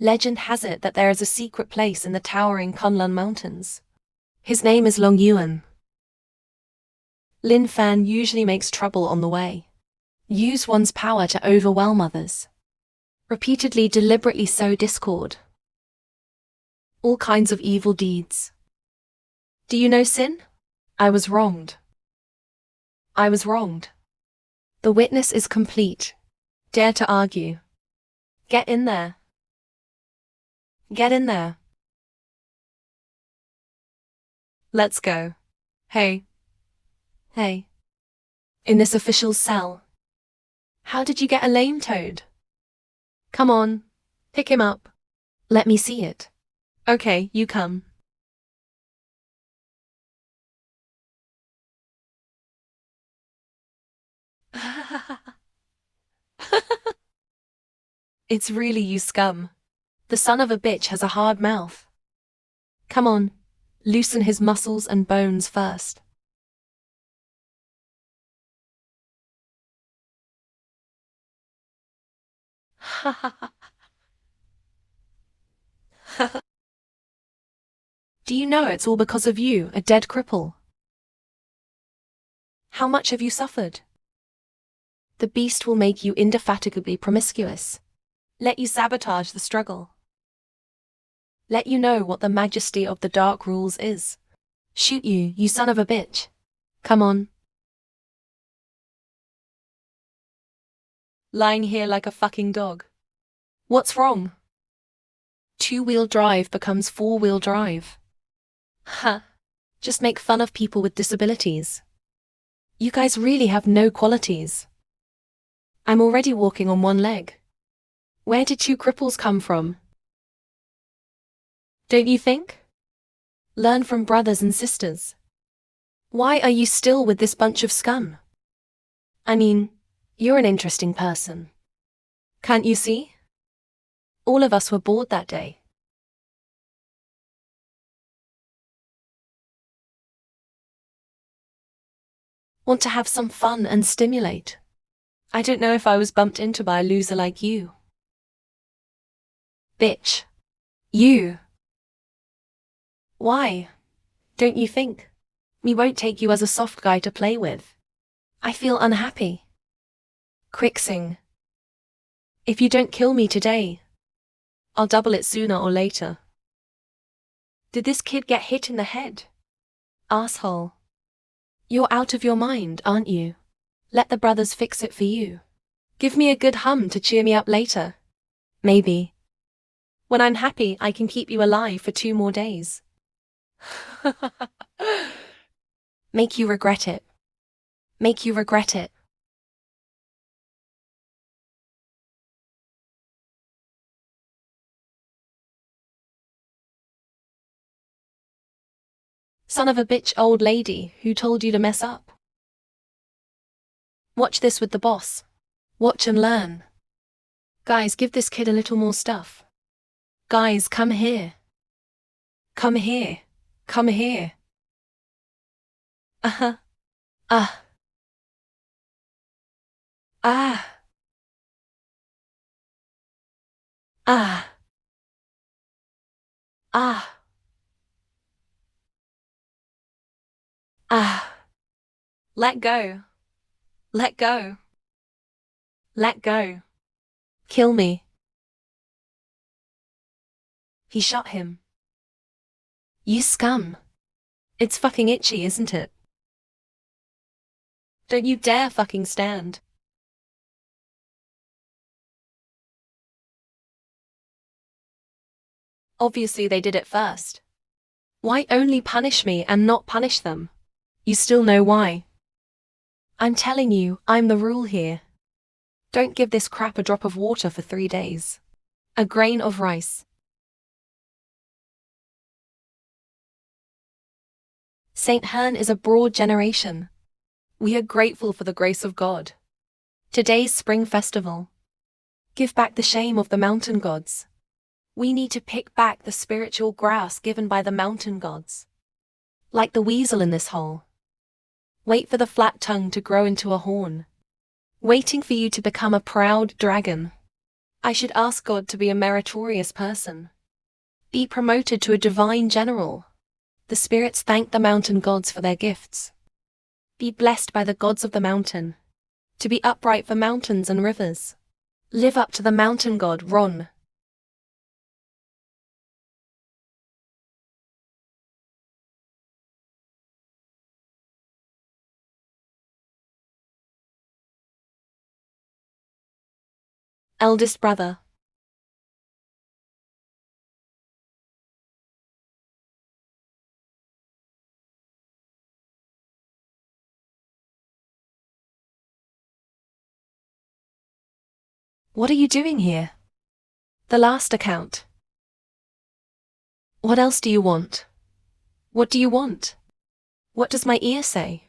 Legend has it that there is a secret place in the towering Kunlun Mountains. His name is Long Yuan. Lin Fan usually makes trouble on the way. Use one's power to overwhelm others. Repeatedly deliberately sow discord. All kinds of evil deeds. Do you know sin? I was wronged. I was wronged. The witness is complete. Dare to argue. Get in there. Get in there. Let's go. Hey. Hey. In this official's cell. How did you get a lame toad? Come on. Pick him up. Let me see it. Okay, you come. It's really you, scum. The son of a bitch has a hard mouth. Come on, loosen his muscles and bones first. Do you know it's all because of you, a dead cripple? How much have you suffered? The beast will make you indefatigably promiscuous. Let you sabotage the struggle. Let you know what the majesty of the dark rules is. Shoot you, you son of a bitch. Come on. Lying here like a fucking dog. What's wrong? Two-wheel drive becomes four-wheel drive. Huh. Just make fun of people with disabilities. You guys really have no qualities. I'm already walking on one leg. Where did two cripples come from? Don't you think? Learn from brothers and sisters. Why are you still with this bunch of scum? I mean, you're an interesting person. Can't you see? All of us were bored that day. Want to have some fun and stimulate. I don't know if I was bumped into by a loser like you. Bitch. You. Why? Don't you think? We won't take you as a soft guy to play with. I feel unhappy. Quick sing. If you don't kill me today, I'll double it sooner or later. Did this kid get hit in the head? Asshole. You're out of your mind, aren't you? Let the brothers fix it for you. Give me a good hum to cheer me up later. Maybe. When I'm happy, I can keep you alive for 2 more days. Make you regret it. Make you regret it. Son of a bitch old lady, who told you to mess up? Watch this with the boss. Watch and learn. Guys, give this kid a little more stuff. Guys, come here. Come here. Come here. Uh-huh. Ah. Ah. Ah. Ah. Ah. Let go. Let go. Let go. Kill me. He shot him. You scum. It's fucking itchy, isn't it? Don't you dare fucking stand. Obviously they did it first. Why only punish me and not punish them? You still know why. I'm telling you, I'm the rule here. Don't give this crap a drop of water for 3 days. A grain of rice. Saint Hern is a broad generation. We are grateful for the grace of God. Today's spring festival. Give back the shame of the mountain gods. We need to pick back the spiritual grass given by the mountain gods. Like the weasel in this hole. Wait for the flat tongue to grow into a horn. Waiting for you to become a proud dragon. I should ask God to be a meritorious person. Be promoted to a divine general. The spirits thank the mountain gods for their gifts. Be blessed by the gods of the mountain. To be upright for mountains and rivers. Live up to the mountain god Ron. Eldest brother. What are you doing here? The last account. What else do you want? What do you want? What does my ear say?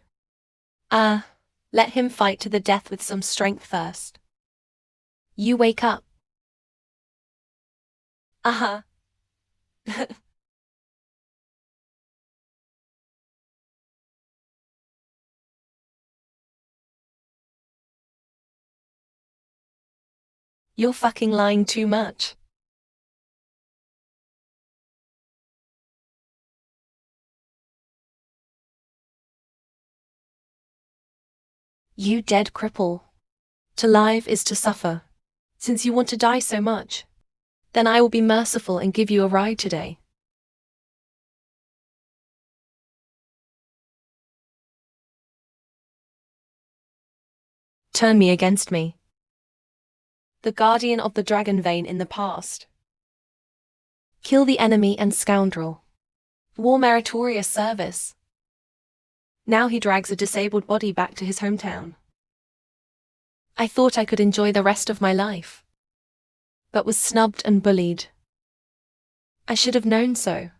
Let him fight to the death with some strength first. You wake up. Uh-huh. You're fucking lying too much. You dead cripple. To live is to suffer. Since you want to die so much, then I will be merciful and give you a ride today. Turn me against me. The guardian of the dragon vein in the past. Kill the enemy and scoundrel. War meritorious service. Now he drags a disabled body back to his hometown. I thought I could enjoy the rest of my life, but was snubbed and bullied. I should have known so.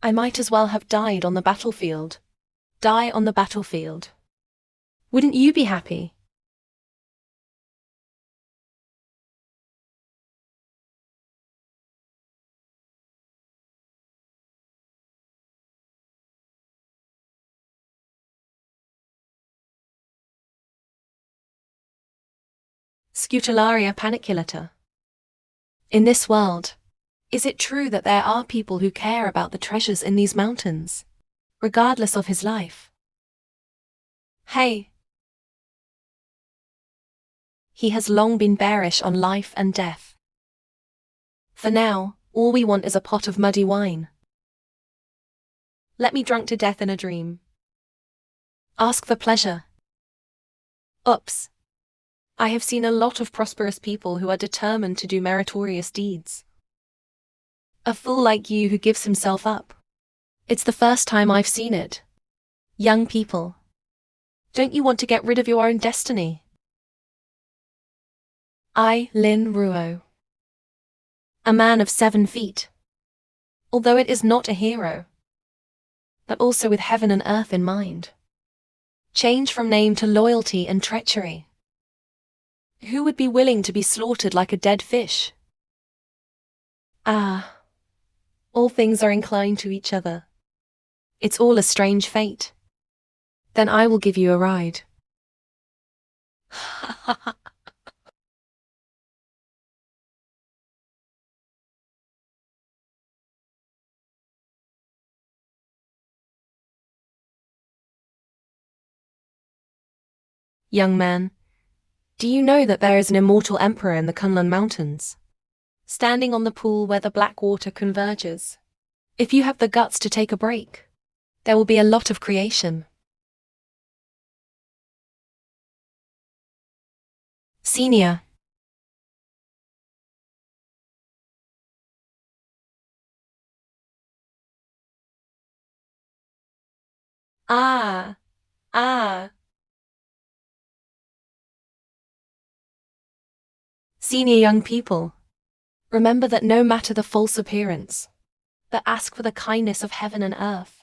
I might as well have died on the battlefield. Die on the battlefield. Wouldn't you be happy? Scutularia paniculata. In this world, is it true that there are people who care about the treasures in these mountains, regardless of his life? Hey! He has long been bearish on life and death. For now, all we want is a pot of muddy wine. Let me drunk to death in a dream. Ask for pleasure. Oops. I have seen a lot of prosperous people who are determined to do meritorious deeds. A fool like you who gives himself up. It's the first time I've seen it. Young people. Don't you want to get rid of your own destiny? I, Lin Ruo. A man of 7 feet. Although it is not a hero, but also with heaven and earth in mind. Change from name to loyalty and treachery. Who would be willing to be slaughtered like a dead fish? All things are inclined to each other. It's all a strange fate. Then I will give you a ride. Young man, do you know that there is an immortal emperor in the Kunlun Mountains? Standing on the pool where the black water converges. If you have the guts to take a break, there will be a lot of creation. Senior. Ah. Senior young people. Remember that no matter the false appearance, but ask for the kindness of heaven and earth.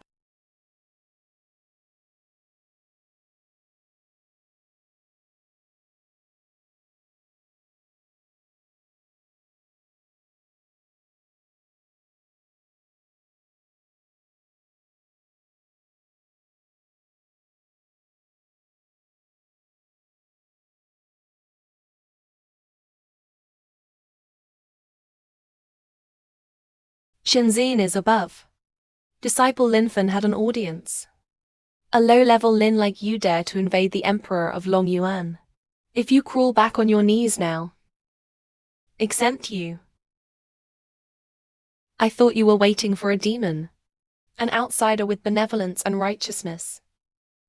Shenzhen is above. Disciple Linfen had an audience. A low-level Lin like you dare to invade the Emperor of Long Yuan. If you crawl back on your knees now, exempt you. I thought you were waiting for a demon. An outsider with benevolence and righteousness.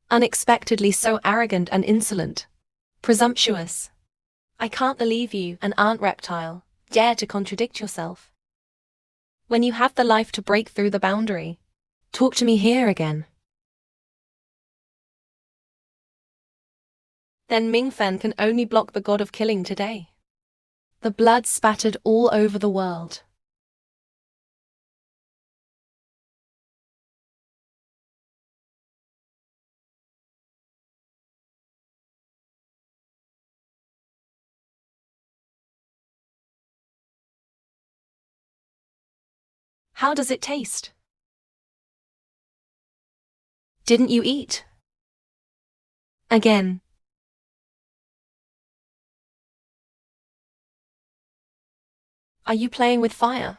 Unexpectedly so arrogant and insolent. Presumptuous. I can't believe you, an ant reptile, dare to contradict yourself. When you have the life to break through the boundary, talk to me here again. Then Mingfen can only block the god of killing today. The blood spattered all over the world. How does it taste? Didn't you eat? Again. Are you playing with fire?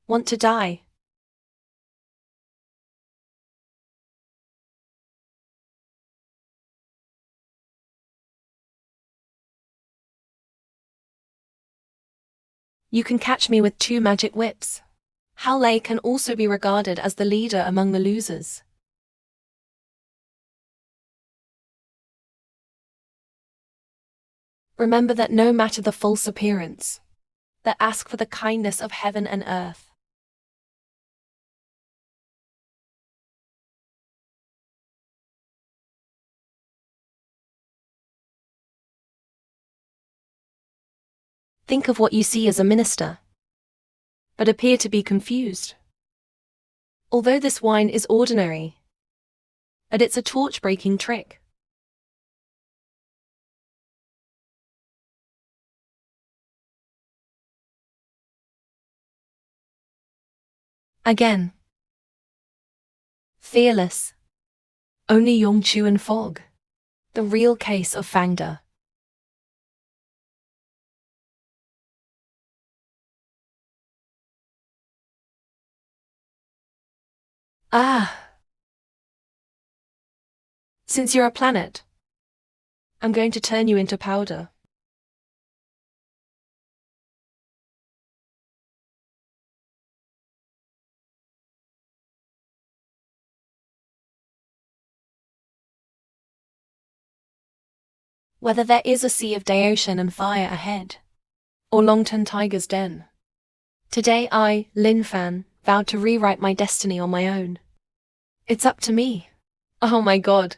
Want to die? You can catch me with 2 magic whips. Hao Lei can also be regarded as the leader among the losers. Remember that no matter the false appearance, that ask for the kindness of heaven and earth. Think of what you see as a minister, but appear to be confused. Although this wine is ordinary, but it's a torch-breaking trick. Again. Fearless. Only Yongchu and Fog. The real case of Fangda. Ah. Since you're a planet, I'm going to turn you into powder. Whether there is a sea of Daocean and fire ahead, or Longton Tiger's den. Today I, Lin Fan, vowed to rewrite my destiny on my own. It's up to me. Oh my god.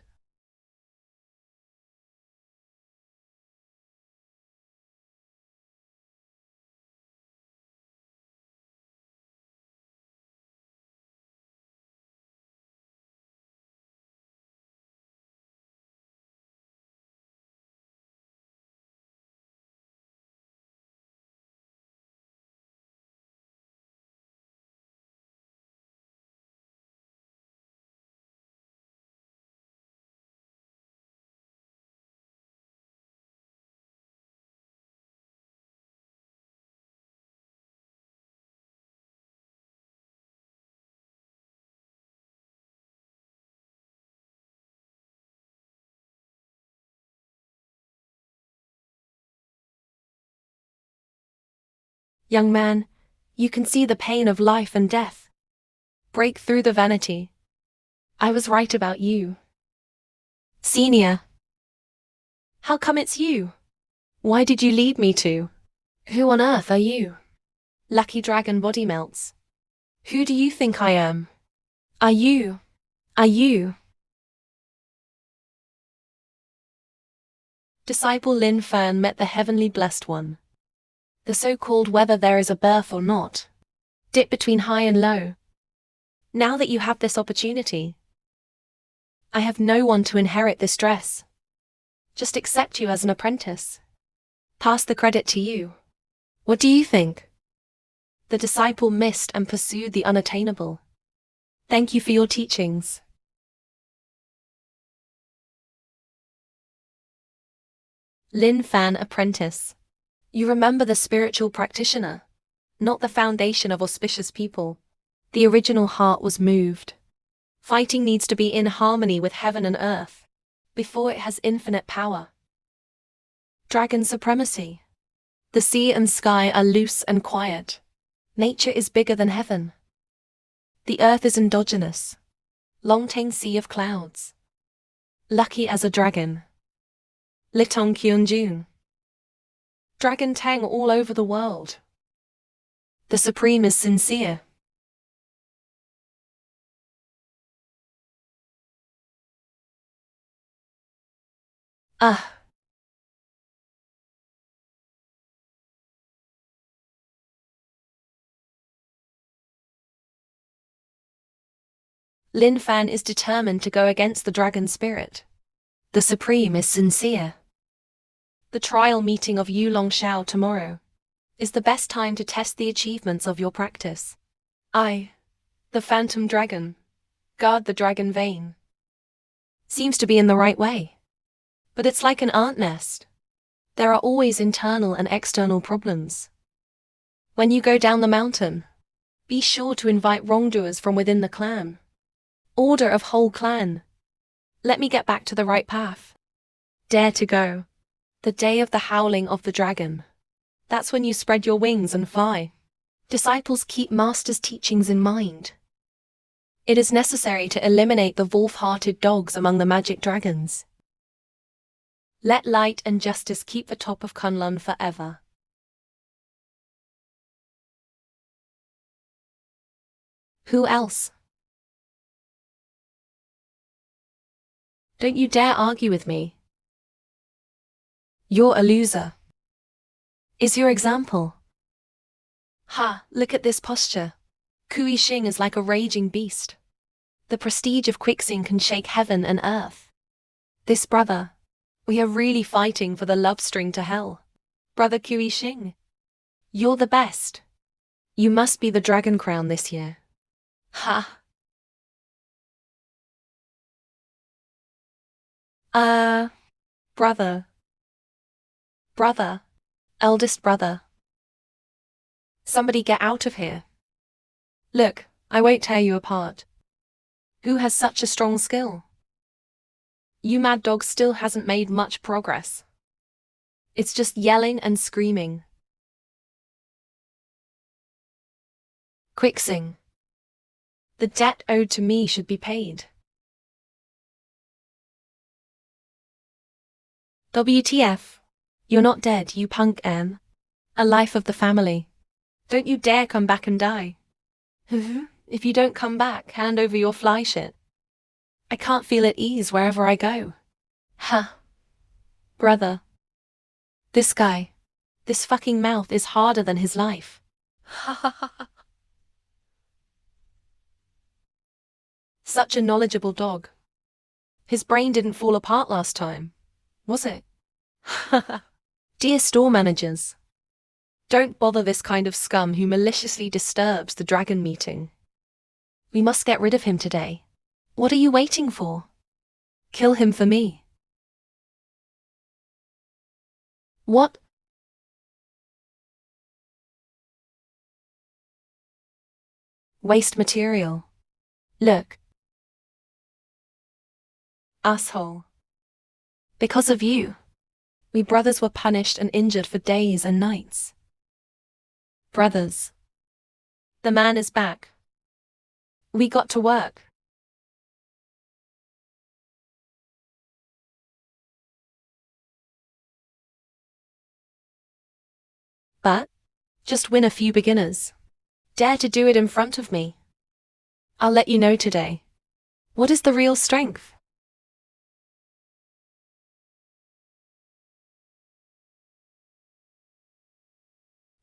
Young man, you can see the pain of life and death. Break through the vanity. I was right about you. Senior. How come it's you? Why did you lead me to? Who on earth are you? Lucky dragon body melts. Who do you think I am? Are you? Disciple Lin Fan met the heavenly blessed one. The so-called whether there is a birth or not. Dip between high and low. Now that you have this opportunity, I have no one to inherit this dress. Just accept you as an apprentice. Pass the credit to you. What do you think? The disciple missed and pursued the unattainable. Thank you for your teachings. Lin Fan apprentice. You remember the spiritual practitioner, not the foundation of auspicious people. The original heart was moved. Fighting needs to be in harmony with heaven and earth, before it has infinite power. Dragon supremacy. The sea and sky are loose and quiet. Nature is bigger than heaven. The earth is endogenous. Longtang sea of clouds. Lucky as a dragon. Litong Kyunjun. Dragon Tang all over the world. The Supreme is sincere. Ah. Lin Fan is determined to go against the dragon spirit. The Supreme is sincere. The trial meeting of Yu Longshao tomorrow is the best time to test the achievements of your practice. I, the Phantom Dragon, guard the dragon vein. Seems to be in the right way. But it's like an ant nest. There are always internal and external problems. When you go down the mountain, be sure to invite wrongdoers from within the clan. Order of whole clan. Let me get back to the right path. Dare to go. The day of the howling of the dragon. That's when you spread your wings and fly. Disciples keep master's teachings in mind. It is necessary to eliminate the wolf-hearted dogs among the magic dragons. Let light and justice keep the top of Kunlun forever. Who else? Don't you dare argue with me. You're a loser. Is your example. Ha, look at this posture. Kui Xing is like a raging beast. The prestige of Quixing can shake heaven and earth. This brother. We are really fighting for the love string to hell. Brother Kui Xing. You're the best. You must be the dragon crown this year. Ha. Brother. Brother. Eldest brother. Somebody get out of here. Look, I won't tear you apart. Who has such a strong skill? You mad dog still hasn't made much progress. It's just yelling and screaming. Quixing. The debt owed to me should be paid. WTF? You're not dead, you punk N. A life of the family. Don't you dare come back and die. If you don't come back, hand over your fly shit. I can't feel at ease wherever I go. Ha. Brother. This guy. This fucking mouth is harder than his life. Ha ha ha. Such a knowledgeable dog. His brain didn't fall apart last time, was it? Dear store managers. Don't bother this kind of scum who maliciously disturbs the dragon meeting. We must get rid of him today. What are you waiting for? Kill him for me. What? Waste material. Look. Asshole. Because of you, we brothers were punished and injured for days and nights. Brothers. The man is back. We got to work. But, just win a few beginners. Dare to do it in front of me. I'll let you know today. What is the real strength?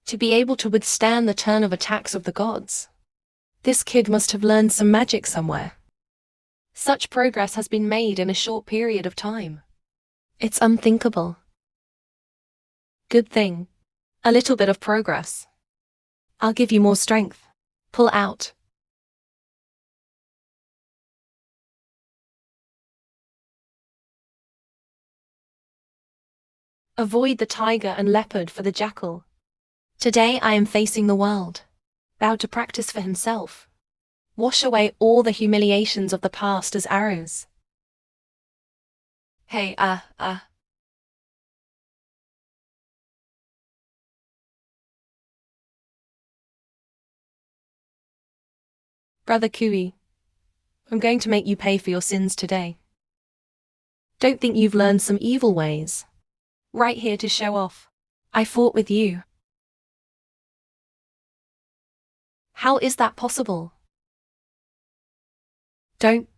To be able to withstand the turn of attacks of the gods. This kid must have learned some magic somewhere. Such progress has been made in a short period of time. It's unthinkable. Good thing. A little bit of progress. I'll give you more strength. Pull out. Avoid the tiger and leopard for the jackal. Today I am facing the world. Vowed to practice for himself. Wash away all the humiliations of the past as arrows. Hey, Brother Kui, I'm going to make you pay for your sins today. Don't think you've learned some evil ways. Right here to show off. I fought with you. How is that possible? Don't.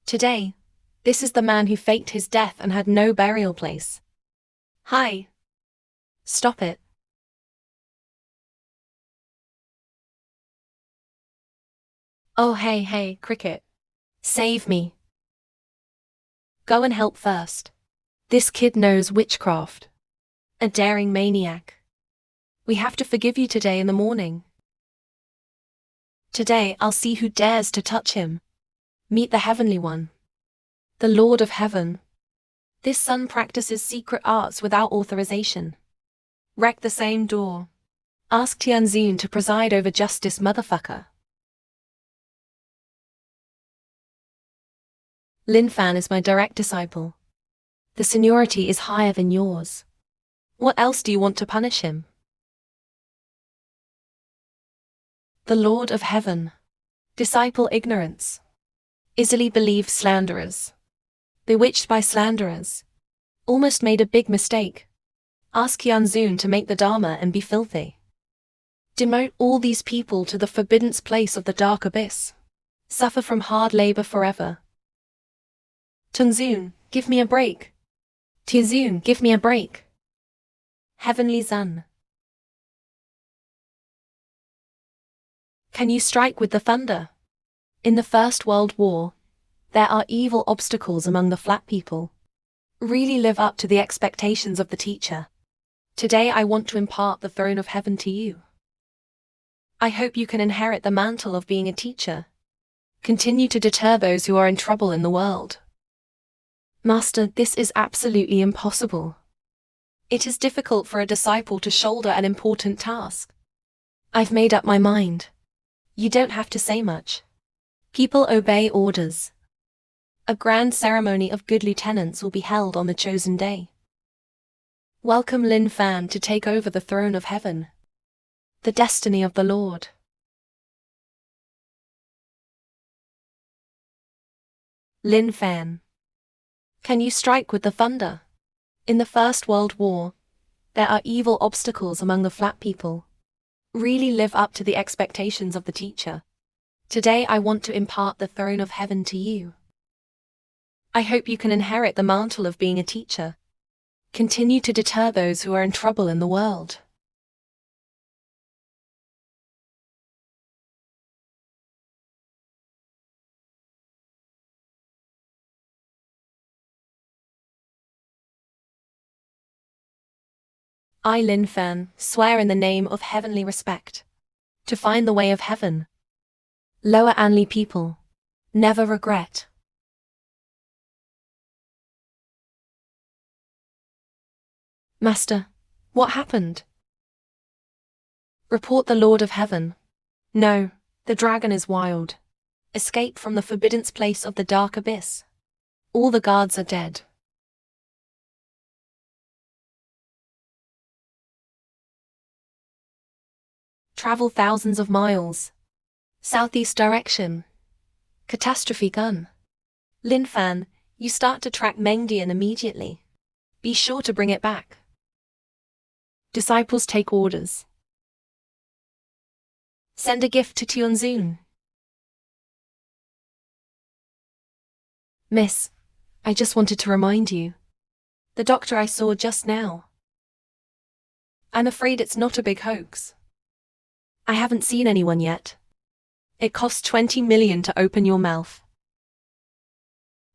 Today, this is the man who faked his death and had no burial place. Hi. Stop it. Oh hey, Cricket. Save me. Go and help first. This kid knows witchcraft. A daring maniac. We have to forgive you today in the morning. Today I'll see who dares to touch him. Meet the Heavenly One. The Lord of Heaven. This son practices secret arts without authorization. Wreck the same door. Ask Tianzun to preside over justice, motherfucker. Lin Fan is my direct disciple. The seniority is higher than yours. What else do you want to punish him? The Lord of Heaven. Disciple ignorance. Easily believe slanderers. Bewitched by slanderers. Almost made a big mistake. Ask Tianzun to make the Dharma and be filthy. Demote all these people to the forbidden place of the dark abyss. Suffer from hard labor forever. Tianzun, give me a break. Tianzun, give me a break. Heavenly Zun. Can you strike with the thunder? In the First World War, there are evil obstacles among the flat people. Really live up to the expectations of the teacher. Today I want to impart the throne of heaven to you. I hope you can inherit the mantle of being a teacher. Continue to deter those who are in trouble in the world. Master, this is absolutely impossible. It is difficult for a disciple to shoulder an important task. I've made up my mind. You don't have to say much. People obey orders. A grand ceremony of good lieutenants will be held on the chosen day. Welcome Lin Fan to take over the throne of heaven. The destiny of the Lord. Lin Fan. Can you strike with the thunder? In the First World War, there are evil obstacles among the flat people. Really live up to the expectations of the teacher. Today I want to impart the throne of heaven to you. I hope you can inherit the mantle of being a teacher. Continue to deter those who are in trouble in the world. I, Lin Fan, swear in the name of heavenly respect. To find the way of heaven. Lower Anli people. Never regret. Master, what happened? Report the Lord of Heaven. No, the dragon is wild. Escape from the forbidden place of the dark abyss. All the guards are dead. Travel thousands of miles. Southeast direction. Catastrophe gun. Lin Fan, you start to track Mengdian immediately. Be sure to bring it back. Disciples take orders. Send a gift to Tianzun. Miss, I just wanted to remind you. The doctor I saw just now. I'm afraid it's not a big hoax. I haven't seen anyone yet. It costs 20 million to open your mouth.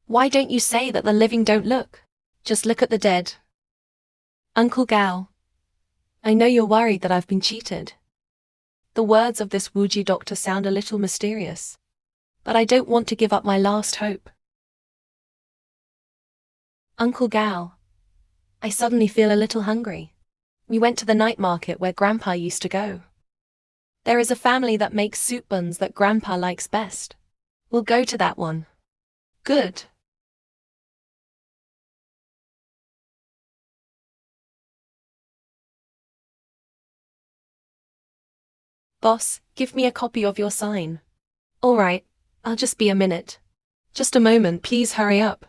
Why don't you say that the living don't look? Just look at the dead. Uncle Gao. I know you're worried that I've been cheated. The words of this Wuji doctor sound a little mysterious. But I don't want to give up my last hope. Uncle Gao. I suddenly feel a little hungry. We went to the night market where Grandpa used to go. There is a family that makes soup buns that Grandpa likes best. We'll go to that one. Good. Boss, give me a copy of your sign. All right, I'll just be a minute. Just a moment, please hurry up.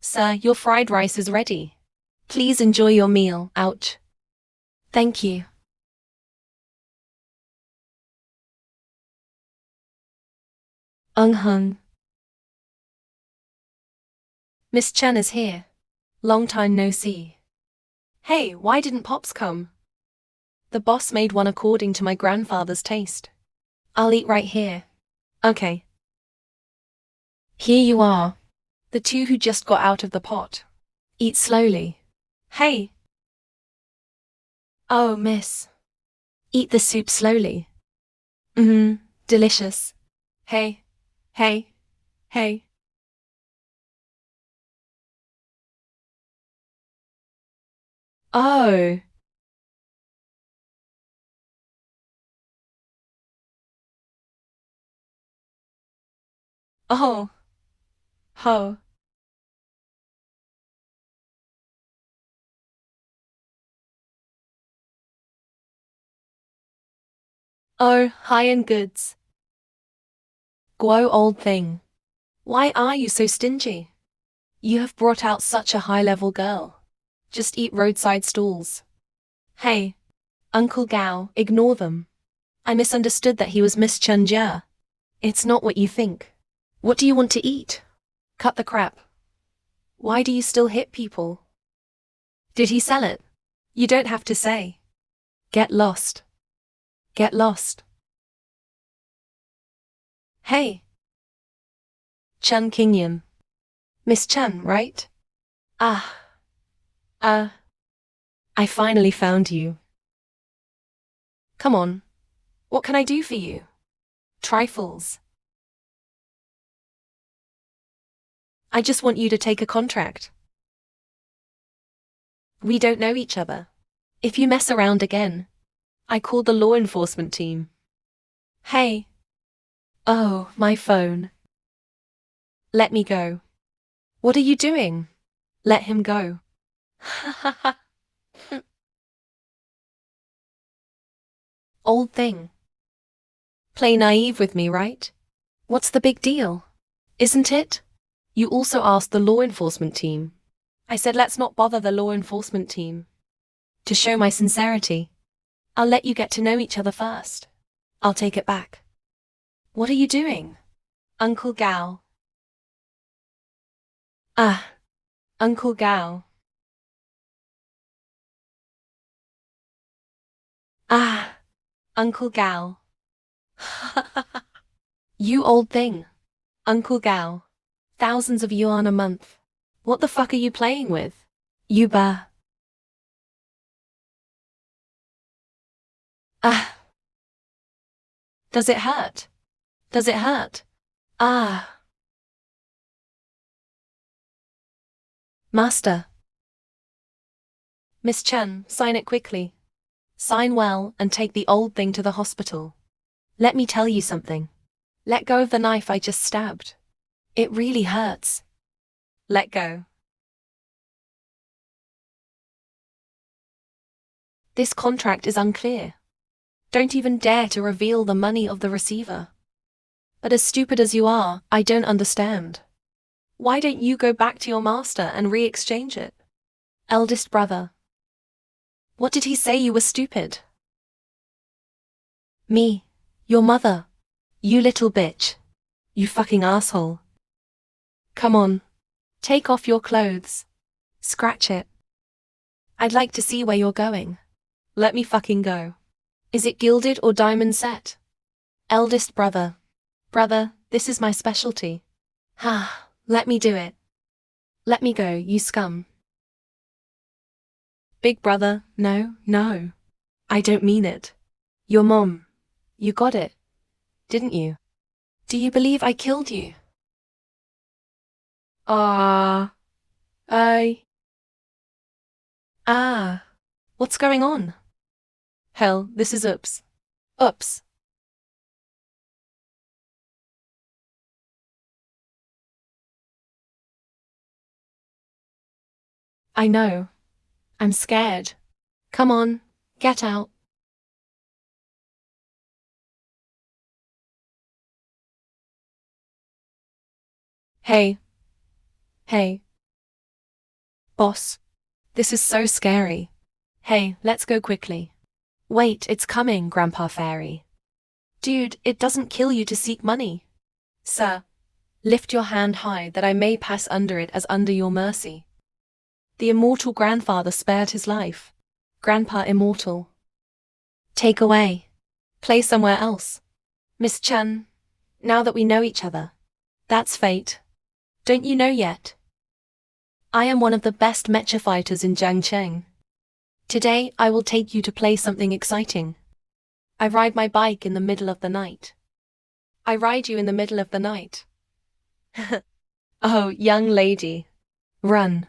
Sir, your fried rice is ready. Please enjoy your meal. Ouch. Thank you. Hung. Miss Chen is here. Long time no see. Hey, why didn't Pops come? The boss made one according to my grandfather's taste. I'll eat right here. Okay. Here you are. The two who just got out of the pot. Eat slowly. Hey. Oh, miss. Eat the soup slowly. Delicious. Hey. Hey. Hey. Oh. Oh. Ho. Oh, high-end goods. Guo old thing. Why are you so stingy? You have brought out such a high-level girl. Just eat roadside stalls. Hey. Uncle Gao, ignore them. I misunderstood that he was Miss Chen Jia. It's not what you think. What do you want to eat? Cut the crap. Why do you still hit people? Did he sell it? You don't have to say. Get lost. Get lost. Hey. Chen Qingyan. Miss Chen, right? Ah. I finally found you. Come on. What can I do for you? Trifles. I just want you to take a contract. We don't know each other. If you mess around again, I called the law enforcement team. Hey. Oh, my phone. Let me go. What are you doing? Let him go. Ha ha ha. Old thing. Play naive with me, right? What's the big deal? Isn't it? You also asked the law enforcement team. I said let's not bother the law enforcement team. To show my sincerity, I'll let you get to know each other first. I'll take it back. What are you doing? Uncle Gao. Ah. Uncle Gao. Ah. Uncle Gao. You old thing. Uncle Gao. Thousands of yuan a month. What the fuck are you playing with? Yuba. Ah. Does it hurt? Does it hurt? Ah. Master. Miss Chen, sign it quickly. Sign well and take the old thing to the hospital. Let me tell you something. Let go of the knife I just stabbed. It really hurts. Let go. This contract is unclear. Don't even dare to reveal the money of the receiver. But as stupid as you are, I don't understand. Why don't you go back to your master and re-exchange it? Eldest brother. What did he say you were stupid? Me. Your mother. You little bitch. You fucking asshole. Come on. Take off your clothes. Scratch it. I'd like to see where you're going. Let me fucking go. Is it gilded or diamond set? Eldest brother. Brother, this is my specialty. Ha, let me do it. Let me go, you scum. Big brother, no, no. I don't mean it. Your mom. You got it, didn't you? Do you believe I killed you? Ah. I. Ah. What's going on? Hell, this is oops. Oops. I know. I'm scared. Come on, get out. Hey. Hey. Boss. This is so scary. Hey, let's go quickly. Wait, it's coming, Grandpa Fairy. Dude, it doesn't kill you to seek money. Sir, lift your hand high that I may pass under it as under your mercy. The immortal grandfather spared his life. Grandpa immortal. Take away. Play somewhere else. Miss Chen, now that we know each other. That's fate. Don't you know yet? I am one of the best mecha fighters in Jiangcheng. Today I will take you to play something exciting. I ride my bike in the middle of the night. I ride you in the middle of the night. Oh, young lady. Run.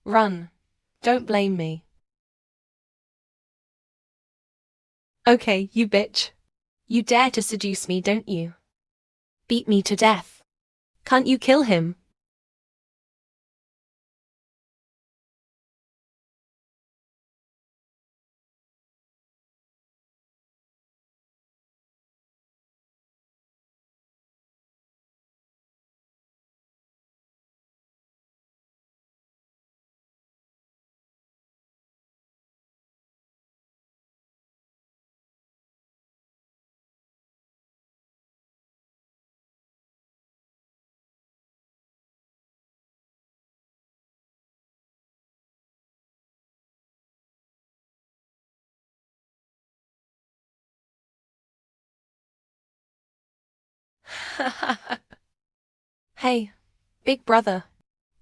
Run. Don't blame me. Okay, you bitch. You dare to seduce me, don't you? Beat me to death. Can't you kill him? Hey, big brother.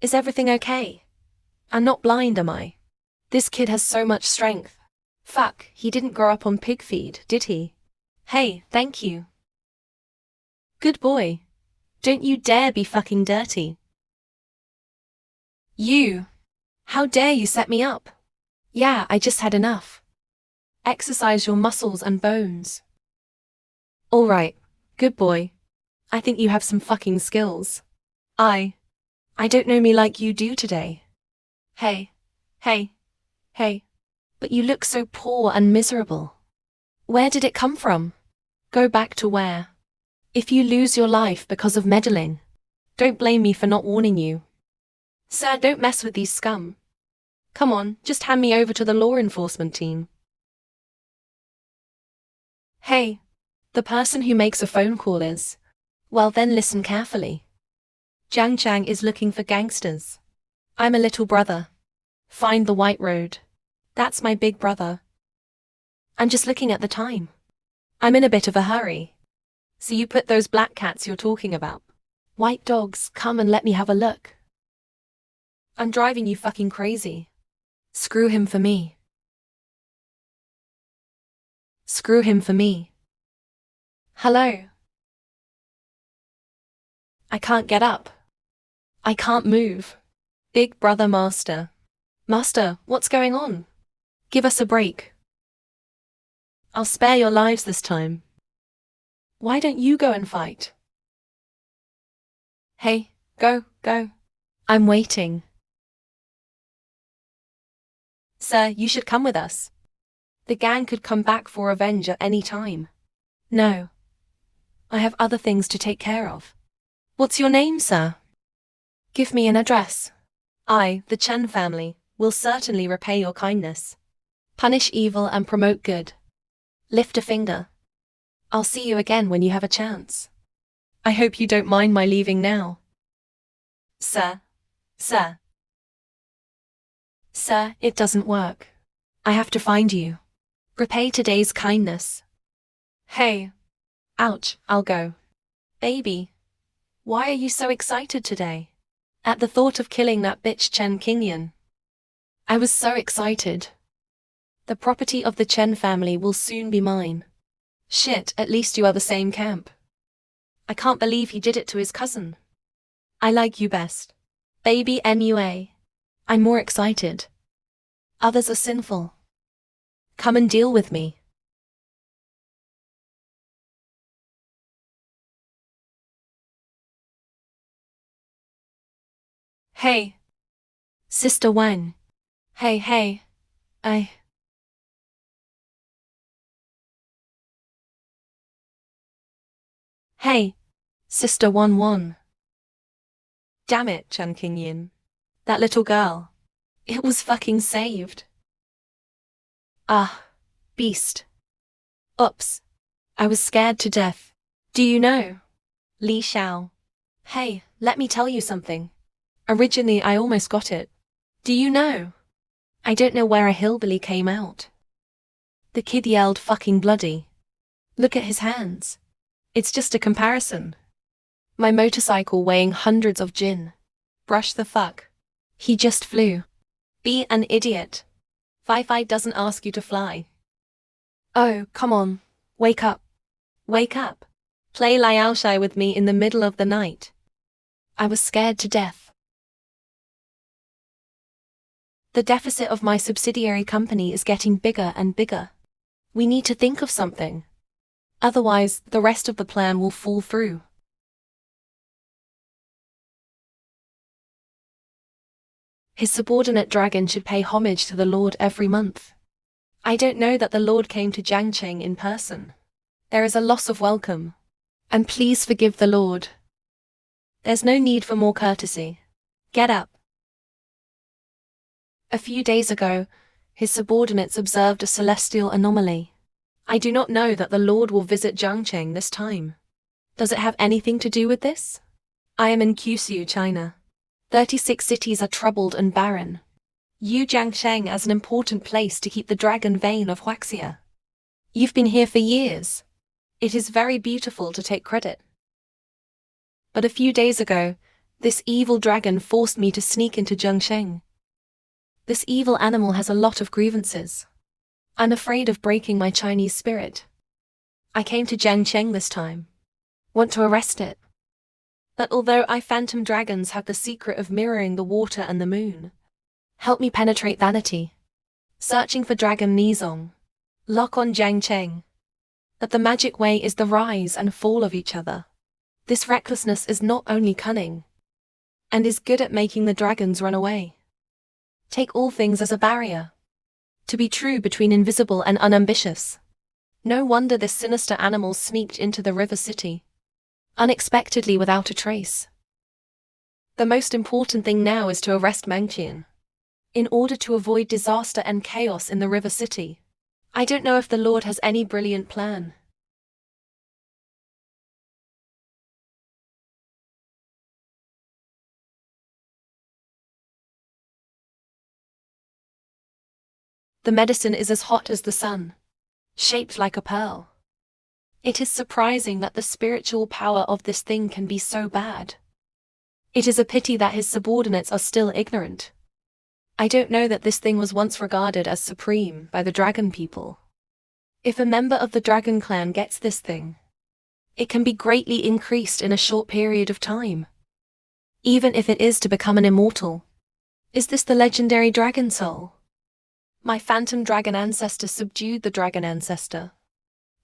Is everything okay? I'm not blind, am I? This kid has so much strength. Fuck, he didn't grow up on pig feed, did he? Hey, thank you. Good boy. Don't you dare be fucking dirty. You. How dare you set me up? Yeah, I just had enough. Exercise your muscles and bones. Alright, good boy. I think you have some fucking skills. I don't know me like you do today. Hey, hey, hey. But you look so poor and miserable. Where did it come from? Go back to where? If you lose your life because of meddling, don't blame me for not warning you. Sir, don't mess with these scum. Come on, just hand me over to the law enforcement team. Hey, the person who makes a phone call is. Well then listen carefully. Jiang Chang is looking for gangsters. I'm a little brother. Find the white road. That's my big brother. I'm just looking at the time. I'm in a bit of a hurry. So you put those black cats you're talking about. White dogs, come and let me have a look. I'm driving you fucking crazy. Screw him for me. Screw him for me. Hello. I can't get up. I can't move. Big brother master. Master, what's going on? Give us a break. I'll spare your lives this time. Why don't you go and fight? Hey, go. I'm waiting. Sir, you should come with us. The gang could come back for revenge at any time. No. I have other things to take care of. What's your name, sir? Give me an address. I, the Chen family, will certainly repay your kindness. Punish evil and promote good. Lift a finger. I'll see you again when you have a chance. I hope you don't mind my leaving now. Sir. Sir, it doesn't work. I have to find you. Repay today's kindness. Hey. Ouch, I'll go. Baby. Why are you so excited today? At the thought of killing that bitch Chen Qingyan. I was so excited. The property of the Chen family will soon be mine. Shit, at least you are the same camp. I can't believe he did it to his cousin. I like you best. Baby MUA. I'm more excited. Others are sinful. Come and deal with me. Hey. Sister Wang. Hey. Hey. Sister Wan. Damn it, Chen Qingyin. That little girl. It was fucking saved. Ah. Beast. Oops. I was scared to death. Do you know? Li Xiao. Hey, let me tell you something. Originally I almost got it. Do you know? I don't know where a hillbilly came out. The kid yelled fucking bloody. Look at his hands. It's just a comparison. My motorcycle weighing hundreds of jin. Brush the fuck. He just flew. Be an idiot. Fi doesn't ask you to fly. Oh, come on. Wake up. Wake up. Play Liao Shai with me in the middle of the night. I was scared to death. The deficit of my subsidiary company is getting bigger and bigger. We need to think of something. Otherwise, the rest of the plan will fall through. His subordinate dragon should pay homage to the Lord every month. I don't know that the Lord came to Jiangcheng in person. There is a loss of welcome. And please forgive the Lord. There's no need for more courtesy. Get up. A few days ago, his subordinates observed a celestial anomaly. I do not know that the Lord will visit Jiangcheng this time. Does it have anything to do with this? I am in Kyushu, China. 36 cities are troubled and barren. You Jiangcheng as an important place to keep the dragon vein of Huaxia. You've been here for years. It is very beautiful to take credit. But a few days ago, this evil dragon forced me to sneak into Jiangcheng. This evil animal has a lot of grievances. I'm afraid of breaking my Chinese spirit. I came to Jiangcheng this time. Want to arrest it. But although phantom dragons have the secret of mirroring the water and the moon, help me penetrate vanity. Searching for Dragon Nizong. Lock on Jiangcheng. That the magic way is the rise and fall of each other. This recklessness is not only cunning, and is good at making the dragons run away. Take all things as a barrier. To be true between invisible and unambitious. No wonder this sinister animal sneaked into the river city. Unexpectedly without a trace. The most important thing now is to arrest Mangqian. In order to avoid disaster and chaos in the river city. I don't know if the Lord has any brilliant plan. The medicine is as hot as the sun. Shaped like a pearl. It is surprising that the spiritual power of this thing can be so bad. It is a pity that his subordinates are still ignorant. I don't know that this thing was once regarded as supreme by the dragon people. If a member of the dragon clan gets this thing, it can be greatly increased in a short period of time. Even if it is to become an immortal. Is this the legendary dragon soul? My phantom dragon ancestor subdued the dragon ancestor.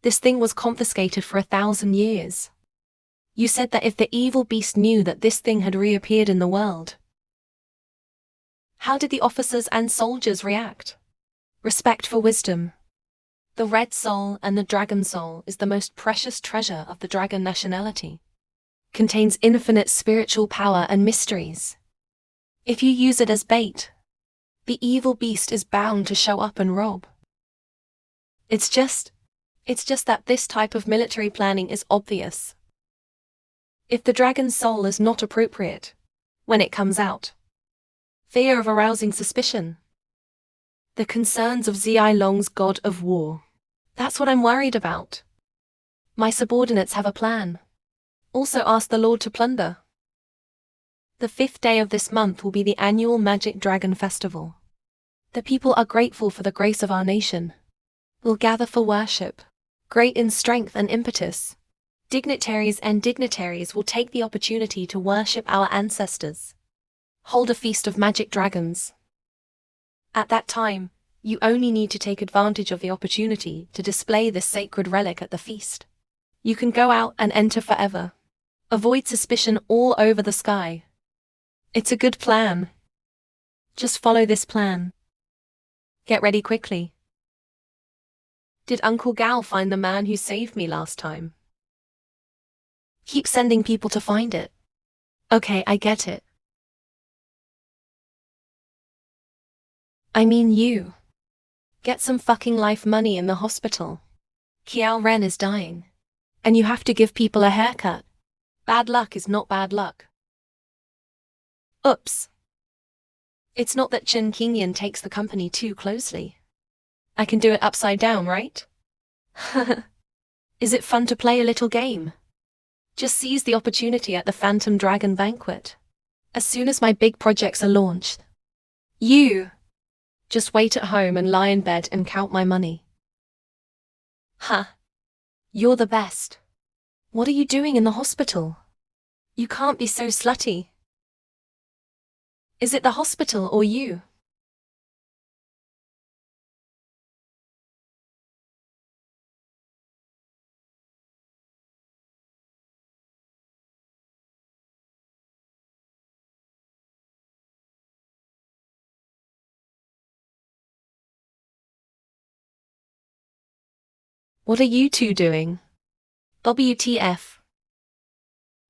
This thing was confiscated for 1,000 years. You said that if the evil beast knew that this thing had reappeared in the world. How did the officers and soldiers react? Respect for wisdom. The red soul and the dragon soul is the most precious treasure of the dragon nationality. Contains infinite spiritual power and mysteries. If you use it as bait, the evil beast is bound to show up and rob. It's just that this type of military planning is obvious. If the dragon's soul is not appropriate, when it comes out, fear of arousing suspicion. The concerns of Zi Long's god of war. That's what I'm worried about. My subordinates have a plan. Also ask the Lord to plunder. The 5th day of this month will be the annual Magic Dragon Festival. The people are grateful for the grace of our nation. Will gather for worship. Great in strength and impetus. Dignitaries and dignitaries will take the opportunity to worship our ancestors. Hold a feast of magic dragons. At that time, you only need to take advantage of the opportunity to display this sacred relic at the feast. You can go out and enter forever. Avoid suspicion all over the sky. It's a good plan. Just follow this plan. Get ready quickly. Did Uncle Gal find the man who saved me last time? Keep sending people to find it. Okay, I get it. I mean you. Get some fucking life money in the hospital. Kiao Ren is dying. And you have to give people a haircut. Bad luck is not bad luck. Oops. It's not that Chen Qingyan takes the company too closely. I can do it upside down, right? Is it fun to play a little game? Just seize the opportunity at the Phantom Dragon banquet. As soon as my big projects are launched. You just wait at home and lie in bed and count my money. Huh. You're the best. What are you doing in the hospital? You can't be so slutty. Is it the hospital or you? What are you two doing? WTF.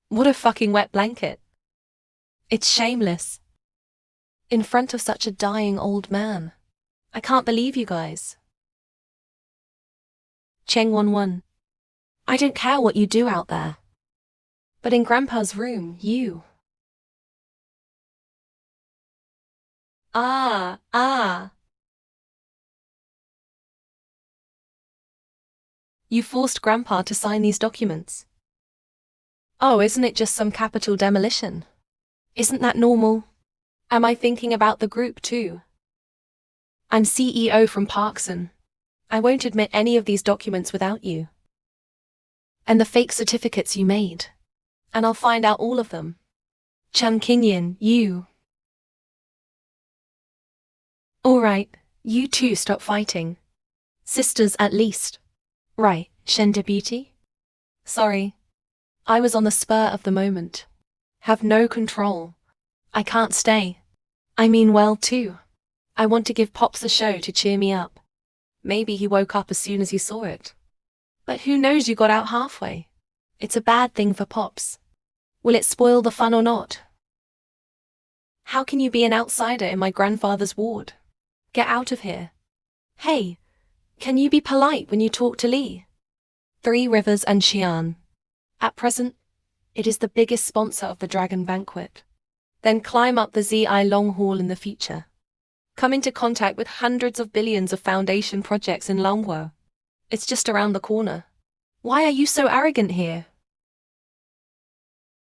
What a fucking wet blanket. It's shameless. In front of such a dying old man. I can't believe you guys. Cheng 11. I don't care what you do out there. But in Grandpa's room, you. Ah. You forced Grandpa to sign these documents. Oh, isn't it just some capital demolition? Isn't that normal? Am I thinking about the group too? I'm CEO from Parkson. I won't admit any of these documents without you. And the fake certificates you made. And I'll find out all of them. Chen Qingyan, you. Alright, you two stop fighting. Sisters at least. Right, Shen Deputy? Sorry. I was on the spur of the moment. Have no control. I can't stay. I mean well too. I want to give Pops a show to cheer me up. Maybe he woke up as soon as he saw it. But who knows, you got out halfway. It's a bad thing for Pops. Will it spoil the fun or not? How can you be an outsider in my grandfather's ward? Get out of here. Hey, can you be polite when you talk to Li? Three Rivers and Xi'an. At present, it is the biggest sponsor of the Dragon Banquet. Then climb up the ZI long haul in the future. Come into contact with hundreds of billions of foundation projects in Longwo. It's just around the corner. Why are you so arrogant here?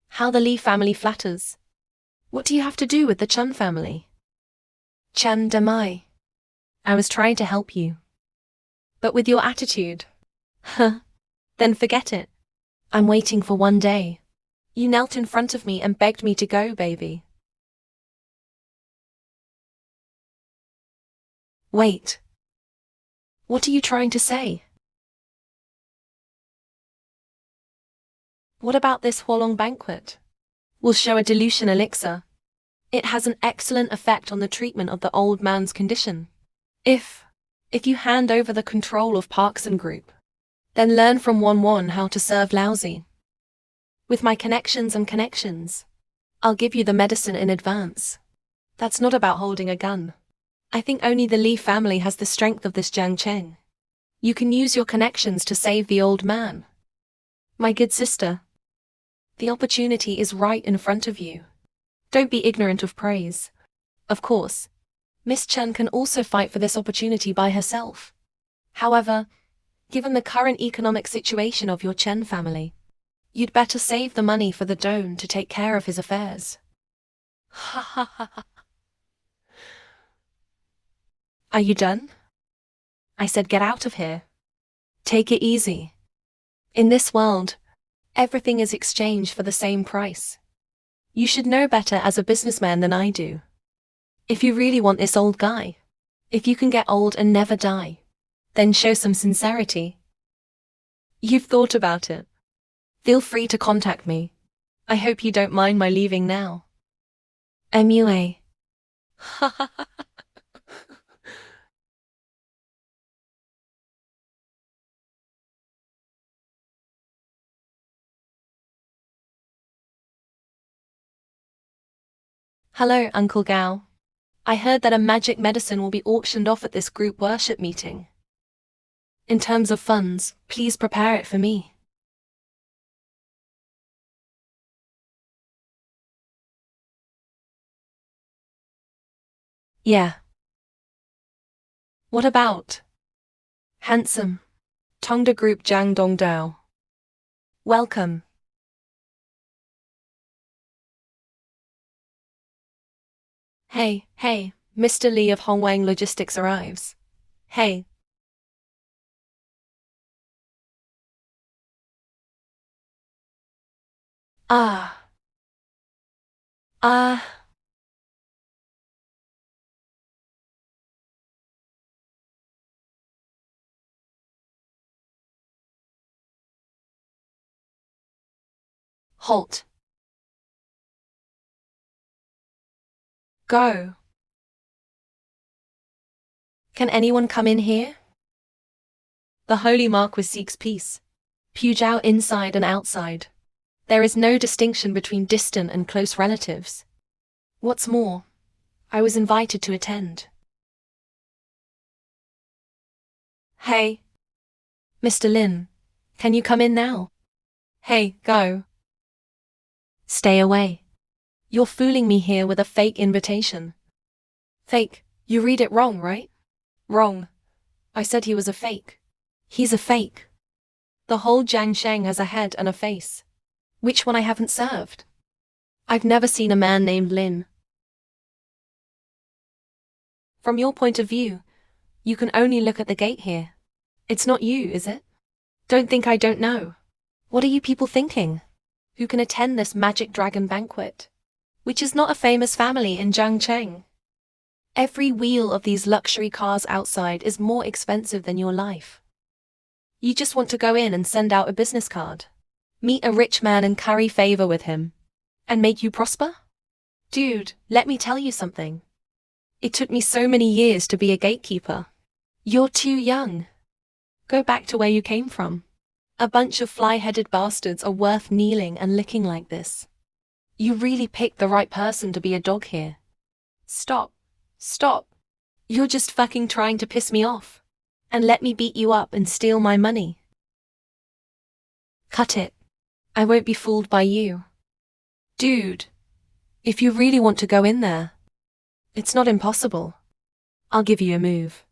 How the Li family flatters. What do you have to do with the Chun family? Chen Demai. I was trying to help you. But with your attitude. Then forget it. I'm waiting for one day. You knelt in front of me and begged me to go, baby. Wait. What are you trying to say? What about this Huolong banquet? We'll show a dilution elixir. It has an excellent effect on the treatment of the old man's condition. If you hand over the control of Parkson Group, then learn from Won how to serve lousy. With my connections, I'll give you the medicine in advance. That's not about holding a gun. I think only the Li family has the strength of this Jiang Cheng. You can use your connections to save the old man. My good sister, the opportunity is right in front of you. Don't be ignorant of praise. Of course, Miss Chen can also fight for this opportunity by herself. However, given the current economic situation of your Chen family, you'd better save the money for the Don to take care of his affairs. Ha ha ha ha. Are you done? I said get out of here. Take it easy. In this world, everything is exchanged for the same price. You should know better as a businessman than I do. If you really want this old guy, if you can get old and never die, then show some sincerity. You've thought about it. Feel free to contact me. I hope you don't mind my leaving now. MUA. Hello, Uncle Gao. I heard that a magic medicine will be auctioned off at this group worship meeting. In terms of funds, please prepare it for me. Yeah. What about? Handsome. Tongda Group Jiang Dongdao. Welcome. Hey, Mr. Lee of Hongwang Logistics arrives. Hey. Ah. Ah. Halt. Go. Can anyone come in here? The Holy Marquis seeks peace. Puzhao inside and outside. There is no distinction between distant and close relatives. What's more, I was invited to attend. Hey. Mr. Lin, can you come in now? Hey, go. Stay away. You're fooling me here with a fake invitation. Fake? You read it wrong, right? Wrong. I said he was a fake. He's a fake. The whole Jiangsheng has a head and a face. Which one I haven't served? I've never seen a man named Lin. From your point of view, you can only look at the gate here. It's not you, is it? Don't think I don't know. What are you people thinking? Who can attend this magic dragon banquet? Which is not a famous family in Jiangcheng. Every wheel of these luxury cars outside is more expensive than your life. You just want to go in and send out a business card, meet a rich man and curry favor with him, and make you prosper? Dude, let me tell you something. It took me so many years to be a gatekeeper. You're too young. Go back to where you came from. A bunch of fly-headed bastards are worth kneeling and licking like this. You really picked the right person to be a dog here. Stop. You're just fucking trying to piss me off. And let me beat you up and steal my money. Cut it. I won't be fooled by you. Dude, if you really want to go in there, it's not impossible. I'll give you a move.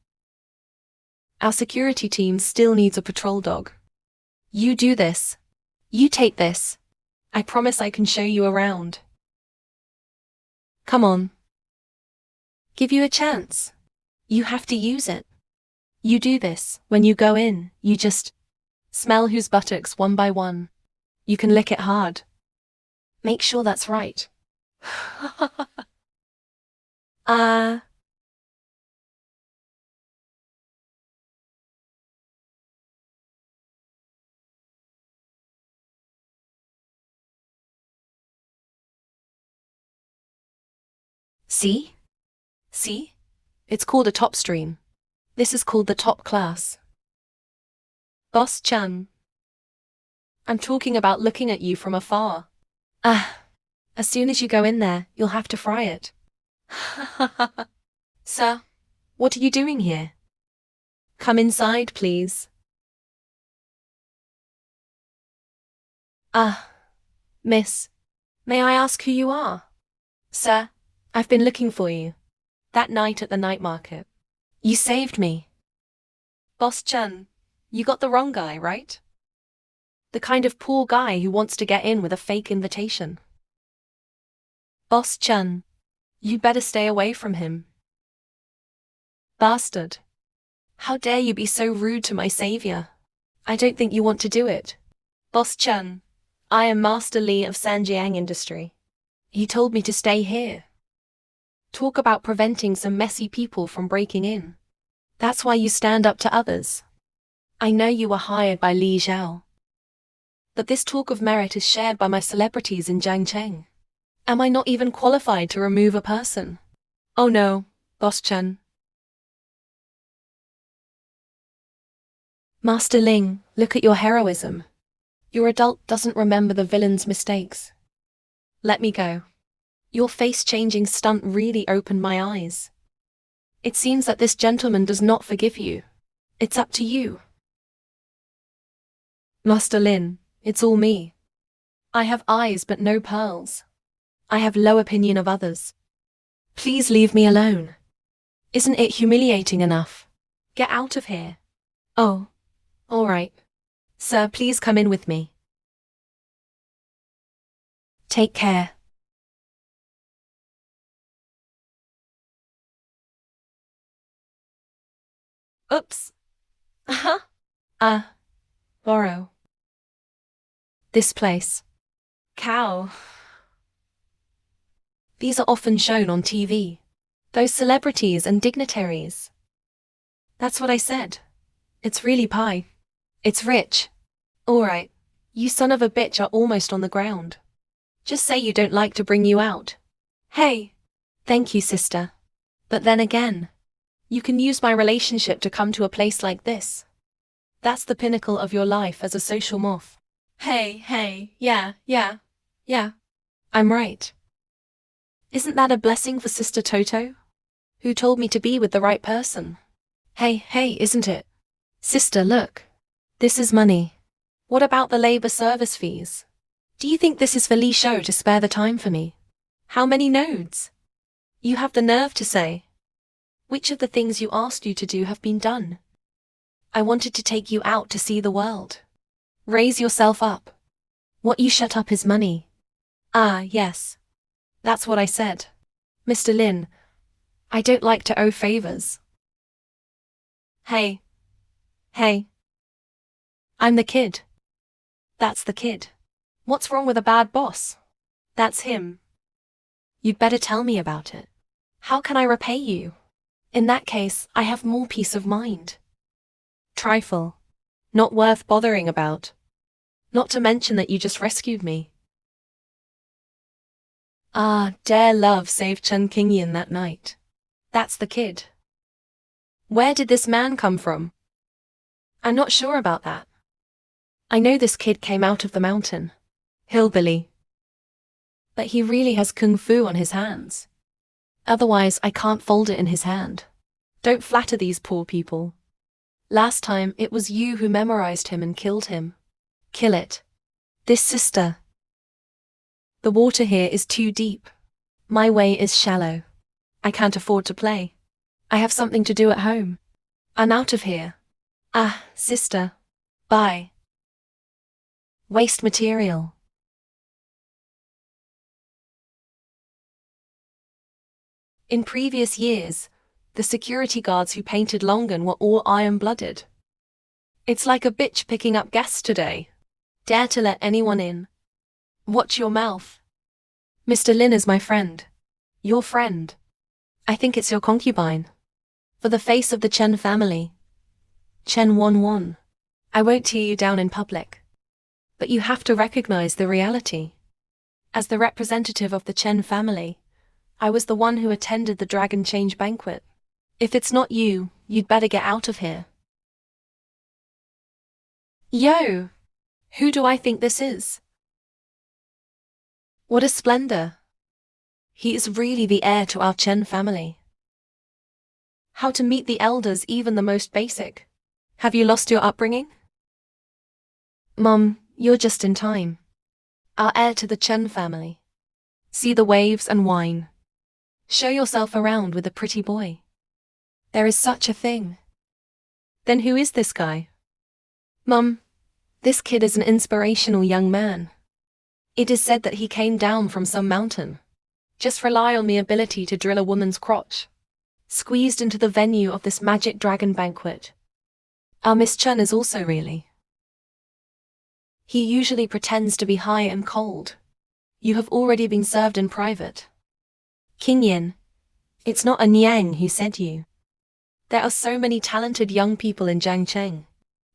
Our security team still needs a patrol dog. You do this. You take this. I promise I can show you around. Come on. Give you a chance. You have to use it. You do this. When you go in, you just smell whose buttocks one by one. You can lick it hard. Make sure that's right. See? It's called a top stream. This is called the top class. Boss Chan. I'm talking about looking at you from afar. As soon as you go in there, you'll have to fry it. Sir, what are you doing here? Come inside, please. Miss, may I ask who you are? Sir, I've been looking for you. That night at the night market. You saved me. Boss Chen, you got the wrong guy, right? The kind of poor guy who wants to get in with a fake invitation. Boss Chen, you better stay away from him. Bastard. How dare you be so rude to my savior? I don't think you want to do it. Boss Chen, I am Master Li of Sanjiang Industry. He told me to stay here. Talk about preventing some messy people from breaking in. That's why you stand up to others. I know you were hired by Li Zhao. But this talk of merit is shared by my celebrities in Jiangcheng. Am I not even qualified to remove a person? Oh no, Boss Chen. Master Ling, look at your heroism. Your adult doesn't remember the villain's mistakes. Let me go. Your face-changing stunt really opened my eyes. It seems that this gentleman does not forgive you. It's up to you. Master Lin, it's all me. I have eyes but no pearls. I have low opinion of others. Please leave me alone. Isn't it humiliating enough? Get out of here. Oh, all right. Sir, please come in with me. Take care. Oops. Borrow. This place. Cow. These are often shown on TV. Those celebrities and dignitaries. That's what I said. It's really pie. It's rich. Alright. You son of a bitch are almost on the ground. Just say you don't like to bring you out. Hey. Thank you, sister. But then again, you can use my relationship to come to a place like this. That's the pinnacle of your life as a social moth. Hey, yeah. I'm right. Isn't that a blessing for Sister Toto? Who told me to be with the right person? Hey, isn't it? Sister, look. This is money. What about the labor service fees? Do you think this is for Li Shou to spare the time for me? How many nodes? You have the nerve to say. Which of the things you asked you to do have been done? I wanted to take you out to see the world. Raise yourself up. What you shut up is money. Ah, yes. That's what I said. Mr. Lin, I don't like to owe favors. Hey. I'm the kid. That's the kid. What's wrong with a bad boss? That's him. You'd better tell me about it. How can I repay you? In that case, I have more peace of mind. Trifle. Not worth bothering about. Not to mention that you just rescued me. Ah, dare love saved Chen Qingyan that night. That's the kid. Where did this man come from? I'm not sure about that. I know this kid came out of the mountain. Hillbilly. But he really has kung fu on his hands. Otherwise, I can't fold it in his hand. Don't flatter these poor people. Last time, it was you who memorized him and killed him. Kill it. This sister. The water here is too deep. My way is shallow. I can't afford to play. I have something to do at home. I'm out of here. Ah, sister. Bye. Waste material. In previous years, the security guards who painted Longan were all iron-blooded. It's like a bitch picking up gas today. Dare to let anyone in. Watch your mouth. Mr. Lin is my friend. Your friend. I think it's your concubine. For the face of the Chen family. Chen Wan. I won't tear you down in public. But you have to recognize the reality. As the representative of the Chen family, I was the one who attended the Dragon Change banquet. If it's not you, you'd better get out of here. Yo! Who do I think this is? What a splendor. He is really the heir to our Chen family. How to meet the elders, even the most basic. Have you lost your upbringing? Mom, you're just in time. Our heir to the Chen family. See the waves and wine. Show yourself around with a pretty boy. There is such a thing. Then who is this guy? Mum, this kid is an inspirational young man. It is said that he came down from some mountain. Just rely on the ability to drill a woman's crotch. squeezed into the venue of this magic dragon banquet. Our Miss Chen is also really. He usually pretends to be high and cold. You have already been served in private. King Yin, it's not a Niang who sent you. There are so many talented young people in Jiangcheng.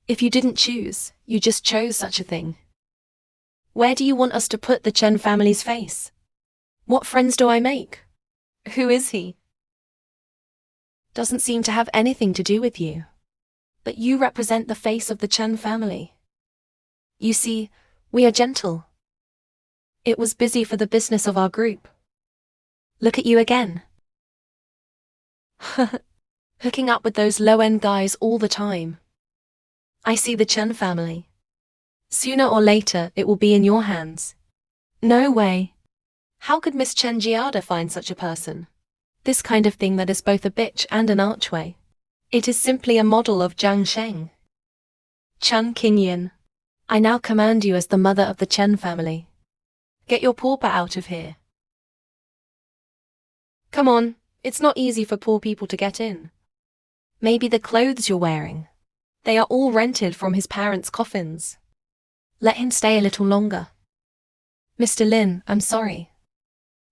If you didn't choose, you just chose such a thing. Where do you want us to put the Chen family's face? What friends do I make? Who is he? Doesn't seem to have anything to do with you. But you represent the face of the Chen family. You see, we are gentle. It was busy for the business of our group. Look at you again. Hooking up with those low-end guys all the time. I see the Chen family. Sooner or later, it will be in your hands. No way. How could Miss Chen Jiada find such a person? This kind of thing that is both a bitch and an archway. It is simply a model of Jiang Sheng. Chen Qingyan, I now command you as the mother of the Chen family. Get your pauper out of here. Come on, it's not easy for poor people to get in. Maybe the clothes you're wearing. They are all rented from his parents' coffins. Let him stay a little longer. Mr. Lin, I'm sorry.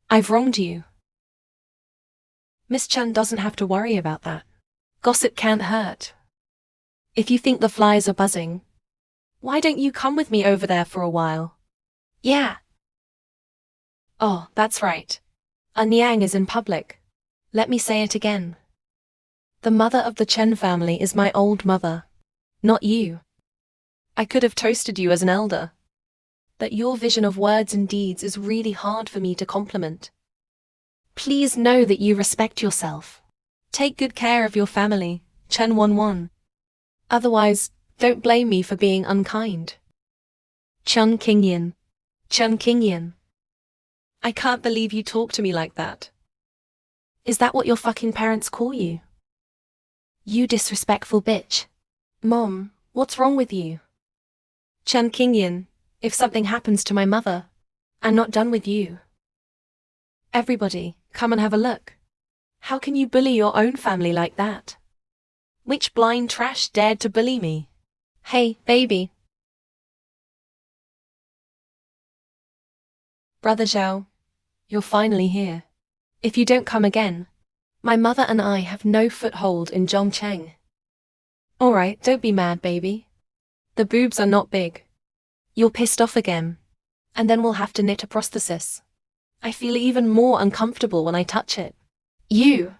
I've wronged you. Miss Chen doesn't have to worry about that. Gossip can't hurt. If you think the flies are buzzing, why don't you come with me over there for a while? Yeah. Oh, that's right. A Niang is in public. Let me say it again. The mother of the Chen family is my old mother, not you. I could have toasted you as an elder. But your vision of words and deeds is really hard for me to compliment. Please know that you respect yourself. Take good care of your family, Chen Wanwan. Otherwise, don't blame me for being unkind. Chen Qingyan. Chen Qingyan. I can't believe you talk to me like that. Is that what your fucking parents call you? You disrespectful bitch. Mom, what's wrong with you? Chen Qingyan, if something happens to my mother, I'm not done with you. Everybody, come and have a look. How can you bully your own family like that? Which blind trash dared to bully me? Hey, baby. Brother Zhao, you're finally here. If you don't come again, my mother and I have no foothold in Zhongcheng. Alright, don't be mad, baby. The boobs are not big. You're pissed off again. And then we'll have to knit a prosthesis. I feel even more uncomfortable when I touch it. You!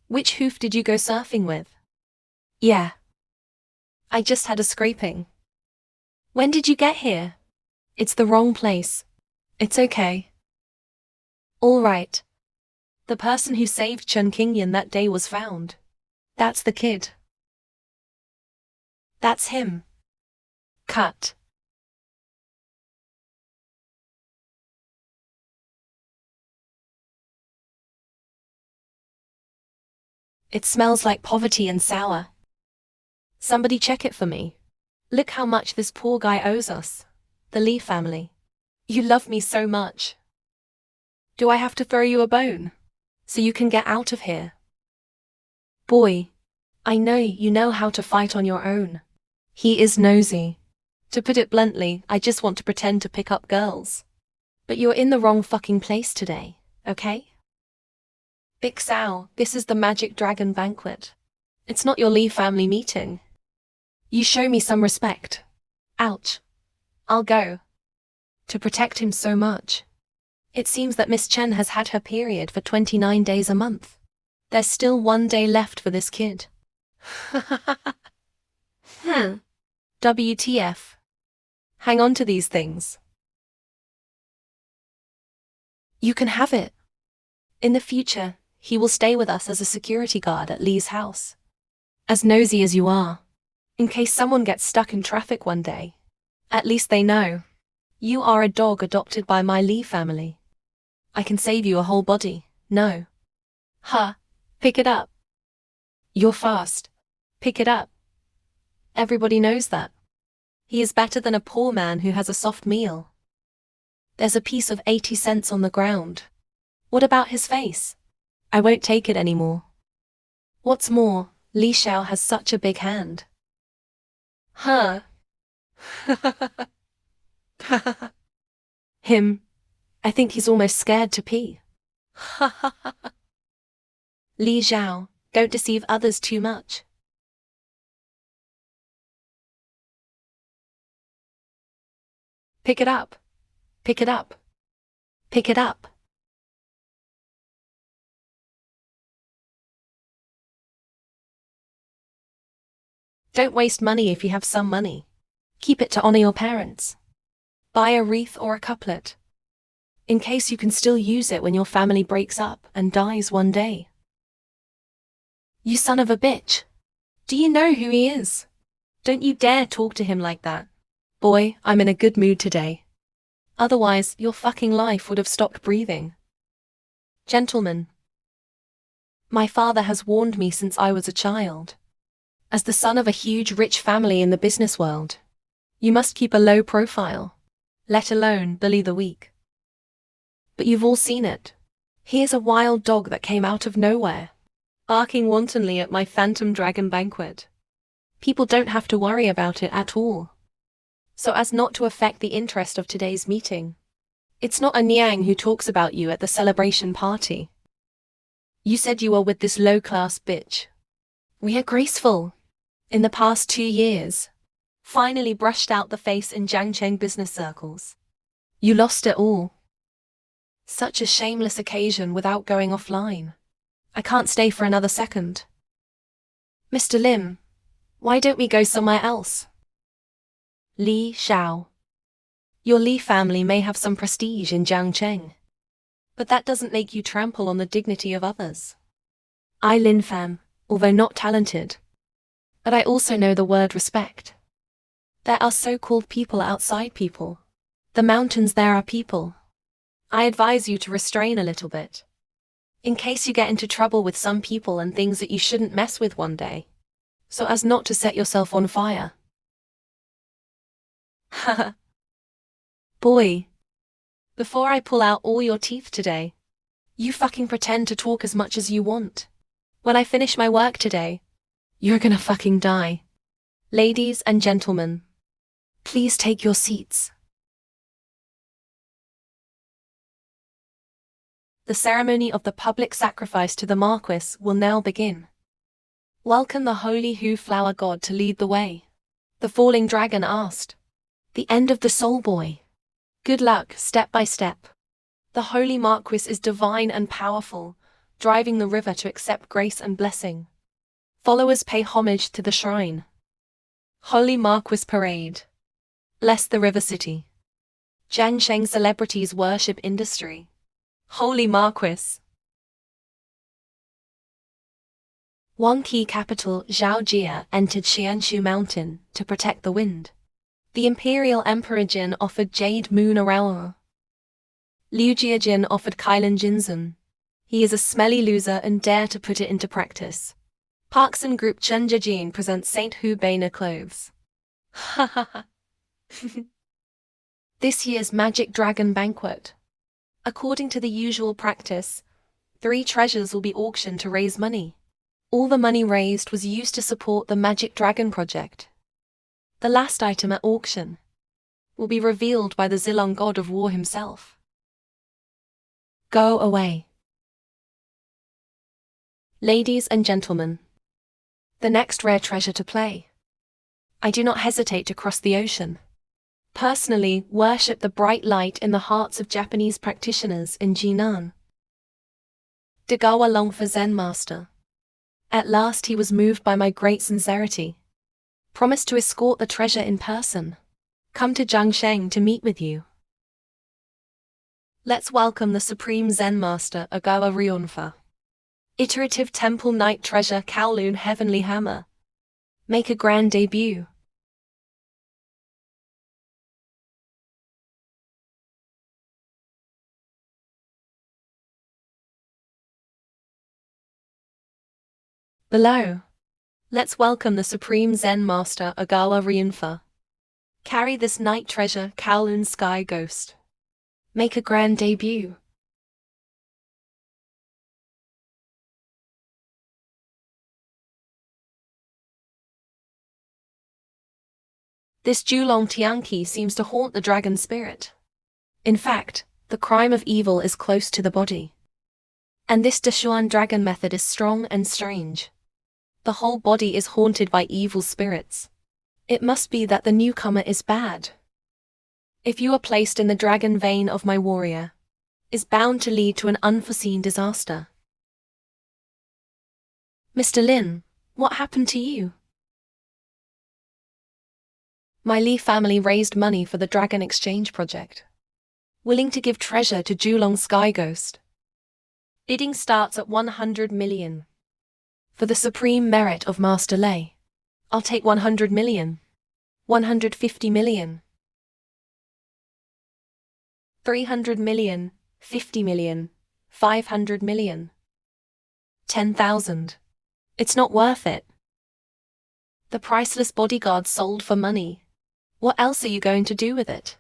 Which hoof did you go surfing with? Yeah. I just had a scraping. When did you get here? It's the wrong place. It's okay. All right. The person who saved Chen Qingyan that day was found. That's the kid. That's him. Cut. It smells like poverty and sour. Somebody check it for me. Look how much this poor guy owes us. The Li family. You love me so much. Do I have to throw you a bone? So you can get out of here? Boy, I know you know how to fight on your own. He is nosy. To put it bluntly, I just want to pretend to pick up girls. But you're in the wrong fucking place today, okay? Big Sao, this is the Magic Dragon Banquet. It's not your Li family meeting. You show me some respect. Ouch. I'll go. To protect him so much. It seems that Miss Chen has had her period for 29 days a month. There's still 1 day left for this kid. WTF. Hang on to these things. You can have it. In the future, he will stay with us as a security guard at Li's house. As nosy as you are. In case someone gets stuck in traffic one day. At least they know. You are a dog adopted by my Li family. I can save you a whole body, no. Ha, pick it up. You're fast. Pick it up. Everybody knows that. He is better than a poor man who has a soft meal. There's a piece of 80 cents on the ground. What about his face? I won't take it anymore. What's more, Li Xiao has such a big hand. Huh? Him. I think he's almost scared to pee. Li Xiao, don't deceive others too much. Pick it up. Pick it up. Pick it up. Don't waste money if you have some money. Keep it to honor your parents. Buy a wreath or a couplet, in case you can still use it when your family breaks up and dies one day. You son of a bitch. Do you know who he is? Don't you dare talk to him like that. Boy, I'm in a good mood today. Otherwise, your fucking life would have stopped breathing. Gentlemen, my father has warned me since I was a child. As the son of a huge rich family in the business world, you must keep a low profile, let alone bully the weak. But you've all seen it. Here's a wild dog that came out of nowhere, barking wantonly at my phantom dragon banquet. People don't have to worry about it at all, so as not to affect the interest of today's meeting. It's not a Niang who talks about you at the celebration party. You said you were with this low-class bitch. We are graceful. In the past 2 years, finally brushed out the face in Jiangcheng business circles. You lost it all. Such a shameless occasion without going offline. I can't stay for another second. Mr. Lim, why don't we go somewhere else? Li Xiao. Your Li family may have some prestige in Jiangcheng, but that doesn't make you trample on the dignity of others. I Lin Fan, although not talented, but I also know the word respect. There are so-called people outside people. The mountains there are people. I advise you to restrain a little bit, in case you get into trouble with some people and things that you shouldn't mess with one day, so as not to set yourself on fire. Haha. Boy, before I pull out all your teeth today, you fucking pretend to talk as much as you want. When I finish my work today, you're gonna fucking die. Ladies and gentlemen, please take your seats. The ceremony of the public sacrifice to the Marquis will now begin. Welcome the holy Hu flower god to lead the way. The falling dragon asked. The end of the soul boy. Good luck, step by step. The holy Marquis is divine and powerful, driving the river to accept grace and blessing. Followers pay homage to the shrine. Holy Marquis Parade. Bless the river city. Jiangcheng celebrities worship industry. Holy Marquis. Huangqi capital Zhaojia entered Xianshu mountain to protect the wind. The imperial emperor Jin offered Jade Moon Aroa. Liu Jiajin offered Kailan Jinzun. He is a smelly loser and dare to put it into practice. Parkson Group Chunjajin presents Saint Hu Bainer clothes. Ha ha ha. This year's Magic Dragon Banquet. According to the usual practice, 3 treasures will be auctioned to raise money. All the money raised was used to support the Magic Dragon project. The last item at auction will be revealed by the Zilong god of war himself. Go away. Ladies and gentlemen, the next rare treasure to play. I do not hesitate to cross the ocean. Personally, worship the bright light in the hearts of Japanese practitioners in Jinan. Degawa Longfa Zen Master. At last he was moved by my great sincerity. Promised to escort the treasure in person. Come to Jiangsheng to meet with you. Let's welcome the Supreme Zen Master Ogawa Ryonfa. Iterative Temple Night Treasure Kowloon Heavenly Hammer. Make a grand debut. Below, let's welcome the Supreme Zen Master Ogawa Ryunfa. Carry this night treasure, Kowloon Sky Ghost. Make a grand debut. This Julong Tianqi seems to haunt the dragon spirit. In fact, the crime of evil is close to the body. And this Deshuan dragon method is strong and strange. The whole body is haunted by evil spirits. It must be that the newcomer is bad. If you are placed in the dragon vein of my warrior, is bound to lead to an unforeseen disaster. Mr. Lin, what happened to you? My Li family raised money for the Dragon Exchange project. Willing to give treasure to Julong Sky Ghost. Bidding starts at 100 million. For the supreme merit of Master Lei, I'll take 100 million. 150 million. 300 million, 50 million, 500 million. 10,000. It's not worth it. The priceless bodyguard sold for money. What else are you going to do with it?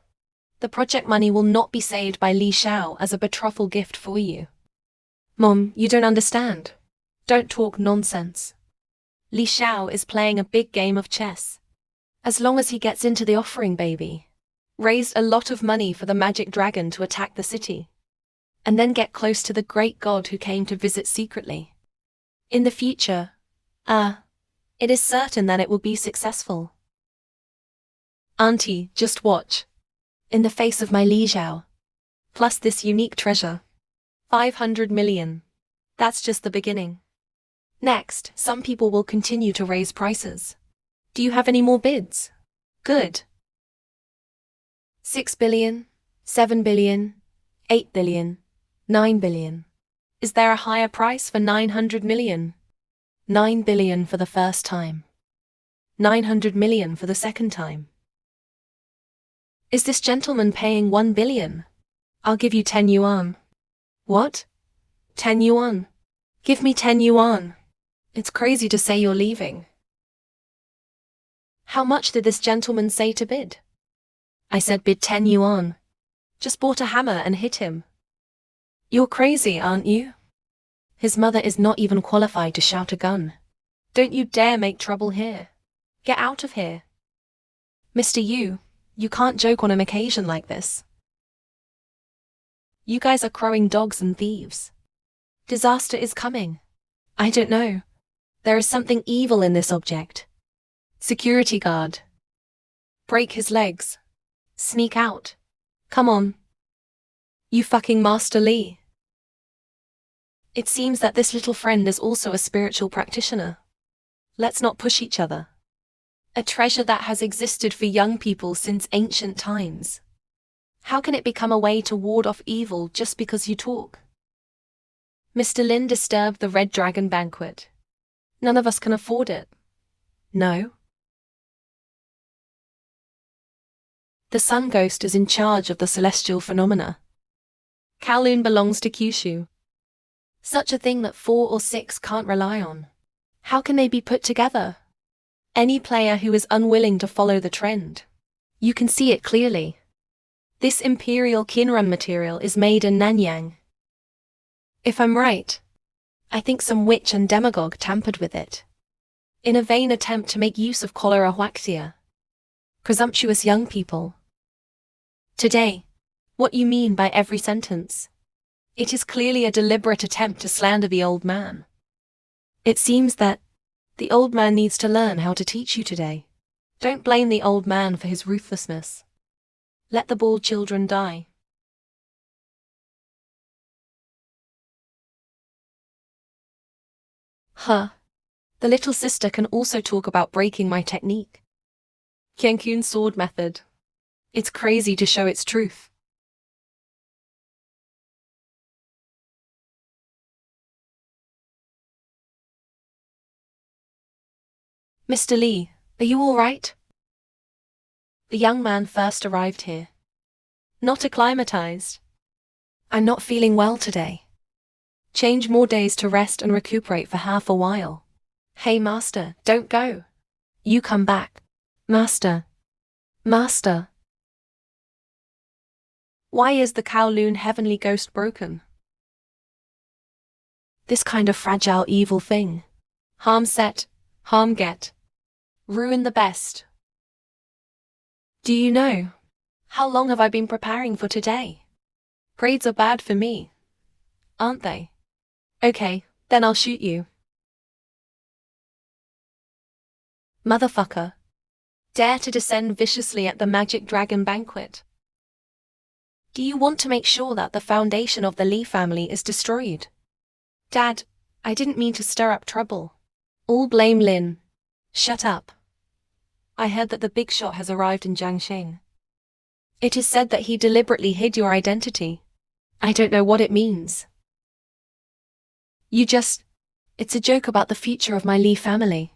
The project money will not be saved by Li Xiao as a betrothal gift for you. Mom, you don't understand. Don't talk nonsense. Li Xiao is playing a big game of chess. As long as he gets into the offering, baby. Raised a lot of money for the magic dragon to attack the city. And then get close to the great god who came to visit secretly. In the future, it is certain that it will be successful. Auntie, just watch. In the face of my Li Xiao. Plus this unique treasure. 500 million. That's just the beginning. Next, some people will continue to raise prices. Do you have any more bids? Good. 6 billion, 7 billion, 8 billion, 9 billion. Is there a higher price for 900 million? 9 billion for the first time. 900 million for the second time. Is this gentleman paying 1 billion? I'll give you 10 yuan. What? 10 yuan? Give me 10 yuan. It's crazy to say you're leaving. How much did this gentleman say to bid? I said bid 10 yuan. Just bought a hammer and hit him. You're crazy, aren't you? His mother is not even qualified to shout a gun. Don't you dare make trouble here. Get out of here. Mr. Yu, you can't joke on an occasion like this. You guys are crowing dogs and thieves. Disaster is coming. I don't know. There is something evil in this object. Security guard. Break his legs. Sneak out. Come on. You fucking Master Li. It seems that this little friend is also a spiritual practitioner. Let's not push each other. A treasure that has existed for young people since ancient times. How can it become a way to ward off evil just because you talk? Mr. Lin disturbed the Red Dragon banquet. None of us can afford it. No? The Sun Ghost is in charge of the celestial phenomena. Kowloon belongs to Kyushu. Such a thing that 4 or 6 can't rely on. How can they be put together? Any player who is unwilling to follow the trend. You can see it clearly. This Imperial Kinrun material is made in Nanyang. If I'm right, I think some witch and demagogue tampered with it. In a vain attempt to make use of cholera huaxia. Presumptuous young people. Today, what you mean by every sentence? It is clearly a deliberate attempt to slander the old man. It seems that the old man needs to learn how to teach you today. Don't blame the old man for his ruthlessness. Let the bald children die. The little sister can also talk about breaking my technique. Qianqun sword method. It's crazy to show its truth. Mr. Li, are you all right? The young man first arrived here. Not acclimatized. I'm not feeling well today. Change more days to rest and recuperate for half a while. Hey master, don't go. You come back. Master. Master. Why is the Kowloon heavenly ghost broken? This kind of fragile evil thing. Harm set, harm get. Ruin the best. Do you know? How long have I been preparing for today? Grades are bad for me, aren't they? Okay, then I'll shoot you. Motherfucker. Dare to descend viciously at the Magic Dragon banquet. Do you want to make sure that the foundation of the Lee family is destroyed? Dad, I didn't mean to stir up trouble. All blame Lin. Shut up. I heard that the big shot has arrived in Jiangsheng. It is said that he deliberately hid your identity. I don't know what it means. It's a joke about the future of my Lee family.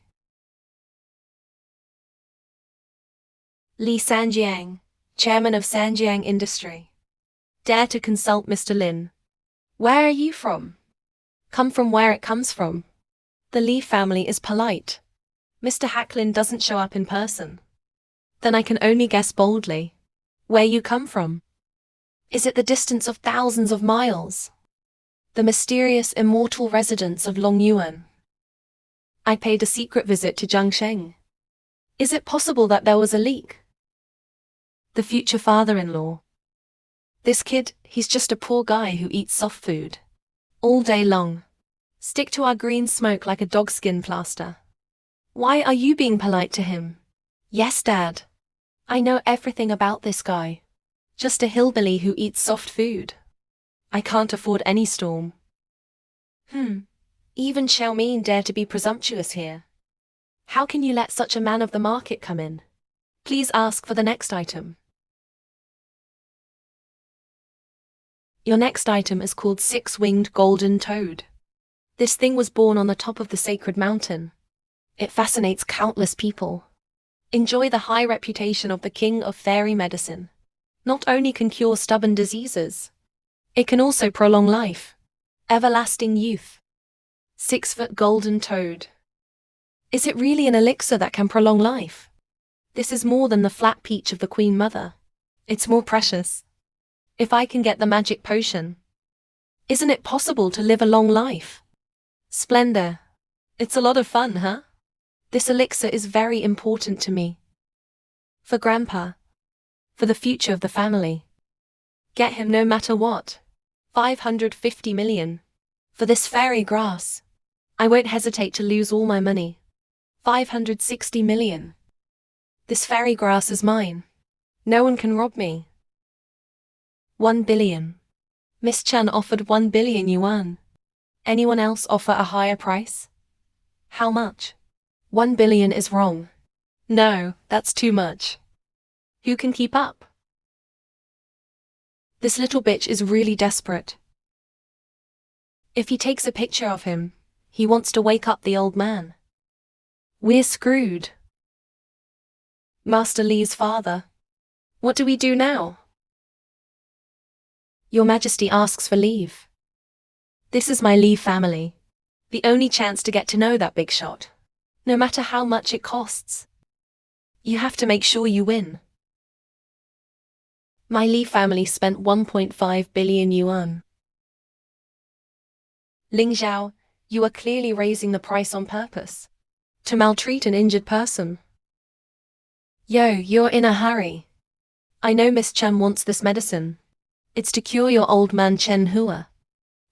Li Sanjiang, chairman of Sanjiang Industry. Dare to consult Mr. Lin. Where are you from? Come from where it comes from. The Li family is polite. Mr. Hacklin doesn't show up in person. Then I can only guess boldly. Where you come from? Is it the distance of thousands of miles? The mysterious immortal residence of Longyuan. I paid a secret visit to Jiangsheng. Is it possible that there was a leak? The future father-in-law. This kid, he's just a poor guy who eats soft food. All day long. Stick to our green smoke like a dogskin plaster. Why are you being polite to him? Yes, Dad. I know everything about this guy. Just a hillbilly who eats soft food. I can't afford any storm. Even Xiaomin dare to be presumptuous here. How can you let such a man of the market come in? Please ask for the next item. Your next item is called Six-Winged Golden Toad. This thing was born on the top of the sacred mountain. It fascinates countless people. Enjoy the high reputation of the king of fairy medicine. Not only can cure stubborn diseases, it can also prolong life. Everlasting youth. 6-foot golden toad. Is it really an elixir that can prolong life? This is more than the flat peach of the Queen Mother. It's more precious. If I can get the magic potion, isn't it possible to live a long life? Splendor. It's a lot of fun, huh? This elixir is very important to me. For Grandpa. For the future of the family. Get him no matter what. 550 million. For this fairy grass. I won't hesitate to lose all my money. 560 million. This fairy grass is mine. No one can rob me. 1 billion. Miss Chen offered 1 billion yuan. Anyone else offer a higher price? How much? 1 billion is wrong. No, that's too much. Who can keep up? This little bitch is really desperate. If he takes a picture of him, he wants to wake up the old man. We're screwed. Master Li's father. What do we do now? Your Majesty asks for leave. This is my Li family. The only chance to get to know that big shot. No matter how much it costs. You have to make sure you win. My Li family spent 1.5 billion yuan. Ling Zhao, you are clearly raising the price on purpose. To maltreat an injured person. Yo, you're in a hurry. I know Miss Chen wants this medicine. It's to cure your old man Chen Hua.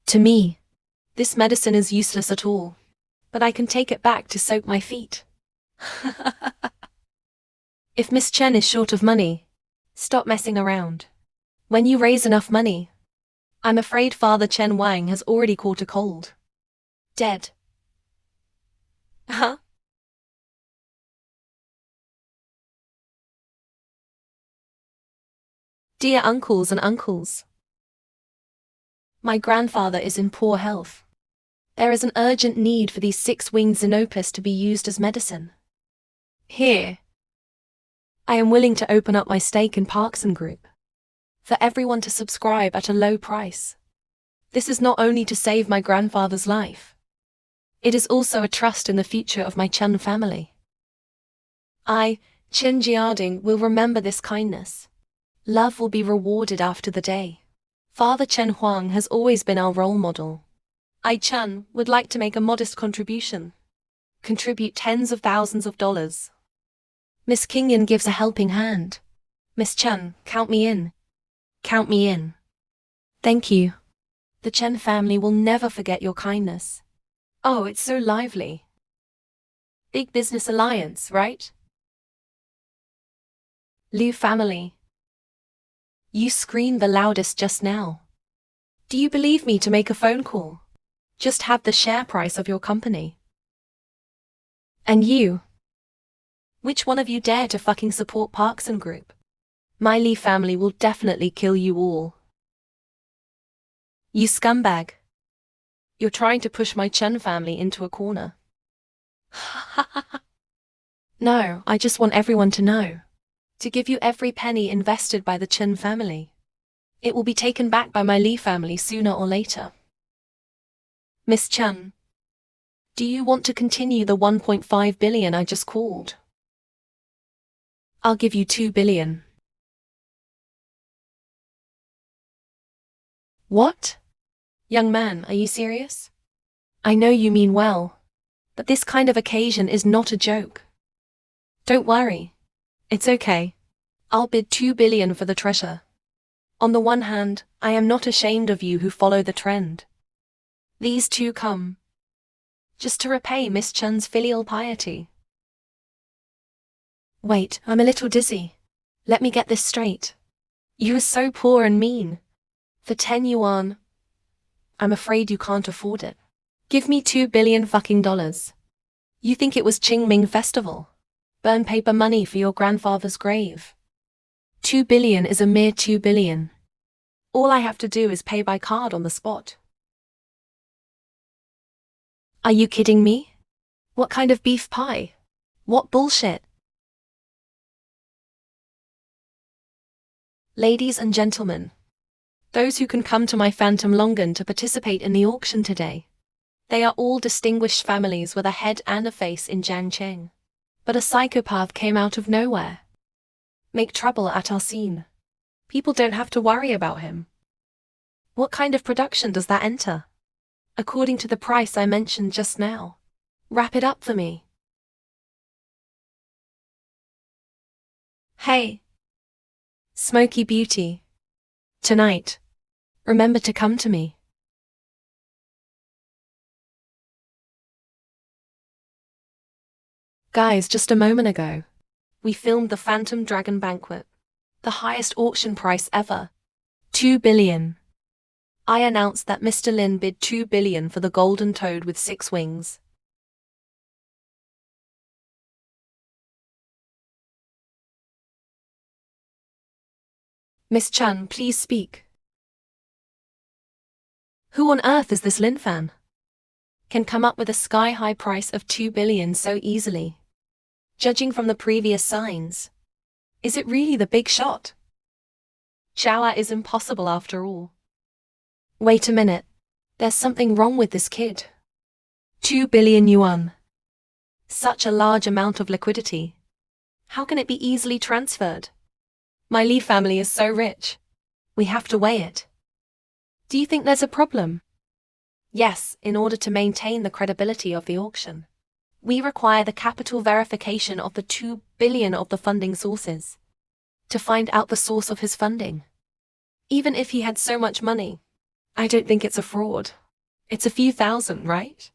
To me, this medicine is useless at all. But I can take it back to soak my feet. If Miss Chen is short of money, stop messing around. When you raise enough money, I'm afraid Father Chen Wang has already caught a cold. Dead. Huh? Dear uncles and uncles, my grandfather is in poor health. There is an urgent need for these 6-winged Xenopus to be used as medicine. Here, I am willing to open up my stake in Parkson Group. For everyone to subscribe at a low price. This is not only to save my grandfather's life. It is also a trust in the future of my Chen family. I, Chen Jiading, will remember this kindness. Love will be rewarded after the day. Father Chen Huang has always been our role model. I, Chen, would like to make a modest contribution. Contribute tens of thousands of dollars. Miss Kingyan gives a helping hand. Miss Chen, count me in. Count me in. Thank you. The Chen family will never forget your kindness. Oh, it's so lively. Big business alliance, right? Liu family. You screamed the loudest just now. Do you believe me to make a phone call? Just have the share price of your company. And you? Which one of you dare to fucking support Parkson Group? My Li family will definitely kill you all. You scumbag. You're trying to push my Chen family into a corner. No, I just want everyone to know. To give you every penny invested by the Chen family. It will be taken back by my Li family sooner or later. Miss Chen, do you want to continue the 1.5 billion I just called? I'll give you 2 billion. What? Young man, are you serious? I know you mean well, but this kind of occasion is not a joke. Don't worry. It's okay. I'll bid 2 billion for the treasure. On the one hand, I am not ashamed of you who follow the trend. These two come just to repay Miss Chen's filial piety. Wait, I'm a little dizzy. Let me get this straight. You are so poor and mean. For 10 yuan, I'm afraid you can't afford it. Give me 2 billion fucking dollars. You think it was Qingming Festival? Burn paper money for your grandfather's grave. 2 billion is a mere 2 billion. All I have to do is pay by card on the spot. Are you kidding me? What kind of beef pie? What bullshit? Ladies and gentlemen, those who can come to my Phantom Longan to participate in the auction today. They are all distinguished families with a head and a face in Jiangcheng. But a psychopath came out of nowhere. Make trouble at our scene. People don't have to worry about him. What kind of production does that enter? According to the price I mentioned just now. Wrap it up for me. Hey, Smoky Beauty. Tonight, remember to come to me. Guys, just a moment ago, we filmed the Phantom Dragon Banquet. The highest auction price ever. 2 billion. I announced that Mr. Lin bid 2 billion for the golden toad with 6 wings. Miss Chen, please speak. Who on earth is this Lin fan? Can come up with a sky-high price of 2 billion so easily? Judging from the previous signs. Is it really the big shot? Chaoa is impossible after all. Wait a minute. There's something wrong with this kid. 2 billion yuan. Such a large amount of liquidity. How can it be easily transferred? My Li family is so rich. We have to weigh it. Do you think there's a problem? Yes, in order to maintain the credibility of the auction. We require the capital verification of the 2 billion of the funding sources. To find out the source of his funding. Even if he had so much money, I don't think it's a fraud. It's a few thousand, right?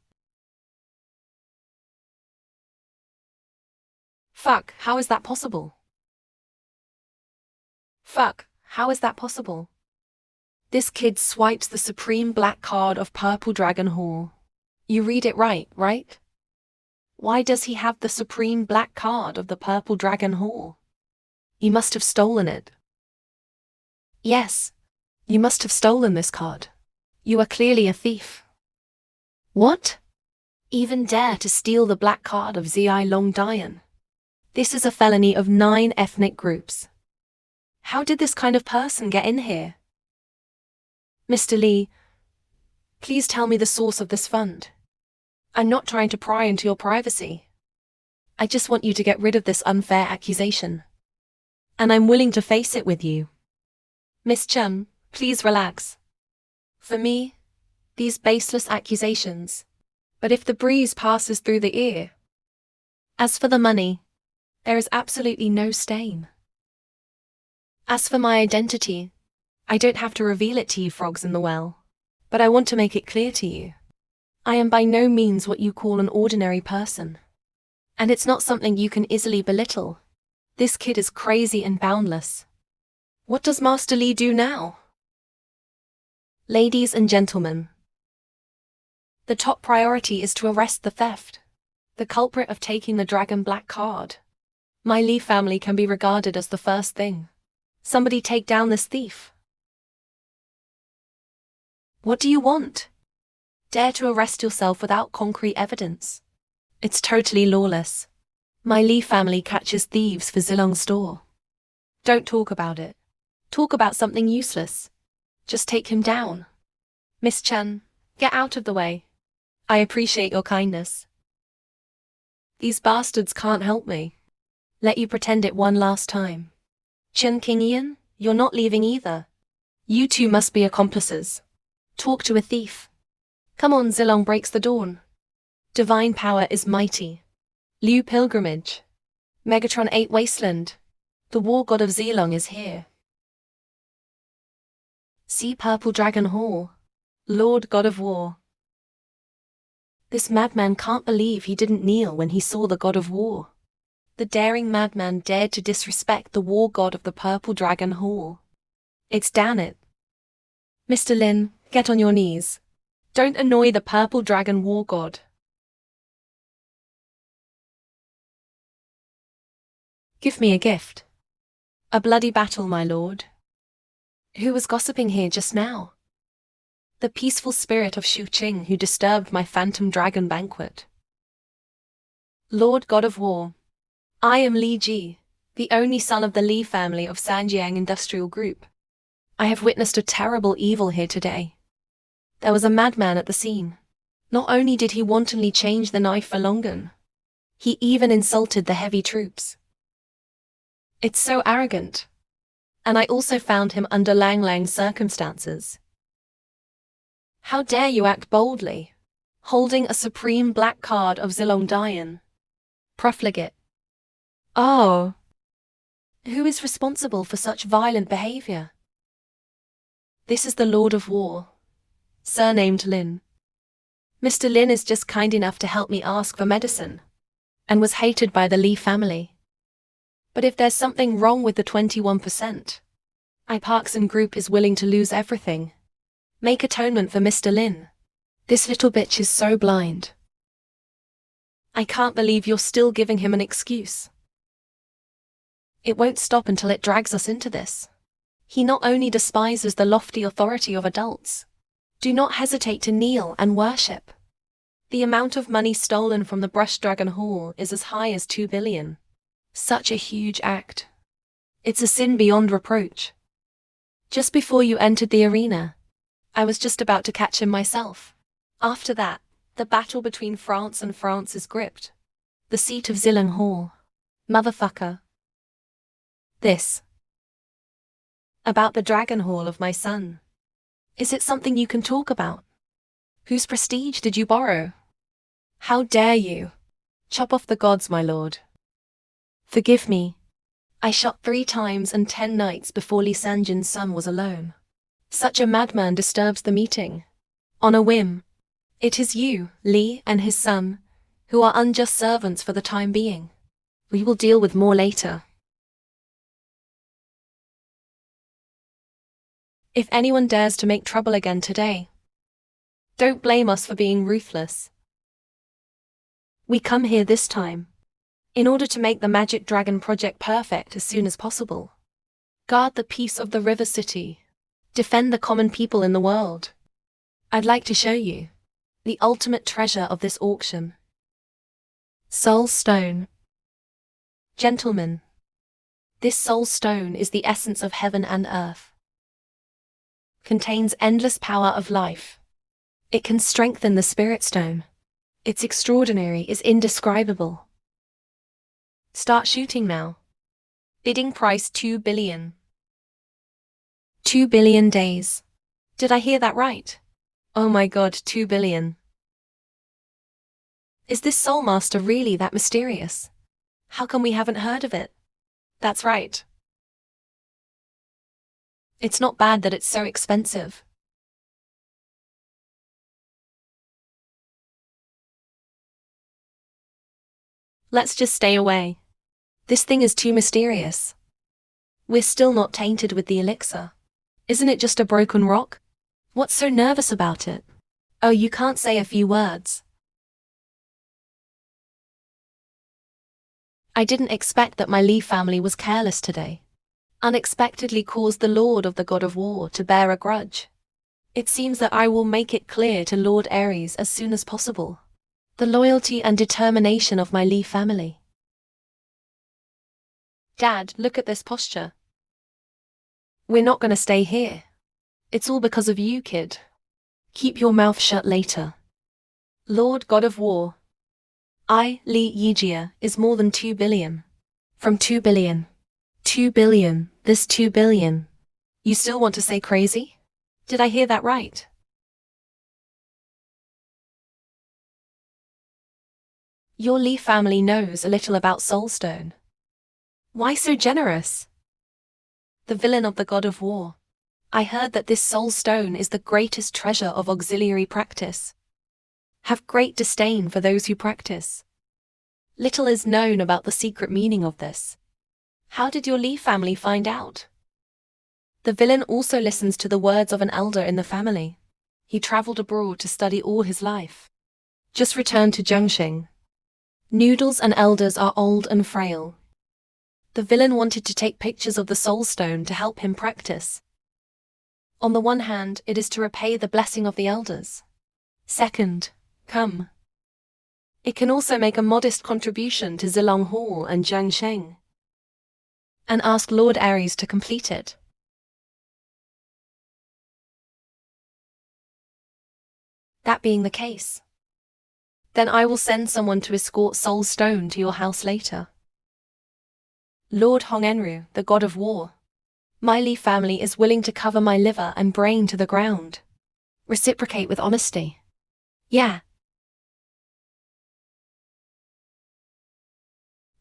Fuck, how is that possible? Fuck, how is that possible? This kid swipes the supreme black card of Purple Dragon Hall. You read it right, right? Why does he have the supreme black card of the Purple Dragon Hall? You must have stolen it. Yes, you must have stolen this card. You are clearly a thief. What? Even dare to steal the black card of Zai Long Dian? This is a felony of 9 ethnic groups. How did this kind of person get in here? Mr. Li, please tell me the source of this fund. I'm not trying to pry into your privacy. I just want you to get rid of this unfair accusation. And I'm willing to face it with you. Miss Chen, please relax. For me, these baseless accusations. But if the breeze passes through the ear. As for the money, there is absolutely no stain. As for my identity, I don't have to reveal it to you frogs in the well. But I want to make it clear to you. I am by no means what you call an ordinary person. And it's not something you can easily belittle. This kid is crazy and boundless. What does Master Li do now? Ladies and gentlemen, the top priority is to arrest the theft, the culprit of taking the Dragon Black card. My Li family can be regarded as the first thing. Somebody take down this thief. What do you want? Dare to arrest yourself without concrete evidence. It's totally lawless. My Li family catches thieves for Zilong's store. Don't talk about it. Talk about something useless. Just take him down. Miss Chen, get out of the way. I appreciate your kindness. These bastards can't help me. Let you pretend it one last time. Chen Kingian, you're not leaving either. You two must be accomplices. Talk to a thief. Come on, Zilong breaks the dawn. Divine power is mighty. Liu Pilgrimage. Megatron 8 Wasteland. The war god of Zilong is here. See Purple Dragon Hall. Lord God of War. This madman can't believe he didn't kneel when he saw the God of War. The daring madman dared to disrespect the war god of the Purple Dragon Hall. It's damn it. Mr. Lin, get on your knees. Don't annoy the Purple Dragon War God. Give me a gift. A bloody battle, my lord. Who was gossiping here just now? The peaceful spirit of Shu Qing who disturbed my phantom dragon banquet. Lord God of War. I am Li Ji, the only son of the Li family of Sanjiang Industrial Group. I have witnessed a terrible evil here today. There was a madman at the scene. Not only did he wantonly change the knife for Longan, he even insulted the heavy troops. It's so arrogant. And I also found him under Lang Lang's circumstances. How dare you act boldly, holding a supreme black card of Zilong Dian? Profligate. Oh. Who is responsible for such violent behavior? This is the Lord of War, surnamed Lin. Mr. Lin is just kind enough to help me ask for medicine, and was hated by the Li family. But if there's something wrong with the 21%, Parkson Group is willing to lose everything. Make atonement for Mr. Lin. This little bitch is so blind. I can't believe you're still giving him an excuse. It won't stop until it drags us into this. He not only despises the lofty authority of adults. Do not hesitate to kneel and worship. The amount of money stolen from the Brush Dragon Hall is as high as 2 billion. Such a huge act. It's a sin beyond reproach. Just before you entered the arena, I was just about to catch him myself. After that, the battle between France and France is gripped. The seat of Zilong Hall. Motherfucker. This. About the Dragon Hall of my son. Is it something you can talk about? Whose prestige did you borrow? How dare you? Chop off the gods, my lord. Forgive me. I shot 3 times and 10 nights before Li Sanjin's son was alone. Such a madman disturbs the meeting. On a whim. It is you, Li, and his son, who are unjust servants for the time being. We will deal with more later. If anyone dares to make trouble again today, don't blame us for being ruthless. We come here this time in order to make the Magic Dragon project perfect as soon as possible. Guard the peace of the River City. Defend the common people in the world. I'd like to show you the ultimate treasure of this auction. Soul Stone. Gentlemen, this Soul Stone is the essence of heaven and earth. Contains endless power of life. It can strengthen the Spirit Stone. Its extraordinary is indescribable. Start shooting now. Bidding price 2 billion. 2 billion days. Did I hear that right? Oh my god, 2 billion. Is this Soul Master really that mysterious? How come we haven't heard of it? That's right. It's not bad that it's so expensive. Let's just stay away. This thing is too mysterious. We're still not tainted with the elixir. Isn't it just a broken rock? What's so nervous about it? Oh, you can't say a few words. I didn't expect that my Lee family was careless today. Unexpectedly caused the Lord of the God of War to bear a grudge. It seems that I will make it clear to Lord Ares as soon as possible. The loyalty and determination of my Lee family. Dad, look at this posture. We're not gonna stay here. It's all because of you, kid. Keep your mouth shut later. Lord God of War. Lee Yigia is more than 2 billion. From 2 billion. 2 billion, this 2 billion. You still want to say crazy? Did I hear that right? Your Lee family knows a little about Soulstone. Why so generous? The villain of the God of War. I heard that this Soulstone is the greatest treasure of auxiliary practice. Have great disdain for those who practice. Little is known about the secret meaning of this. How did your Lee family find out? The villain also listens to the words of an elder in the family. He traveled abroad to study all his life. Just returned to Zhengxing. Noodles and elders are old and frail. The villain wanted to take pictures of the Soulstone to help him practice. On the one hand, it is to repay the blessing of the elders. Second, come. It can also make a modest contribution to Zilong Hall and Zhangsheng. And ask Lord Ares to complete it. That being the case, then I will send someone to escort Soulstone to your house later. Lord Hongenru, the God of War. My Lee family is willing to cover my liver and brain to the ground. Reciprocate with honesty. Yeah.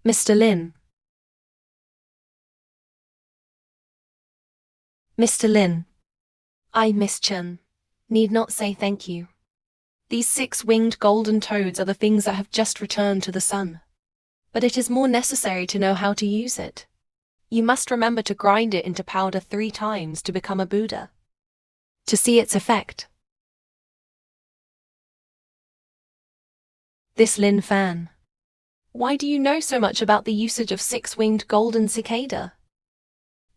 Mr. Lin. Mr. Lin. I, Miss Chen, need not say thank you. These 6-winged golden toads are the things that have just returned to the sun. But it is more necessary to know how to use it. You must remember to grind it into powder 3 times to become a Buddha. To see its effect. This Lin Fan. Why do you know so much about the usage of 6-winged golden cicada?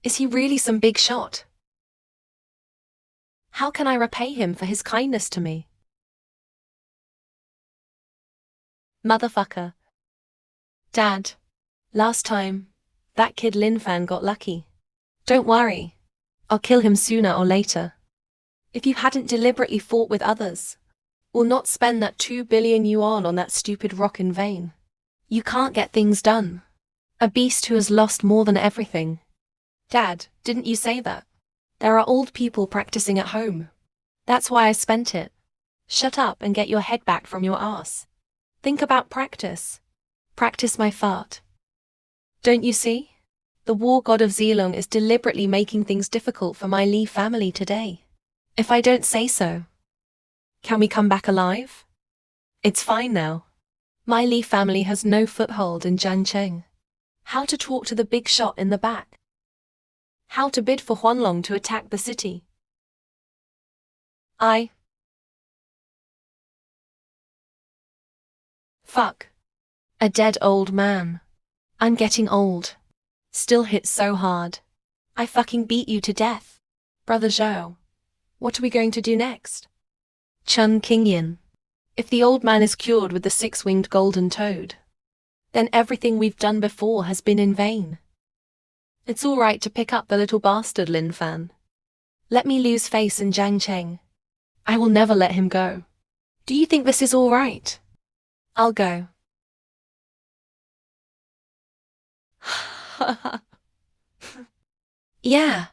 Is he really some big shot? How can I repay him for his kindness to me? Motherfucker. Dad. Last time, that kid Lin Fan got lucky. Don't worry. I'll kill him sooner or later. If you hadn't deliberately fought with others, or not spend that 2 billion yuan on that stupid rock in vain, you can't get things done. A beast who has lost more than everything. Dad, didn't you say that? There are old people practicing at home. That's why I spent it. Shut up and get your head back from your ass. Think about practice. Practice my fart. Don't you see? The war god of Zilong is deliberately making things difficult for my Lee family today. If I don't say so. Can we come back alive? It's fine now. My Lee family has no foothold in Jiangcheng. How to talk to the big shot in the back. How to bid for Huanlong to attack the city. Fuck. A dead old man. I'm getting old. Still hits so hard. I fucking beat you to death. Brother Zhao. What are we going to do next? Chun Qingyan. If the old man is cured with the 6-winged golden toad, then everything we've done before has been in vain. It's all right to pick up the little bastard Lin Fan. Let me lose face in Jiangcheng. I will never let him go. Do you think this is all right? I'll go. Yeah.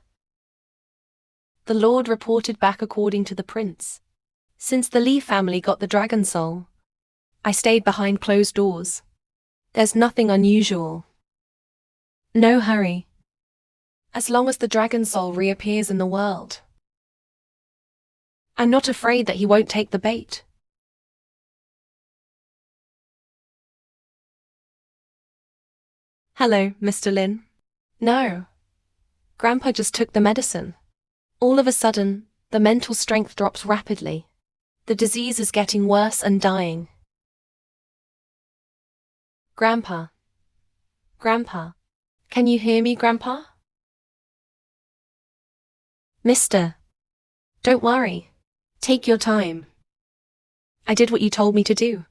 The Lord reported back according to the prince. Since the Li family got the dragon soul, I stayed behind closed doors. There's nothing unusual. No hurry. as long as the dragon soul reappears in the world. I'm not afraid that he won't take the bait. Hello, Mr. Lin. No. Grandpa just took the medicine. All of a sudden, the mental strength drops rapidly. The disease is getting worse and dying. Grandpa. Grandpa. Can you hear me, Grandpa? Mister. Don't worry. Take your time. I did what you told me to do.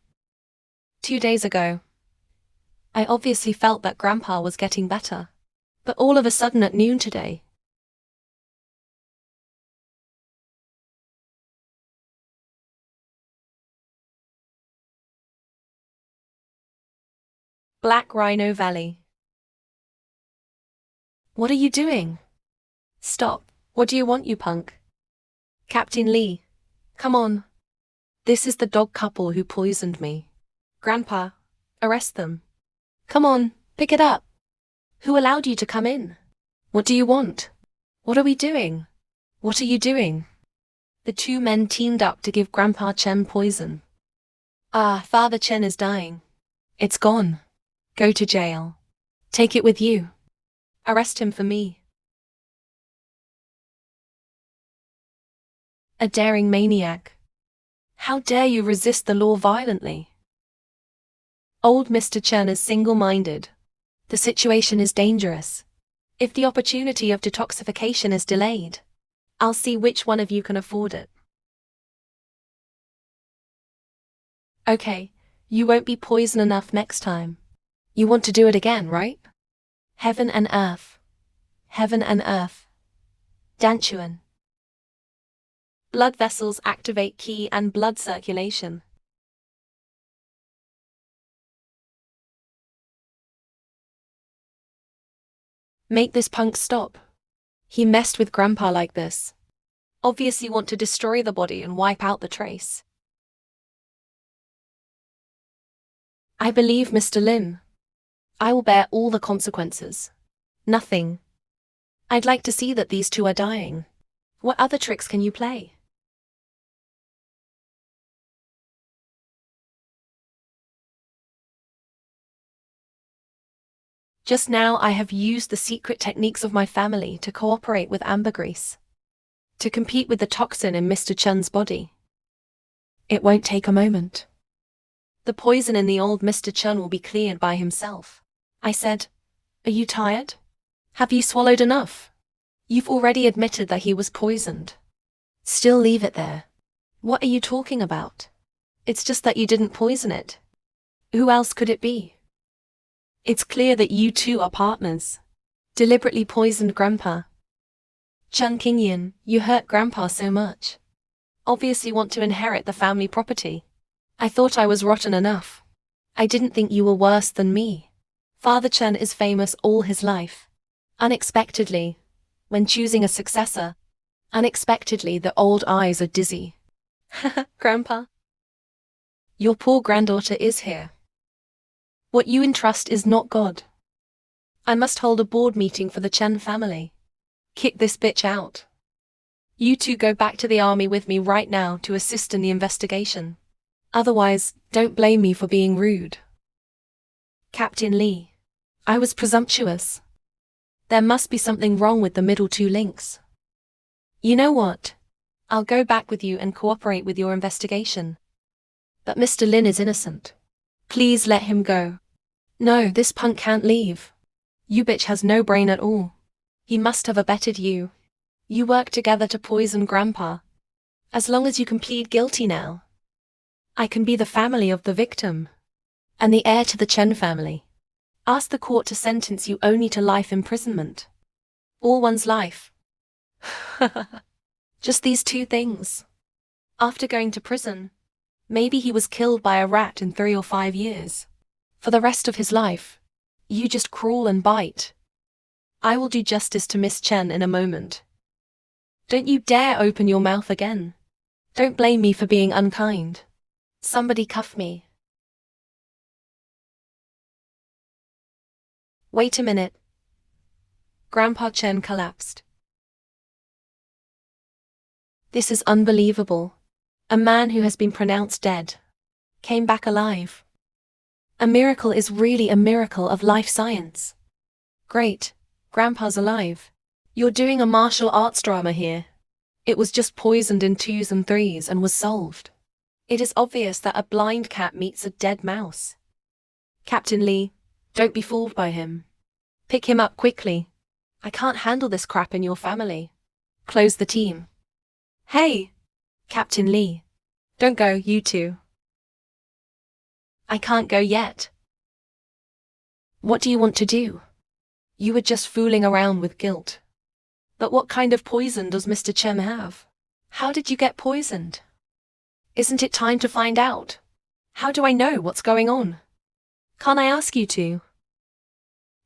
2 days ago. I obviously felt that Grandpa was getting better. But all of a sudden at noon today. Black Rhino Valley. What are you doing? Stop. What do you want, you punk? Captain Lee. Come on. This is the dog couple who poisoned me. Grandpa, arrest them. Come on, pick it up. Who allowed you to come in? What do you want? What are we doing? What are you doing? The two men teamed up to give Grandpa Chen poison. Father Chen is dying. It's gone. Go to jail. Take it with you. Arrest him for me. A daring maniac. How dare you resist the law violently? Old Mr. Chen is single-minded. The situation is dangerous. If the opportunity of detoxification is delayed, I'll see which one of you can afford it. Okay, you won't be poison enough next time. You want to do it again, right? Heaven and earth. Heaven and earth. Danchuan. Blood vessels activate qi and blood circulation. Make this punk stop. He messed with Grandpa like this. Obviously want to destroy the body and wipe out the trace. I believe Mr. Lin. I will bear all the consequences. Nothing. I'd like to see that these two are dying. What other tricks can you play? Just now I have used the secret techniques of my family to cooperate with ambergris. To compete with the toxin in Mr. Chen's body. It won't take a moment. The poison in the old Mr. Chen will be cleared by himself. I said, are you tired? Have you swallowed enough? You've already admitted that he was poisoned. Still leave it there. What are you talking about? It's just that you didn't poison it. Who else could it be? It's clear that you two are partners. Deliberately poisoned Grandpa. Chen Qingyan, you hurt Grandpa so much. Obviously want to inherit the family property. I thought I was rotten enough. I didn't think you were worse than me. Father Chen is famous all his life. Unexpectedly, when choosing a successor, unexpectedly the old eyes are dizzy. Grandpa. Your poor granddaughter is here. What you entrust is not God. I must hold a board meeting for the Chen family. Kick this bitch out. You two go back to the army with me right now to assist in the investigation. Otherwise, don't blame me for being rude. Captain Lee. I was presumptuous. There must be something wrong with the middle two links. You know what? I'll go back with you and cooperate with your investigation. But Mr. Lin is innocent. Please let him go. No, this punk can't leave. You bitch has no brain at all. He must have abetted you. You worked together to poison Grandpa. As long as you can plead guilty now, I can be the family of the victim. And the heir to the Chen family. Ask the court to sentence you only to life imprisonment. All one's life. Just these two things. After going to prison, maybe he was killed by a rat in 3 or 5 years. For the rest of his life, you just crawl and bite. I will do justice to Miss Chen in a moment. Don't you dare open your mouth again. Don't blame me for being unkind. Somebody cuff me. Wait a minute. Grandpa Chen collapsed. This is unbelievable. A man who has been pronounced dead came back alive. A miracle is really a miracle of life science. Great, Grandpa's alive. You're doing a martial arts drama here. It was just poisoned in 2s and 3s and was solved. It is obvious that a blind cat meets a dead mouse. Captain Lee, don't be fooled by him. Pick him up quickly. I can't handle this crap in your family. Close the team. Hey, Captain Lee. Don't go, you two. I can't go yet. What do you want to do? You were just fooling around with guilt. But what kind of poison does Mr. Chen have? How did you get poisoned? Isn't it time to find out? How do I know what's going on? Can't I ask you to?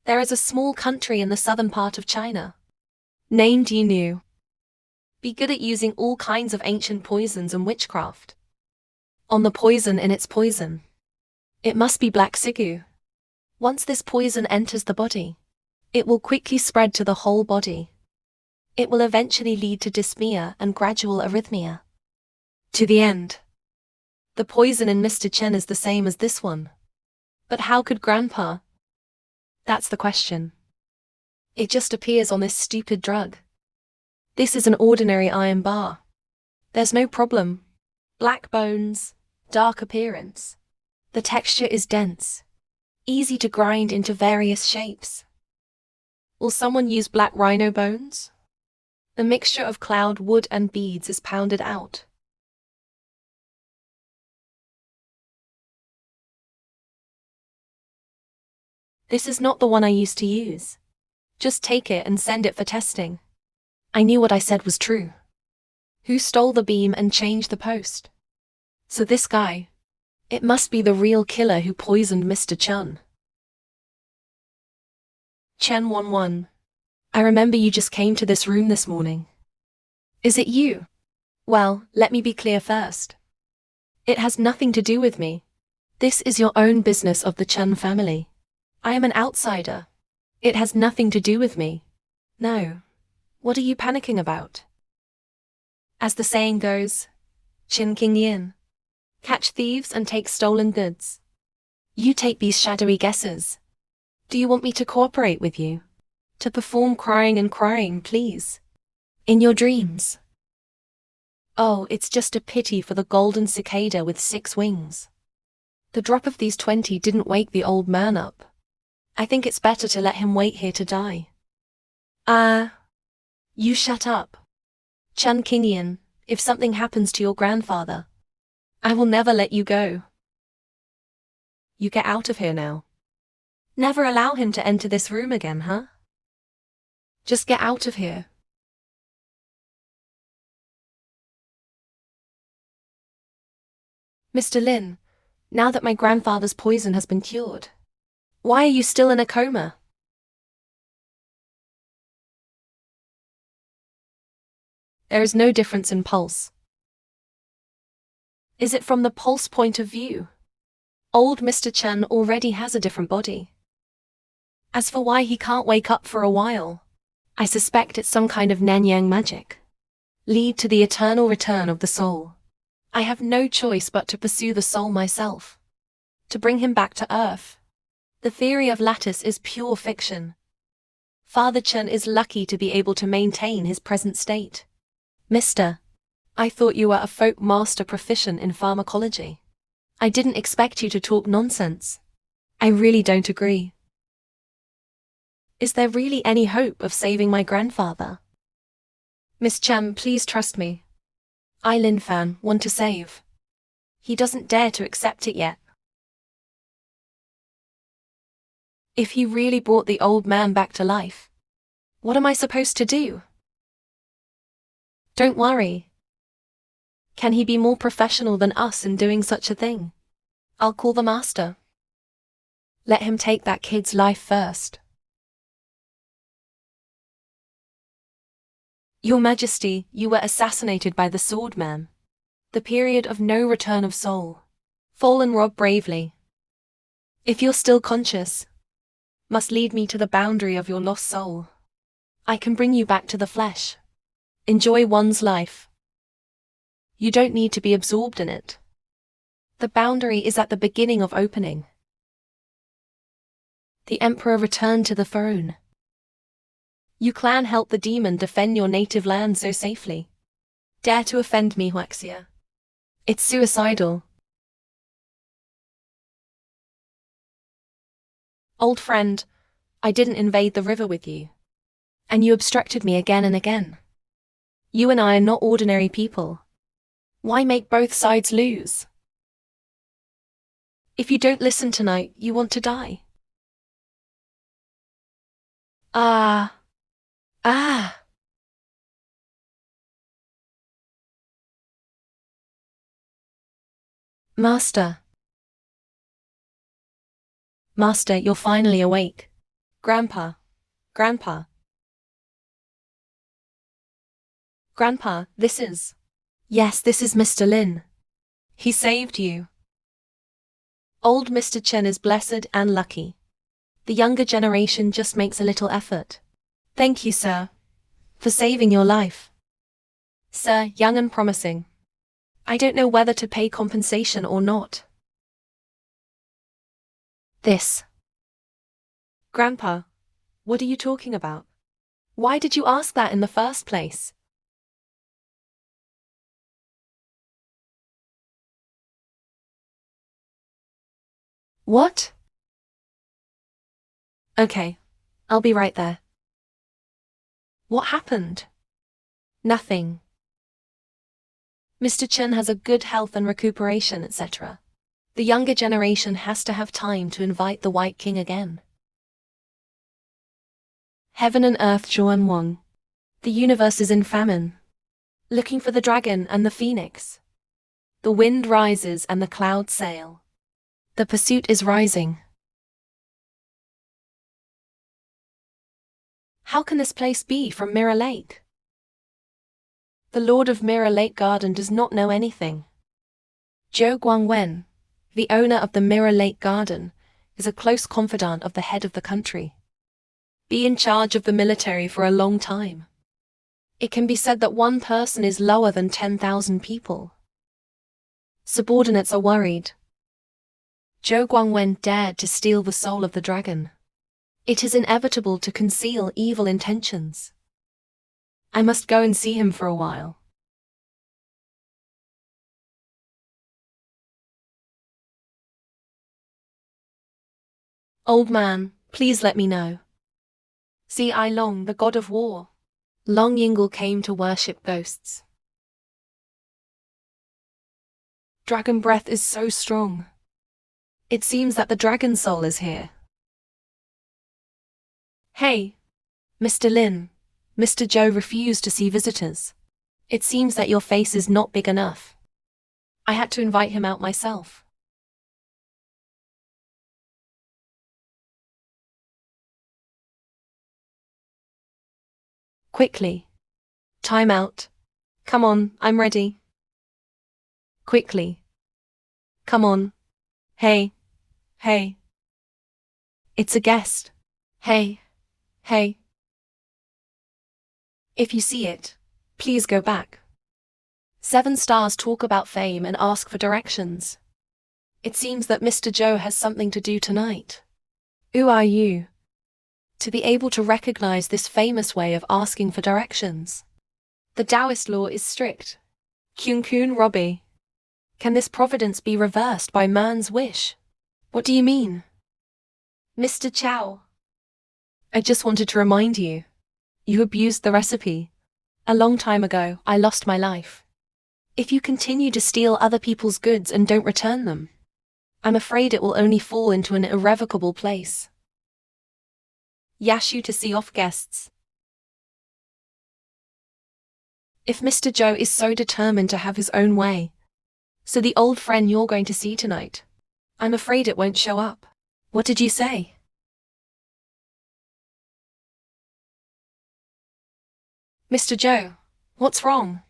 There is a small country in the southern part of China, named Yinu. Be good at using all kinds of ancient poisons and witchcraft. On the poison in its poison. It must be black sigu. Once this poison enters the body, it will quickly spread to the whole body. It will eventually lead to dyspnea and gradual arrhythmia. To the end. The poison in Mr. Chen is the same as this one. But how could Grandpa? That's the question. It just appears on this stupid drug. This is an ordinary iron bar. There's no problem. Black bones, dark appearance. The texture is dense, easy to grind into various shapes. Will someone use black rhino bones? The mixture of cloud wood and beads is pounded out. This is not the one I used to use. Just take it and send it for testing. I knew what I said was true. Who stole the beam and changed the post? So this guy. It must be the real killer who poisoned Mr. Chen. Chen 11. I remember you just came to this room this morning. Is it you? Well, let me be clear first. It has nothing to do with me. This is your own business of the Chen family. I am an outsider. It has nothing to do with me. No. What are you panicking about? As the saying goes, Chin King Yin. Catch thieves and take stolen goods. You take these shadowy guesses. Do you want me to cooperate with you? To perform crying and crying, please? In your dreams? Oh, it's just a pity for the golden cicada with 6 wings. The drop of these 20 didn't wake the old man up. I think it's better to let him wait here to die. You shut up. Chan Kingian, if something happens to your grandfather, I will never let you go. You get out of here now. Never allow him to enter this room again, huh? Just get out of here. Mr. Lin, now that my grandfather's poison has been cured, why are you still in a coma? There is no difference in pulse. Is it from the pulse point of view? Old Mr. Chen already has a different body. As for why he can't wake up for a while, I suspect it's some kind of Nanyang magic. Lead to the eternal return of the soul. I have no choice but to pursue the soul myself. To bring him back to earth. The theory of lattice is pure fiction. Father Chen is lucky to be able to maintain his present state. Mister, I thought you were a folk master proficient in pharmacology. I didn't expect you to talk nonsense. I really don't agree. Is there really any hope of saving my grandfather? Miss Chen, please trust me. I, Lin Fan, want to save. He doesn't dare to accept it yet. If he really brought the old man back to life, what am I supposed to do? Don't worry. Can he be more professional than us in doing such a thing? I'll call the master. Let him take that kid's life first. Your Majesty, you were assassinated by the swordman. The period of no return of soul. Fallen rob bravely. If you're still conscious, must lead me to the boundary of your lost soul. I can bring you back to the flesh. Enjoy one's life. You don't need to be absorbed in it. The boundary is at the beginning of opening. The Emperor returned to the throne. You can help the demon defend your native land so safely. Dare to offend me, Huaxia. It's suicidal. Old friend, I didn't invade the river with you. And you obstructed me again and again. You and I are not ordinary people. Why make both sides lose? If you don't listen tonight, you want to die. Ah. Master. Master, you're finally awake. Grandpa. Grandpa. Grandpa, this is... Yes, this is Mr. Lin. He saved you. Old Mr. Chen is blessed and lucky. The younger generation just makes a little effort. Thank you, sir, for saving your life. Sir, young and promising. I don't know whether to pay compensation or not. This. Grandpa, what are you talking about? Why did you ask that in the first place? What? Okay, I'll be right there. What happened? Nothing. Mr. Chen has a good health and recuperation, etc. The younger generation has to have time to invite the White King again. Heaven and earth, Zhuan Wang. The universe is in famine. Looking for the dragon and the phoenix. The wind rises and the clouds sail. The pursuit is rising. How can this place be from Mirror Lake? The Lord of Mirror Lake Garden does not know anything. Zhou Guangwen, the owner of the Mirror Lake Garden, is a close confidant of the head of the country. Be in charge of the military for a long time. It can be said that one person is lower than 10,000 people. Subordinates are worried. Zhou Guangwen dared to steal the soul of the dragon. It is inevitable to conceal evil intentions. I must go and see him for a while. Old man, please let me know. See I Long, the god of war. Long Yingle came to worship ghosts. Dragon breath is so strong. It seems that the dragon soul is here. Hey, Mr. Lin, Mr. Zhou refused to see visitors. It seems that your face is not big enough. I had to invite him out myself. Quickly. Time out. Come on, I'm ready. Quickly. Come on. Hey. It's a guest. Hey. If you see it, please go back. 7 stars talk about fame and ask for directions. It seems that Mr. Zhou has something to do tonight. Who are you? To be able to recognize this famous way of asking for directions. The Taoist law is strict. Kyun Kun Robbie. Can this providence be reversed by man's wish? What do you mean? Mr. Chow. I just wanted to remind you. You abused the recipe. A long time ago, I lost my life. If you continue to steal other people's goods and don't return them, I'm afraid it will only fall into an irrevocable place. Yashu to see off guests. If Mr. Zhou is so determined to have his own way, so the old friend you're going to see tonight, I'm afraid it won't show up. What did you say? Mr. Zhou, what's wrong?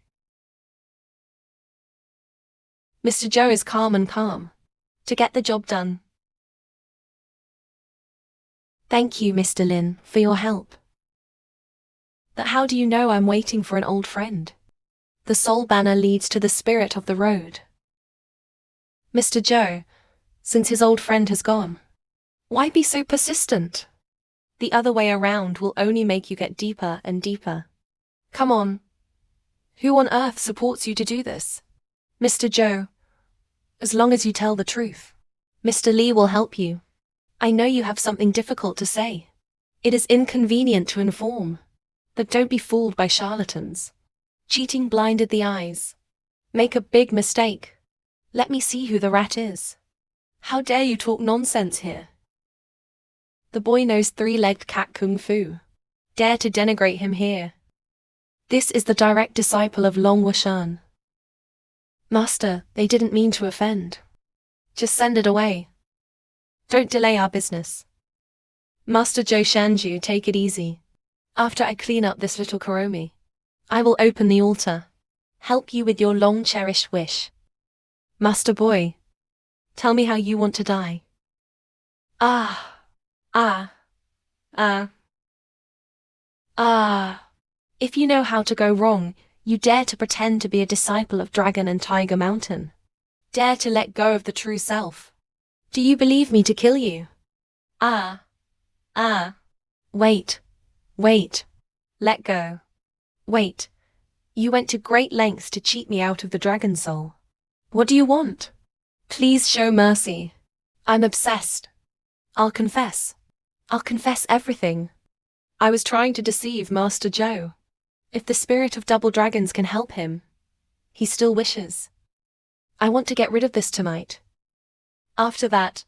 Mr. Zhou is calm to get the job done. Thank you, Mr. Lin, for your help. But how do you know I'm waiting for an old friend? The soul banner leads to the spirit of the road. Mr. Joe, since his old friend has gone, why be so persistent? The other way around will only make you get deeper and deeper. Come on. Who on earth supports you to do this? Mr. Joe, as long as you tell the truth. Mr. Lee will help you. I know you have something difficult to say. It is inconvenient to inform. But don't be fooled by charlatans. Cheating blinded the eyes. Make a big mistake. Let me see who the rat is. How dare you talk nonsense here? The boy knows three-legged cat kung fu. Dare to denigrate him here. This is the direct disciple of Long Wushan. Master, they didn't mean to offend. Just send it away. Don't delay our business. Master Zhou Shanju, take it easy. After I clean up this little Kuromi, I will open the altar. Help you with your long-cherished wish. Master boy, tell me how you want to die. Ah. Ah. Ah. Ah. If you know how to go wrong, you dare to pretend to be a disciple of Dragon and Tiger Mountain. Dare to let go of the true self. Do you believe me to kill you? Ah. Ah. Wait. Wait. Let go. Wait. You went to great lengths to cheat me out of the dragon soul. What do you want? Please show mercy. I'm obsessed. I'll confess. I'll confess everything. I was trying to deceive Master Joe. If the spirit of double dragons can help him, he still wishes. I want to get rid of this tonight. After that,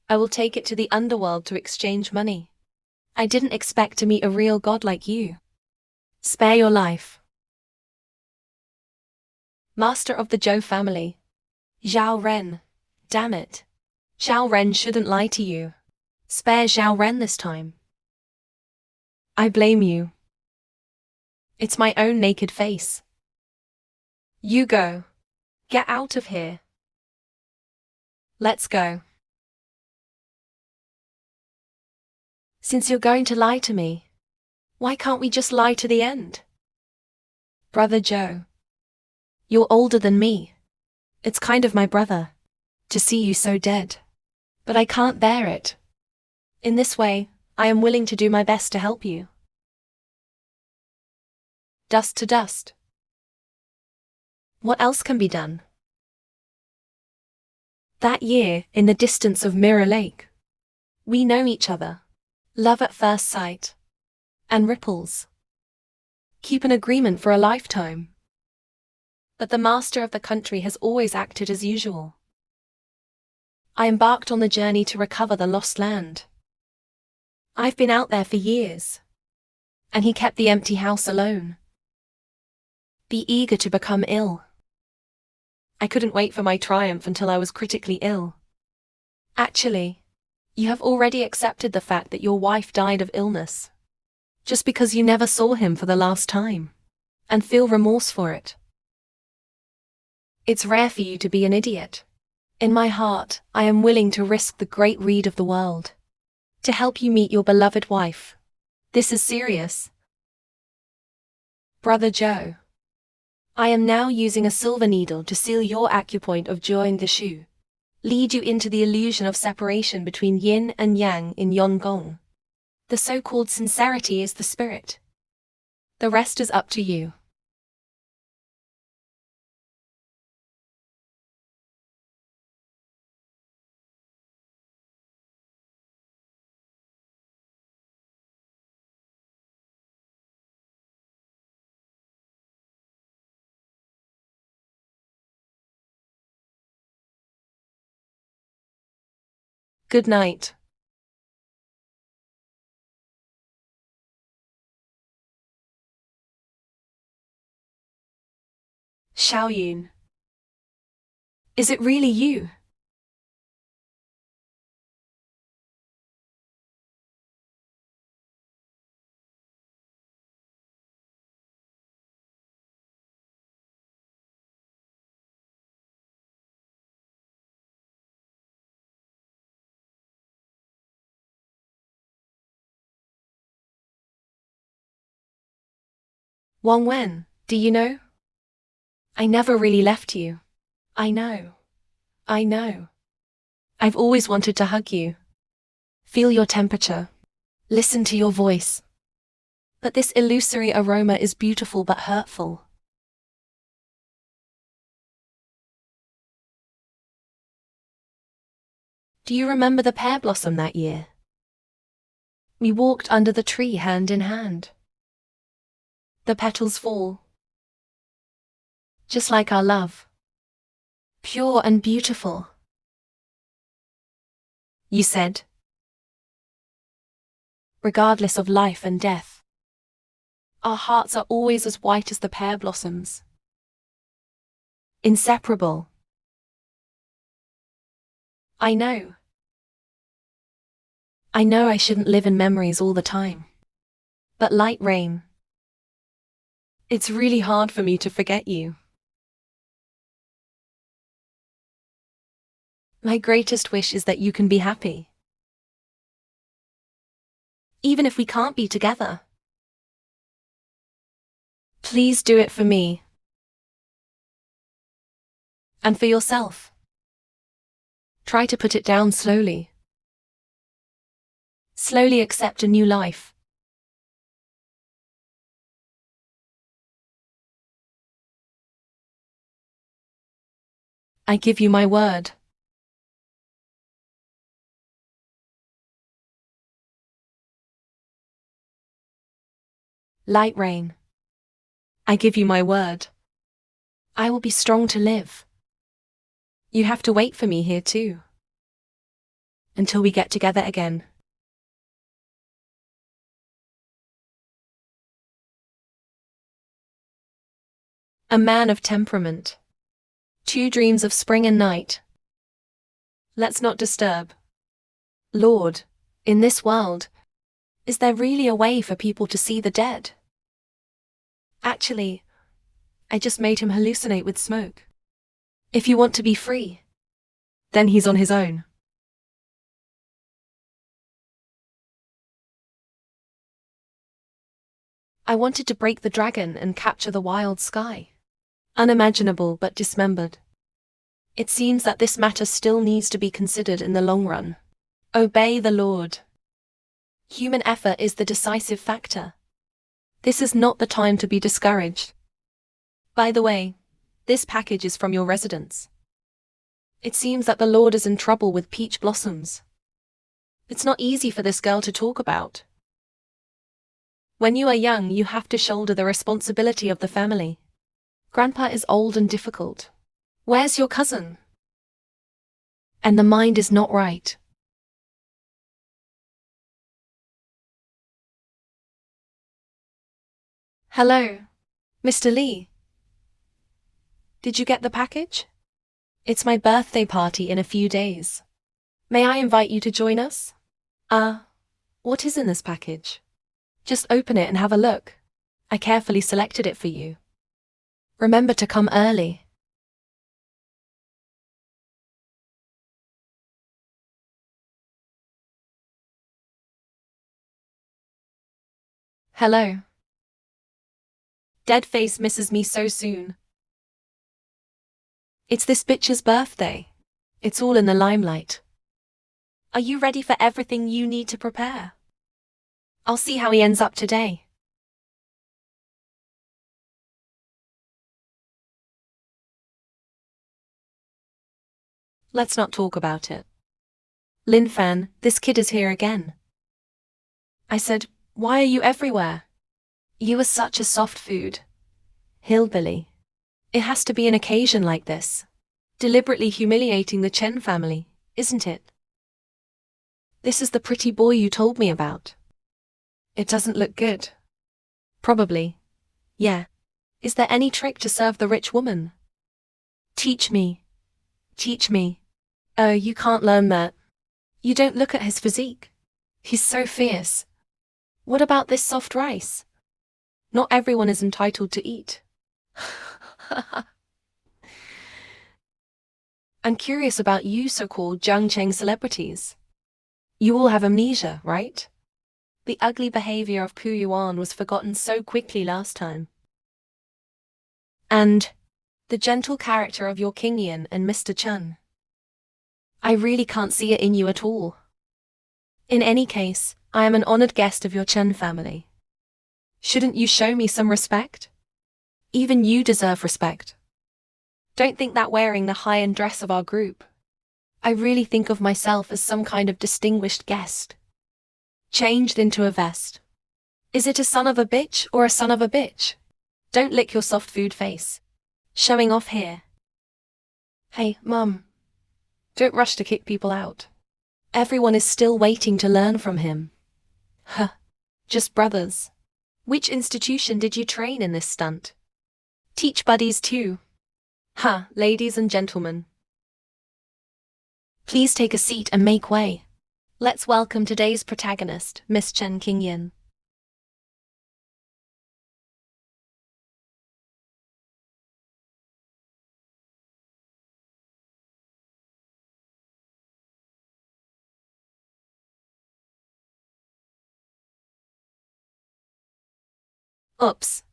I will take it to the underworld to exchange money. I didn't expect to meet a real god like you. Spare your life. Master of the Zhou family. Zhao Ren. Damn it. Zhao Ren shouldn't lie to you. Spare Zhao Ren this time. I blame you. It's my own naked face. You go. Get out of here. Let's go. Since you're going to lie to me, why can't we just lie to the end? Brother Joe. You're older than me. It's kind of my brother to see you so dead. But I can't bear it. In this way, I am willing to do my best to help you. Dust to dust. What else can be done? That year, in the distance of Mirror Lake, we know each other. Love at first sight. And ripples. Keep an agreement for a lifetime. But the master of the country has always acted as usual. I embarked on the journey to recover the lost land. I've been out there for years. And he kept the empty house alone. Be eager to become ill. I couldn't wait for my triumph until I was critically ill. Actually, you have already accepted the fact that your wife died of illness. Just because you never saw him for the last time. And feel remorse for it. It's rare for you to be an idiot. In my heart, I am willing to risk the great read of the world. To help you meet your beloved wife. This is serious. Brother Joe. I am now using a silver needle to seal your acupoint of joy in the shoe. Lead you into the illusion of separation between yin and yang in Yongong. The so-called sincerity is the spirit. The rest is up to you. Good night. Xiaoyun. Is it really you? Wang Wen, do you know? I never really left you. I know. I know. I've always wanted to hug you. Feel your temperature. Listen to your voice. But this illusory aroma is beautiful but hurtful. Do you remember the pear blossom that year? We walked under the tree hand in hand. The petals fall. Just like our love. Pure and beautiful. You said, regardless of life and death, our hearts are always as white as the pear blossoms. Inseparable. I know. I know I shouldn't live in memories all the time. But light rain. It's really hard for me to forget you. My greatest wish is that you can be happy. Even if we can't be together. Please do it for me. And for yourself. Try to put it down slowly. Slowly accept a new life. I give you my word. Light rain. I give you my word. I will be strong to live. You have to wait for me here too. Until we get together again. A man of temperament. 2 dreams of spring and night. Let's not disturb. Lord, in this world, is there really a way for people to see the dead? Actually, I just made him hallucinate with smoke. If you want to be free, then he's on his own. I wanted to break the dragon and capture the wild sky. Unimaginable but dismembered. It seems that this matter still needs to be considered in the long run. Obey the Lord. Human effort is the decisive factor. This is not the time to be discouraged. By the way, this package is from your residence. It seems that the Lord is in trouble with peach blossoms. It's not easy for this girl to talk about. When you are young, you have to shoulder the responsibility of the family. Grandpa is old and difficult. Where's your cousin? And the mind is not right. Hello, Mr. Lee. Did you get the package? It's my birthday party in a few days. May I invite you to join us? What is in this package? Just open it and have a look. I carefully selected it for you. Remember to come early. Hello. Dead face misses me so soon. It's this bitch's birthday. It's all in the limelight. Are you ready for everything you need to prepare? I'll see how he ends up today. Let's not talk about it. Lin Fan, this kid is here again. I said, why are you everywhere? You are such a soft food. Hillbilly. It has to be an occasion like this. Deliberately humiliating the Chen family, isn't it? This is the pretty boy you told me about. It doesn't look good. Probably. Yeah. Is there any trick to serve the rich woman? Teach me. Teach me. Oh, you can't learn that. You don't look at his physique. He's so fierce. What about this soft rice? Not everyone is entitled to eat. I'm curious about you so-called Jiangcheng celebrities. You all have amnesia, right? The ugly behavior of Pu Yuan was forgotten so quickly last time. And the gentle character of your King Yin and Mr. Chen. I really can't see it in you at all. In any case, I am an honored guest of your Chen family. Shouldn't you show me some respect? Even you deserve respect. Don't think that wearing the high-end dress of our group. I really think of myself as some kind of distinguished guest. Changed into a vest. Is it a son of a bitch or a son of a bitch? Don't lick your soft food face. Showing off here. Hey, Mum. Don't rush to kick people out. Everyone is still waiting to learn from him. Huh. Just brothers. Which institution did you train in this stunt? Teach buddies too. Huh, ladies and gentlemen. Please take a seat and make way. Let's welcome today's protagonist, Miss Chen Qingyan. Oops.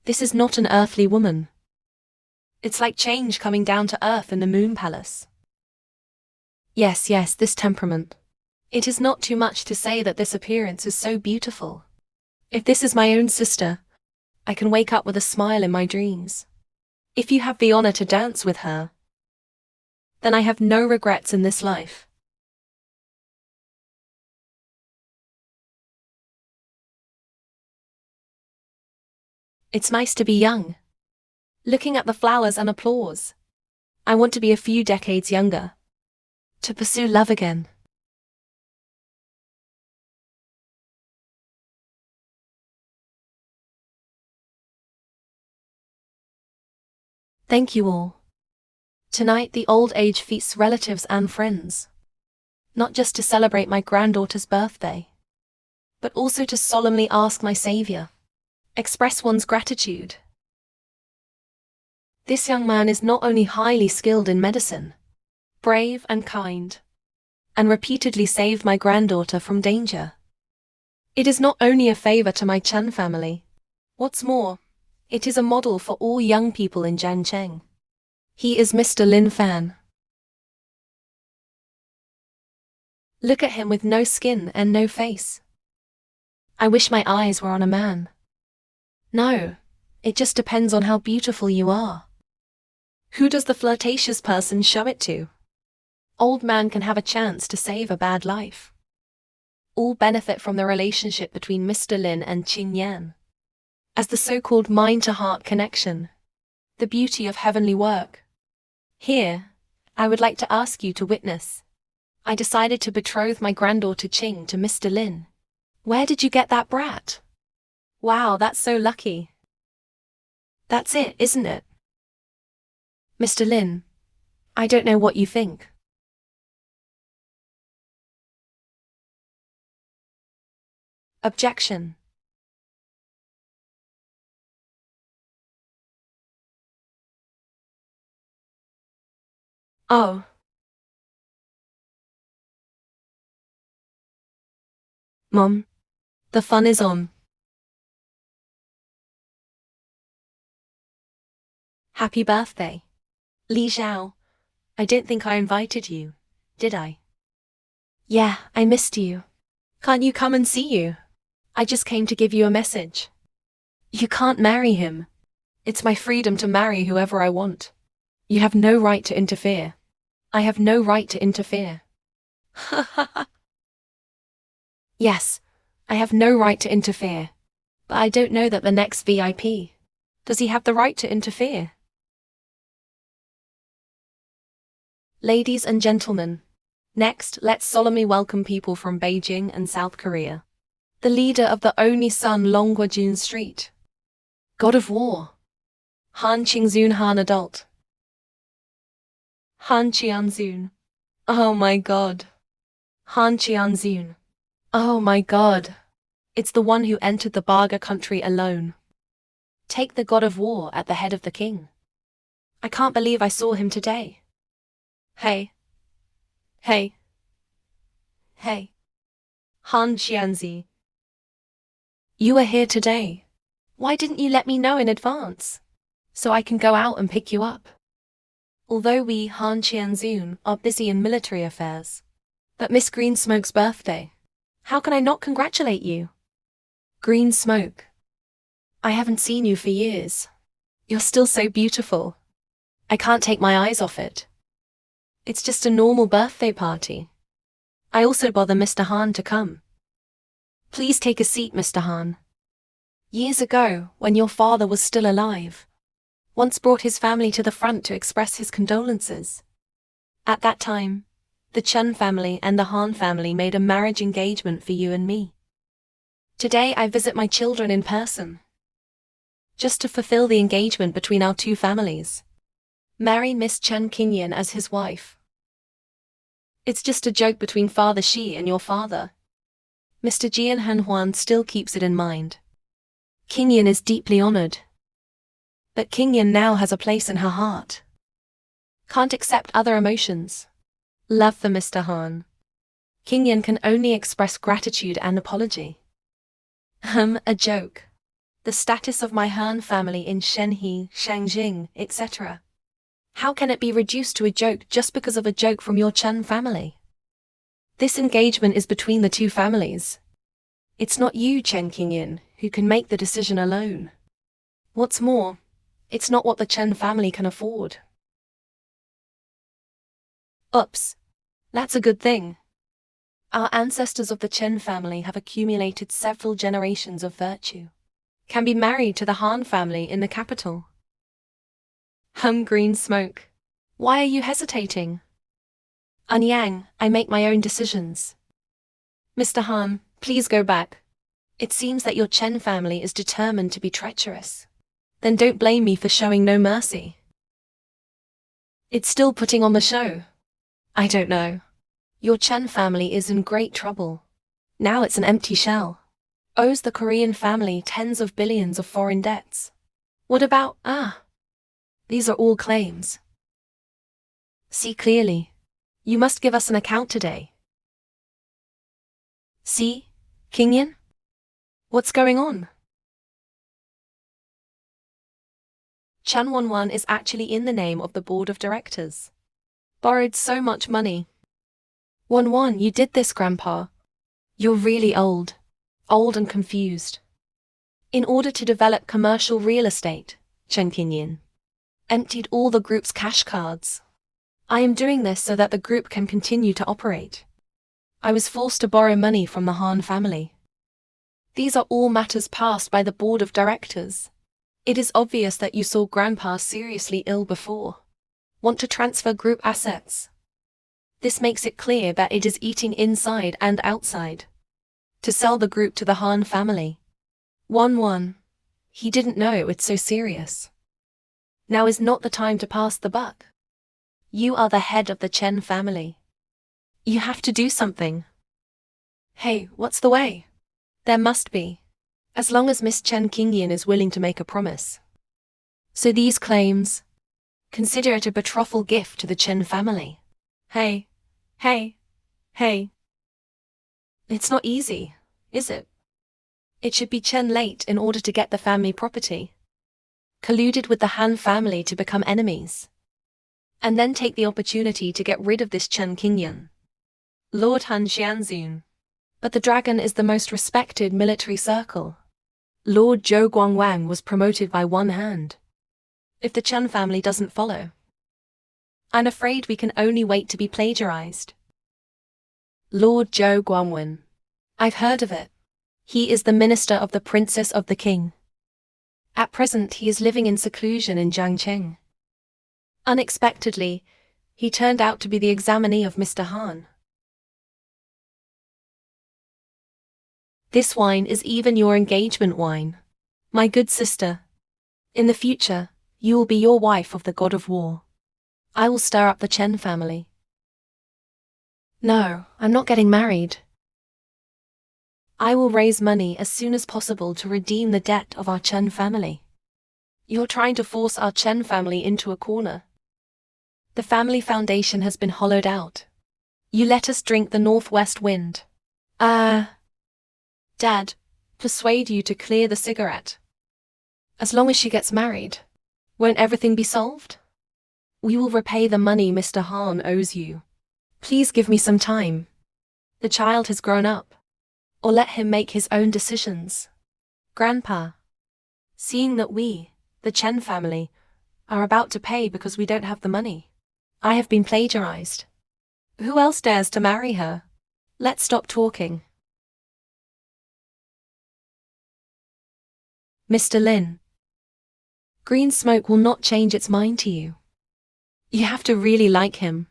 This is not an earthly woman. It's like change coming down to earth in the Moon Palace. Yes, this temperament. It is not too much to say that this appearance is so beautiful. If this is my own sister, I can wake up with a smile in my dreams. If you have the honor to dance with her, then I have no regrets in this life. It's nice to be young. Looking at the flowers and applause. I want to be a few decades younger. To pursue love again. Thank you all. Tonight the old age feasts relatives and friends. Not just to celebrate my granddaughter's birthday, but also to solemnly ask my Savior. Express one's gratitude. This young man is not only highly skilled in medicine, brave and kind, and repeatedly saved my granddaughter from danger. It is not only a favor to my Chen family. What's more, it is a model for all young people in Jiancheng. He is Mr. Lin Fan. Look at him with no skin and no face. I wish my eyes were on a man. No, it just depends on how beautiful you are. Who does the flirtatious person show it to? Old man can have a chance to save a bad life. All benefit from the relationship between Mr. Lin and Qing Yan. As the so-called mind-to-heart connection. The beauty of heavenly work. Here, I would like to ask you to witness. I decided to betroth my granddaughter Qing to Mr. Lin. Where did you get that brat? Wow, that's so lucky. That's it, isn't it? Mr. Lin, I don't know what you think. Objection. Oh. Mom, the fun is on. Happy birthday. Li Xiao, I don't think I invited you, did I? Yeah, I missed you. Can't you come and see you? I just came to give you a message. You can't marry him. It's my freedom to marry whoever I want. You have no right to interfere. I have no right to interfere. Ha ha ha. Yes, I have no right to interfere. But I don't know that the next VIP. Does he have the right to interfere? Ladies and gentlemen, next let's solemnly welcome people from Beijing and South Korea. The leader of the only son Longguojun Street. God of War. Han Qingzun Han Adult. Han Qianzun. Oh my god. Han Qianzun. Oh my god. It's the one who entered the Baga country alone. Take the God of War at the head of the king. I can't believe I saw him today. Hey. Hey. Hey. Han Qianzi. You are here today. Why didn't you let me know in advance? so I can go out and pick you up. Although we, Han Qianzun, are busy in military affairs. But Miss Green Smoke's birthday. How can I not congratulate you? Green Smoke. I haven't seen you for years. You're still so beautiful. I can't take my eyes off it. It's just a normal birthday party. I also bother Mr. Han to come. Please take a seat, Mr. Han. Years ago, when your father was still alive, once brought his family to the front to express his condolences. At that time, the Chen family and the Han family made a marriage engagement for you and me. Today I visit my children in person, just to fulfill the engagement between our two families. Marry Miss Chen Qingyan as his wife. It's just a joke between Father Shi and your father. Mr. Jian Hanhuan still keeps it in mind. Qingyan is deeply honored. But Qingyan now has a place in her heart. Can't accept other emotions. Love for Mr. Han. Qingyan can only express gratitude and apology. A joke. The status of my Han family in Shenhe, Shangjing, etc. How can it be reduced to a joke just because of a joke from your Chen family? This engagement is between the two families. It's not you, Chen Qingyan, who can make the decision alone. What's more, it's not what the Chen family can afford. Oops. That's a good thing. Our ancestors of the Chen family have accumulated several generations of virtue. Can be married to the Han family in the capital. Green Smoke. Why are you hesitating? Anyang, I make my own decisions. Mr. Han, please go back. It seems that your Chen family is determined to be treacherous. Then don't blame me for showing no mercy. It's still putting on the show. I don't know. Your Chen family is in great trouble. Now it's an empty shell. Owes the Korean family tens of billions of foreign debts. What about, these are all claims. See clearly. You must give us an account today. See, Qingyan? What's going on? Chen Wanwan is actually in the name of the board of directors. Borrowed so much money. Wanwan, you did this, Grandpa. You're really old and confused. In order to develop commercial real estate, Chen Qingyan emptied all the group's cash cards. I am doing this so that the group can continue to operate. I was forced to borrow money from the Han family. These are all matters passed by the board of directors. It is obvious that you saw Grandpa seriously ill before. Want to transfer group assets. This makes it clear that it is eating inside and outside. To sell the group to the Han family. Wanwan. He didn't know it's so serious. Now is not the time to pass the buck. You are the head of the Chen family. You have to do something. Hey, what's the way? There must be. As long as Miss Chen Qingyan is willing to make a promise. So these claims, consider it a betrothal gift to the Chen family. Hey. It's not easy, is it? It should be Chen late in order to get the family property. Colluded with the Han family to become enemies. And then take the opportunity to get rid of this Chen Qingyan. Lord Han Xianzun. But the dragon is the most respected military circle. Lord Zhou Guangwang was promoted by one hand. If the Chen family doesn't follow, I'm afraid we can only wait to be plagiarized. Lord Zhou Guangwen. I've heard of it. He is the minister of the princess of the king. At present he is living in seclusion in Jiangcheng. Unexpectedly, he turned out to be the examinee of Mr. Han. This wine is even your engagement wine. My good sister. In the future, you will be your wife of the god of war. I will stir up the Chen family. No, I'm not getting married. I will raise money as soon as possible to redeem the debt of our Chen family. You're trying to force our Chen family into a corner. The family foundation has been hollowed out. You let us drink the northwest wind. Dad, persuade you to clear the cigarette. As long as she gets married. Won't everything be solved? We will repay the money Mr. Han owes you. Please give me some time. The child has grown up. Or let him make his own decisions. Grandpa. Seeing that we, the Chen family, are about to pay because we don't have the money. I have been plagiarized. Who else dares to marry her? Let's stop talking. Mr. Lin. Green smoke will not change its mind to you. You have to really like him.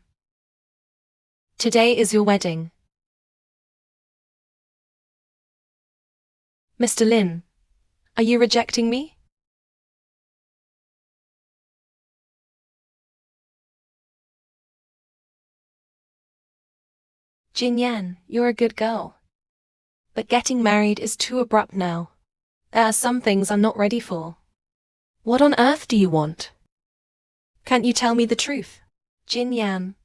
Today is your wedding. Mr. Lin, are you rejecting me? Jin Yan, you're a good girl. But getting married is too abrupt now. There are some things I'm not ready for. What on earth do you want? Can't you tell me the truth? Jin Yan,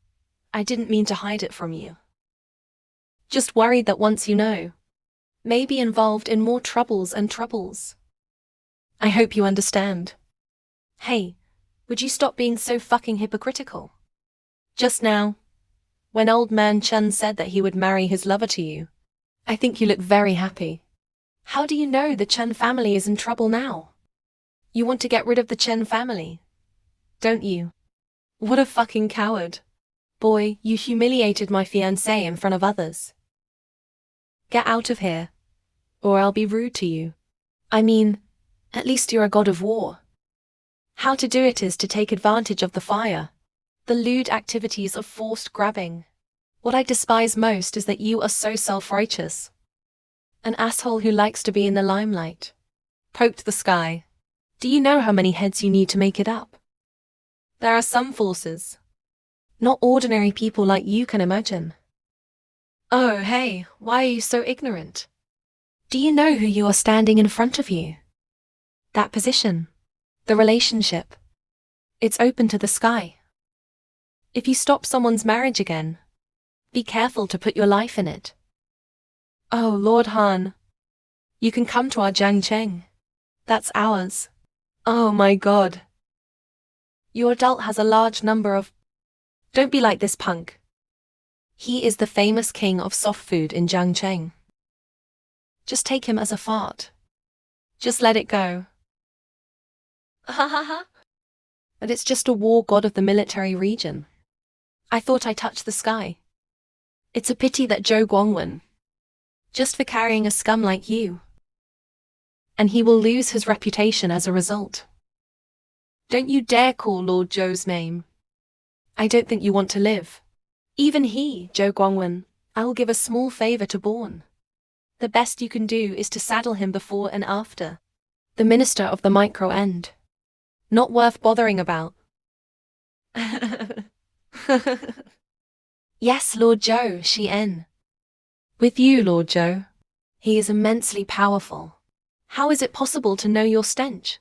I didn't mean to hide it from you. Just worried that once you know, may be involved in more troubles. I hope you understand. Hey, would you stop being so fucking hypocritical? Just now, when old man Chen said that he would marry his lover to you, I think you look very happy. How do you know the Chen family is in trouble now? You want to get rid of the Chen family, don't you? What a fucking coward. Boy, you humiliated my fiancé in front of others. Get out of here, or I'll be rude to you. I mean, at least you're a god of war. How to do it is to take advantage of the fire. The lewd activities of forced grabbing. What I despise most is that you are so self-righteous. An asshole who likes to be in the limelight. Poked the sky. Do you know how many heads you need to make it up? There are some forces. Not ordinary people like you can imagine. Oh, hey, why are you so ignorant? Do you know who you are standing in front of you? That position. The relationship. It's open to the sky. If you stop someone's marriage again, be careful to put your life in it. Oh, Lord Han. You can come to our Jiangcheng. That's ours. Oh my God. Your adult has a large number of... Don't be like this punk. He is the famous king of soft food in Jiangcheng. Just take him as a fart. Just let it go. Ha ha ha. But it's just a war god of the military region. I thought I touched the sky. It's a pity that Zhou Guangwen. Just for carrying a scum like you. And he will lose his reputation as a result. Don't you dare call Lord Zhou's name. I don't think you want to live. Even he, Zhou Guangwen, I will give a small favor to Born. The best you can do is to saddle him before and after. The minister of the micro end. Not worth bothering about. Yes, Lord Zhou, Xian. With you, Lord Zhou. He is immensely powerful. How is it possible to know your stench?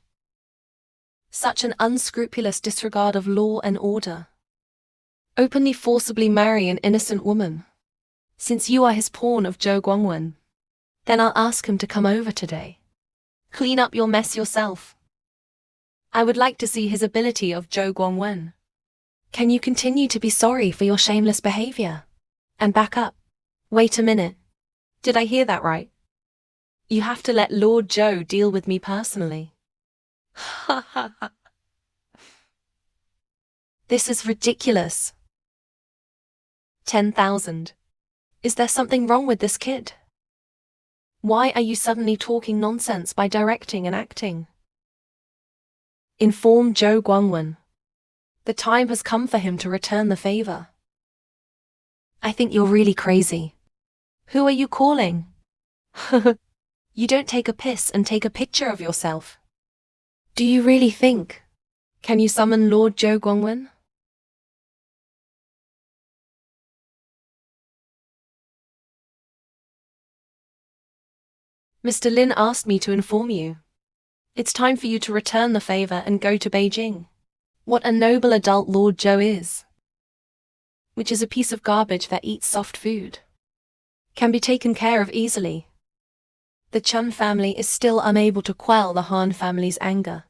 Such an unscrupulous disregard of law and order. Openly forcibly marry an innocent woman. Since you are his pawn of Zhou Guangwen, then I'll ask him to come over today. Clean up your mess yourself. I would like to see his ability of Zhou Guangwen. Can you continue to be sorry for your shameless behavior? And back up. Wait a minute. Did I hear that right? You have to let Lord Zhou deal with me personally. Ha ha ha. This is ridiculous. 10,000. Is there something wrong with this kid? Why are you suddenly talking nonsense by directing and acting? Inform Zhou Guangwen. The time has come for him to return the favor. I think you're really crazy. Who are you calling? You don't take a piss and take a picture of yourself. Do you really think? Can you summon Lord Zhou Guangwen? Mr. Lin asked me to inform you. It's time for you to return the favor and go to Beijing. What a noble adult Lord Zhou is. Which is a piece of garbage that eats soft food. Can be taken care of easily. The Chen family is still unable to quell the Han family's anger.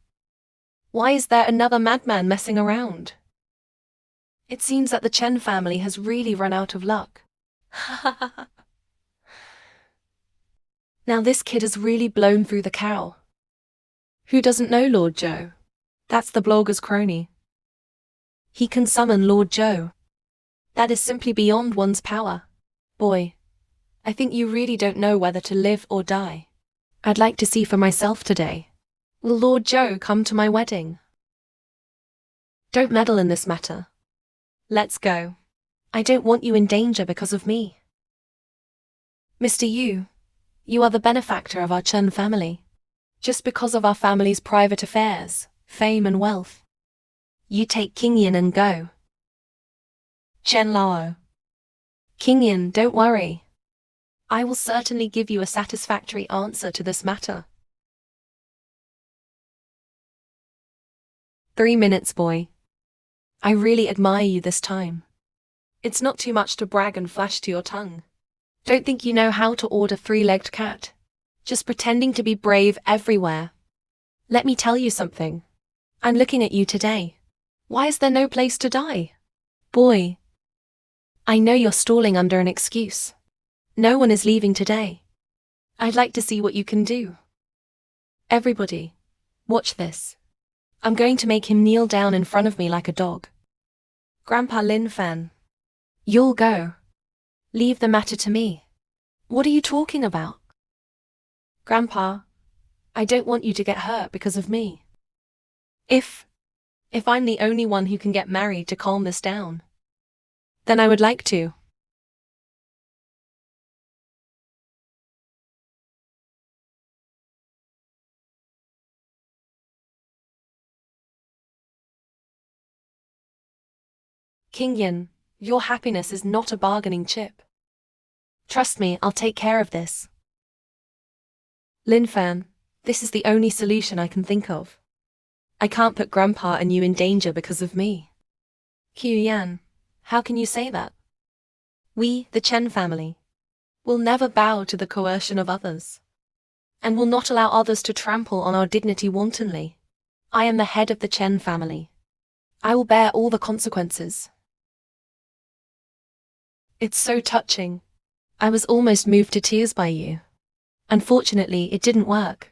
Why is there another madman messing around? It seems that the Chen family has really run out of luck. Now this kid has really blown through the cow. Who doesn't know Lord Joe? That's the blogger's crony. He can summon Lord Joe. That is simply beyond one's power. Boy, I think you really don't know whether to live or die. I'd like to see for myself today. Will Lord Joe come to my wedding? Don't meddle in this matter. Let's go. I don't want you in danger because of me. Mr. Yu, you are the benefactor of our Chen family. Just because of our family's private affairs, fame and wealth. You take King Yin and go. Chen Lao. King Yin, don't worry. I will certainly give you a satisfactory answer to this matter. 3 minutes, boy. I really admire you this time. It's not too much to brag and flash to your tongue. Don't think you know how to order 3-legged cat. Just pretending to be brave everywhere. Let me tell you something. I'm looking at you today. Why is there no place to die? Boy. I know you're stalling under an excuse. No one is leaving today. I'd like to see what you can do. Everybody, watch this. I'm going to make him kneel down in front of me like a dog. Grandpa Lin Fan. You'll go. Leave the matter to me. What are you talking about? Grandpa, I don't want you to get hurt because of me. If I'm the only one who can get married to calm this down, then I would like to. King Yin, your happiness is not a bargaining chip. Trust me, I'll take care of this. Lin Fan, this is the only solution I can think of. I can't put Grandpa and you in danger because of me. Qiu Yan, how can you say that? We, the Chen family, will never bow to the coercion of others, and will not allow others to trample on our dignity wantonly. I am the head of the Chen family. I will bear all the consequences. It's so touching. I was almost moved to tears by you. Unfortunately, it didn't work.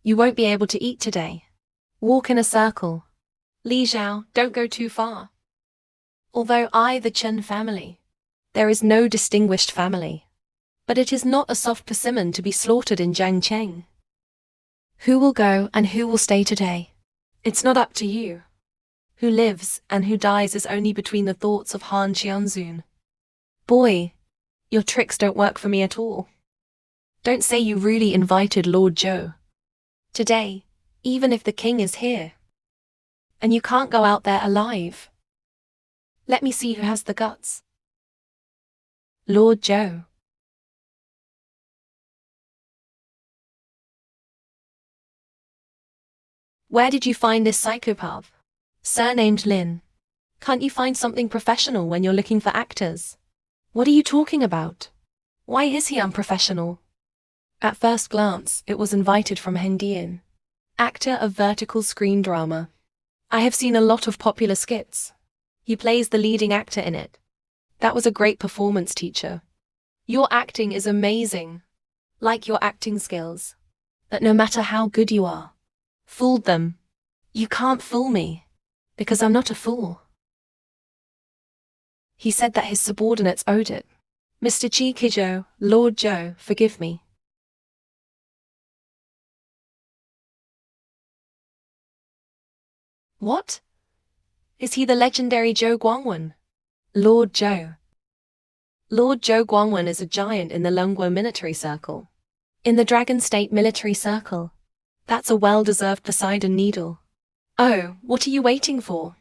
You won't be able to eat today. Walk in a circle. Li Zhao, don't go too far. Although I, the Chen family, there is no distinguished family. But it is not a soft persimmon to be slaughtered in Jiangcheng. Who will go and who will stay today? It's not up to you. Who lives and who dies is only between the thoughts of Han Qianzun. Boy, your tricks don't work for me at all. Don't say you really invited Lord Zhou today, even if the king is here. And you can't go out there alive. Let me see who has the guts. Lord Zhou. Where did you find this psychopath? Surnamed Lin. Can't you find something professional when you're looking for actors? What are you talking about? Why is he unprofessional? At first glance, it was invited from Hendian, actor of vertical screen drama. I have seen a lot of popular skits. He plays the leading actor in it. That was a great performance, teacher. Your acting is amazing. Like your acting skills. But no matter how good you are, fooled them. You can't fool me, because I'm not a fool. He said that his subordinates owed it. Mr. Chi Kijou, Lord Zhou, forgive me. What? Is he the legendary Zhou Guangwen? Lord Zhou. Lord Zhou Guangwen is a giant in the Lungguo military circle. In the Dragon State military circle. That's a well-deserved Poseidon needle. Oh, what are you waiting for?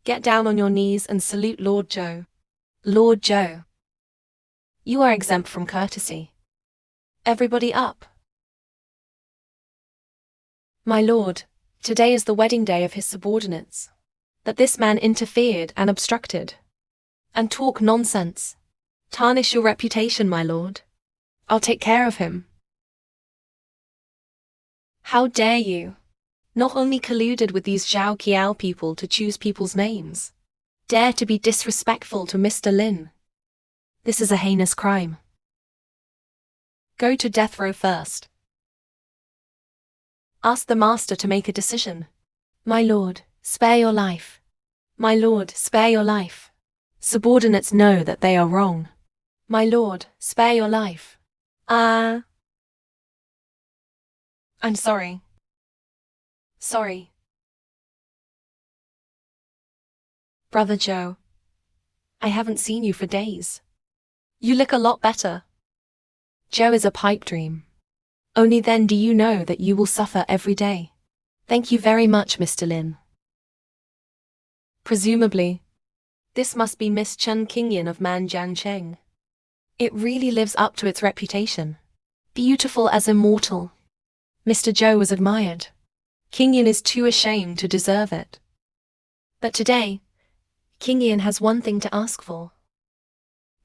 Get down on your knees and salute Lord Zhou. Lord Zhou. You are exempt from courtesy. Everybody up. My lord, today is the wedding day of his subordinates. That this man interfered and obstructed. And talk nonsense. Tarnish your reputation, my lord. I'll take care of him. How dare you? Not only colluded with these Zhao Qiao people to choose people's names, dare to be disrespectful to Mr. Lin. This is a heinous crime. Go to death row first. Ask the master to make a decision. My lord, spare your life. My lord, spare your life. Subordinates know that they are wrong. My lord, spare your life. I'm sorry. Sorry. Brother Joe. I haven't seen you for days. You look a lot better. Joe is a pipe dream. Only then do you know that you will suffer every day. Thank you very much, Mr. Lin. Presumably, this must be Miss Chen Qingyan of Manjiangcheng. It really lives up to its reputation. Beautiful as immortal. Mr. Zhou was admired. Qingyan is too ashamed to deserve it. But today, Qingyan has one thing to ask for.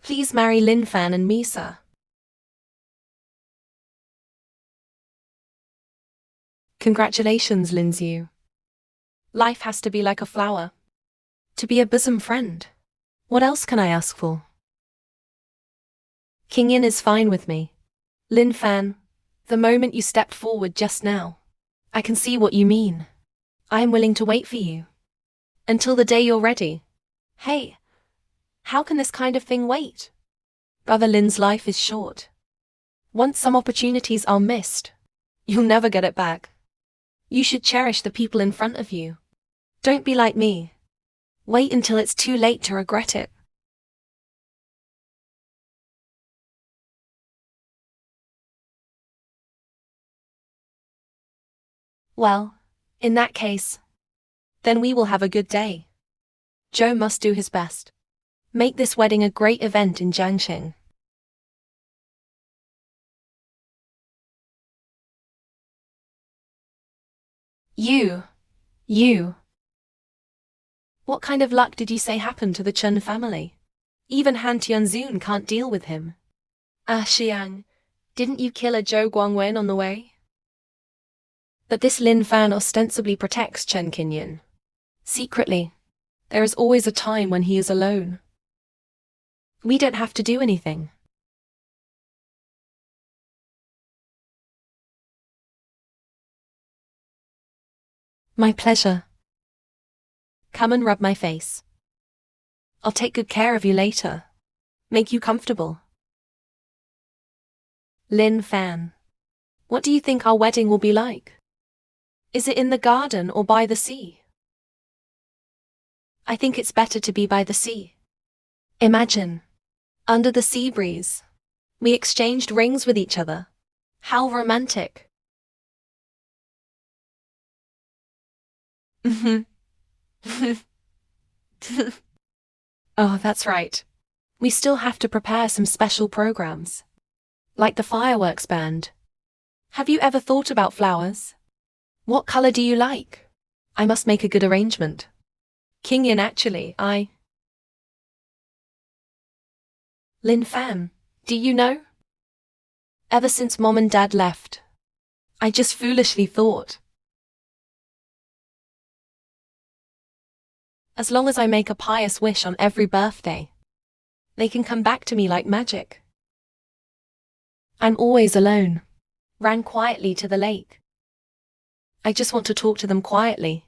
Please marry Lin Fan and me, sir. Congratulations, Lin Xiu. Life has to be like a flower. To be a bosom friend. What else can I ask for? Qingyan is fine with me. Lin Fan, the moment you stepped forward just now, I can see what you mean. I am willing to wait for you. Until the day you're ready. Hey, how can this kind of thing wait? Brother Lin's life is short. Once some opportunities are missed, you'll never get it back. You should cherish the people in front of you. Don't be like me. Wait until it's too late to regret it. Well, in that case, then we will have a good day. Joe must do his best. Make this wedding a great event in Jiangxing. You. What kind of luck did you say happened to the Chen family? Even Han Tianzun can't deal with him. Ah, Xiang, didn't you kill a Zhou Guangwen on the way? But this Lin Fan ostensibly protects Chen Qingyan. Secretly, there is always a time when he is alone. We don't have to do anything. My pleasure. Come and rub my face. I'll take good care of you later. Make you comfortable. Lin Fan, what do you think our wedding will be like? Is it in the garden or by the sea? I think it's better to be by the sea. Imagine, under the sea breeze, we exchanged rings with each other. How romantic. Oh, that's right. We still have to prepare some special programs. Like the fireworks band. Have you ever thought about flowers? What color do you like? I must make a good arrangement. Qingyan, actually, Lin Fan, do you know? Ever since Mom and Dad left, I just foolishly thought. As long as I make a pious wish on every birthday, they can come back to me like magic. I'm always alone. Ran quietly to the lake. I just want to talk to them quietly.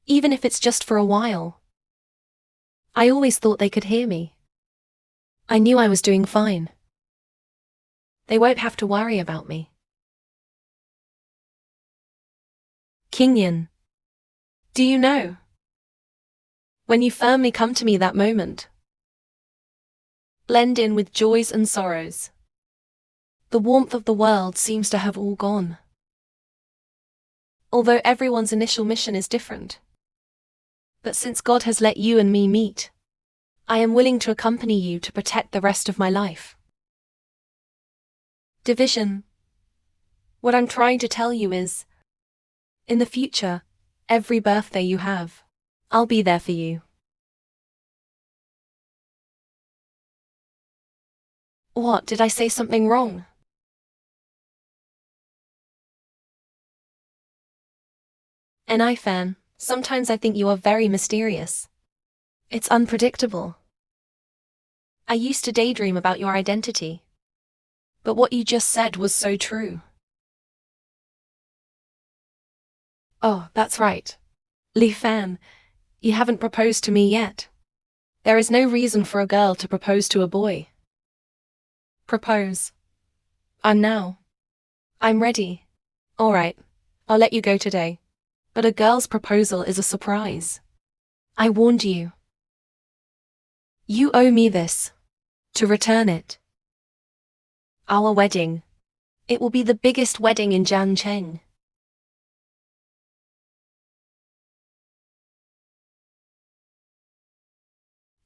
Even if it's just for a while. I always thought they could hear me. I knew I was doing fine. They won't have to worry about me. Qingyan, do you know? When you firmly come to me that moment, blend in with joys and sorrows. The warmth of the world seems to have all gone. Although everyone's initial mission is different. But since God has let you and me meet, I am willing to accompany you to protect the rest of my life. Division. What I'm trying to tell you is, in the future, every birthday you have, I'll be there for you. What, did I say something wrong? And I, Fan, sometimes I think you are very mysterious. It's unpredictable. I used to daydream about your identity. But what you just said was so true. Oh, that's right. Li Fan, you haven't proposed to me yet. There is no reason for a girl to propose to a boy. Propose. I'm ready. Alright, I'll let you go today. But a girl's proposal is a surprise. I warned you. You owe me this. To return it. Our wedding. It will be the biggest wedding in Jiangcheng.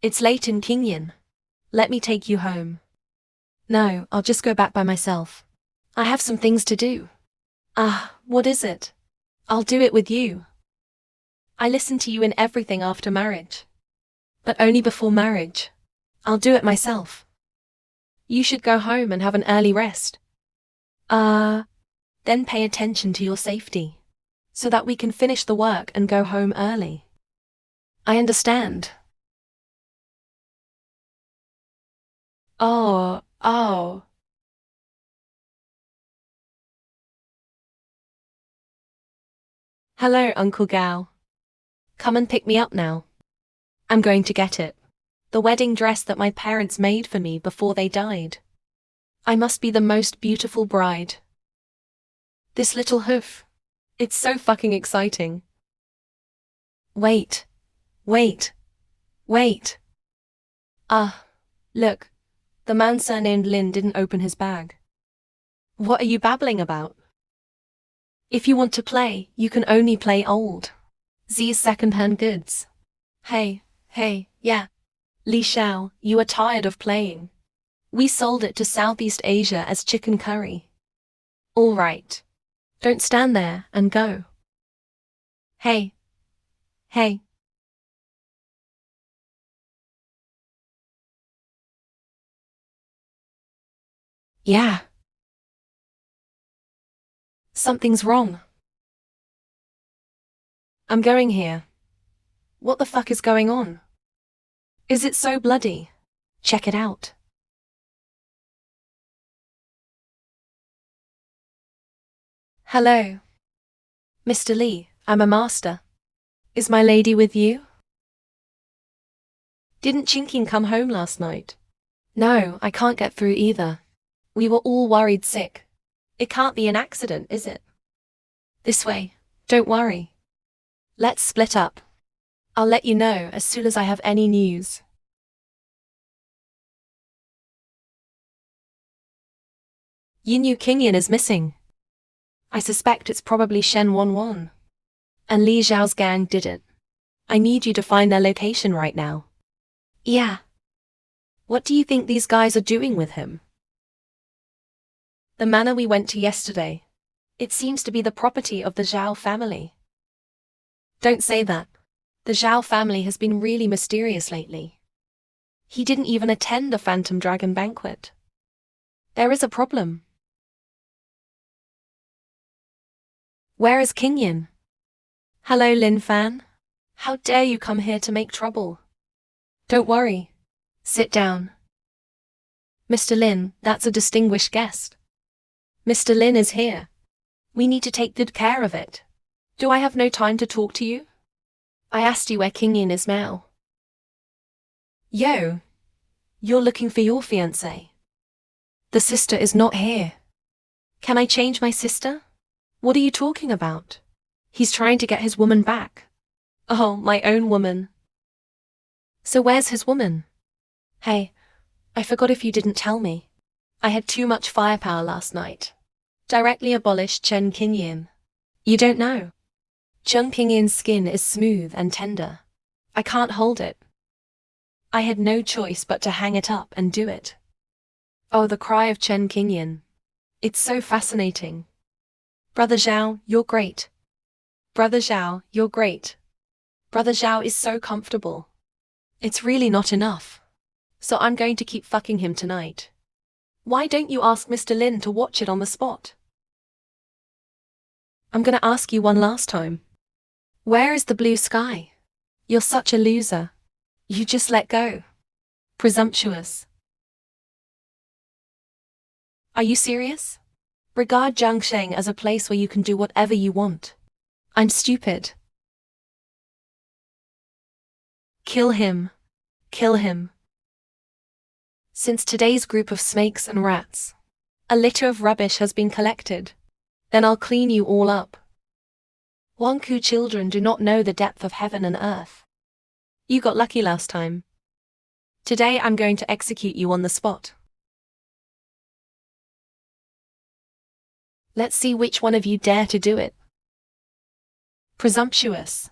It's late in Qingyan. Let me take you home. No, I'll just go back by myself. I have some things to do. Ah, what is it? I'll do it with you. I listen to you in everything after marriage. But only before marriage. I'll do it myself. You should go home and have an early rest. Then pay attention to your safety. So that we can finish the work and go home early. I understand. Oh. Hello, Uncle Gao. Come and pick me up now. I'm going to get it. The wedding dress that my parents made for me before they died. I must be the most beautiful bride. This little hoof. It's so fucking exciting. Wait. Look. The man surnamed Lin didn't open his bag. What are you babbling about? If you want to play, you can only play old. Z's second-hand goods. Hey, yeah. Li Xiao, you are tired of playing. We sold it to Southeast Asia as chicken curry. All right. Don't stand there and go. Hey. Yeah. Something's wrong. I'm going here. What the fuck is going on? Is it so bloody? Check it out. Hello. Mr. Li, I'm a master. Is my lady with you? Didn't Chinking come home last night? No, I can't get through either. We were all worried sick. It can't be an accident, is it? This way. Don't worry. Let's split up. I'll let you know as soon as I have any news. Yinyu Qingyan is missing. I suspect it's probably Shen Wanwan. And Li Zhao's gang did it. I need you to find their location right now. Yeah. What do you think these guys are doing with him? The manor we went to yesterday. It seems to be the property of the Zhao family. Don't say that. The Zhao family has been really mysterious lately. He didn't even attend a Phantom Dragon banquet. There is a problem. Where is Qingyan? Hello, Lin Fan. How dare you come here to make trouble? Don't worry. Sit down. Mr. Lin, that's a distinguished guest. Mr. Lin is here. We need to take good care of it. Do I have no time to talk to you? I asked you where Qingyan is now. Yo. You're looking for your fiancé. The sister is not here. Can I change my sister? What are you talking about? He's trying to get his woman back. Oh, my own woman. So where's his woman? Hey, I forgot if you didn't tell me. I had too much firepower last night. Directly abolished Chen Qingyan. You don't know. Chen Qingyan's skin is smooth and tender. I can't hold it. I had no choice but to hang it up and do it. Oh, the cry of Chen Qingyan. It's so fascinating. Brother Zhao, you're great. Brother Zhao, you're great. Brother Zhao is so comfortable. It's really not enough. So I'm going to keep fucking him tonight. Why don't you ask Mr. Lin to watch it on the spot? I'm gonna ask you one last time. Where is the blue sky? You're such a loser. You just let go. Presumptuous. Are you serious? Regard Jiangsheng as a place where you can do whatever you want. I'm stupid. Kill him. Kill him. Since today's group of snakes and rats, a litter of rubbish has been collected. Then I'll clean you all up. Wanku children do not know the depth of heaven and earth. You got lucky last time. Today I'm going to execute you on the spot. Let's see which one of you dare to do it. Presumptuous.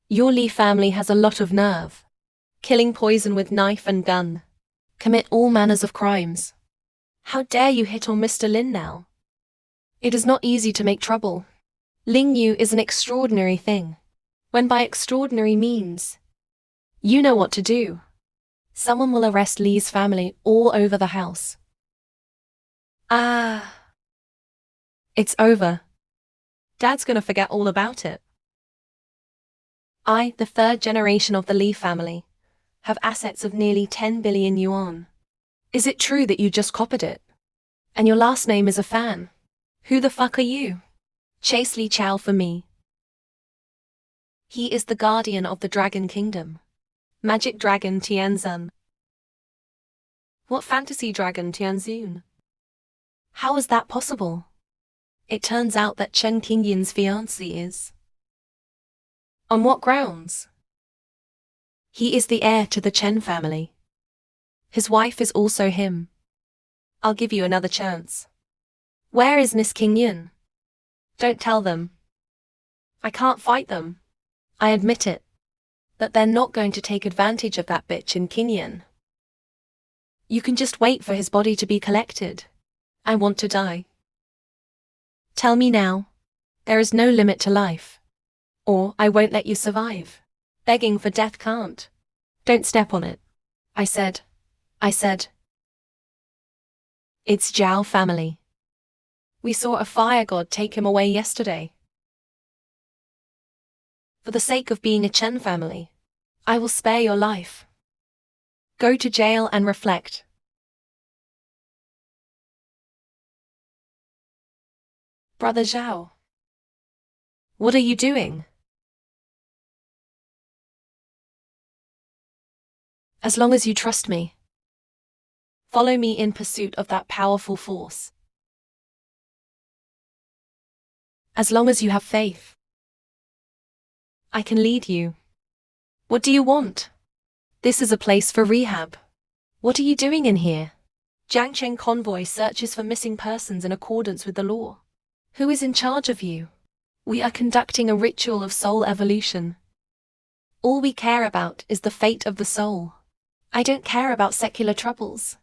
Your Li family has a lot of nerve. Killing poison with knife and gun. Commit all manners of crimes. How dare you hit on Mr. Lin now? It is not easy to make trouble. Ling Yu is an extraordinary thing. When by extraordinary means, you know what to do. Someone will arrest Li's family all over the house. It's over. Dad's gonna forget all about it. I, the third generation of the Li family, have assets of nearly 10 billion yuan. Is it true that you just copied it? And your last name is a fan? Who the fuck are you? Chase Li Chao for me. He is the guardian of the Dragon Kingdom. Magic Dragon Tianzun. What fantasy dragon Tianzun? How is that possible? It turns out that Chen Qingyin's fiancé is. On what grounds? He is the heir to the Chen family. His wife is also him. I'll give you another chance. Where is Miss Qingyin? Don't tell them. I can't fight them. I admit it. But they're not going to take advantage of that bitch in Qingyin. You can just wait for his body to be collected. I want to die. Tell me now. There is no limit to life. Or I won't let you survive. Begging for death can't. Don't step on it. I said. It's Zhao family. We saw a fire god take him away yesterday. For the sake of being a Chen family, I will spare your life. Go to jail and reflect. Brother Zhao. What are you doing? As long as you trust me. Follow me in pursuit of that powerful force. As long as you have faith, I can lead you. What do you want? This is a place for rehab. What are you doing in here? Jiangsheng convoy searches for missing persons in accordance with the law. Who is in charge of you? We are conducting a ritual of soul evolution. All we care about is the fate of the soul. I don't care about secular troubles.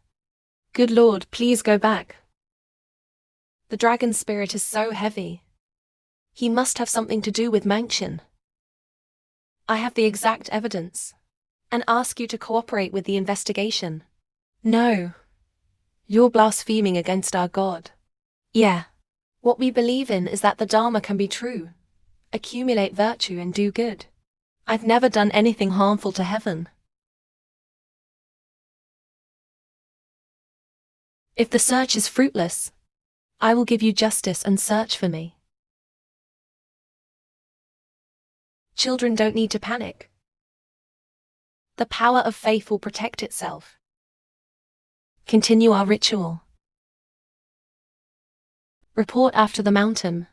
Good Lord, please go back. The dragon spirit is so heavy. He must have something to do with Mangchen. I have the exact evidence, and ask you to cooperate with the investigation. No. You're blaspheming against our God. Yeah. What we believe in is that the Dharma can be true, accumulate virtue and do good. I've never done anything harmful to heaven. If the search is fruitless, I will give you justice and search for me. Children don't need to panic. The power of faith will protect itself. Continue our ritual. Report after the mountain.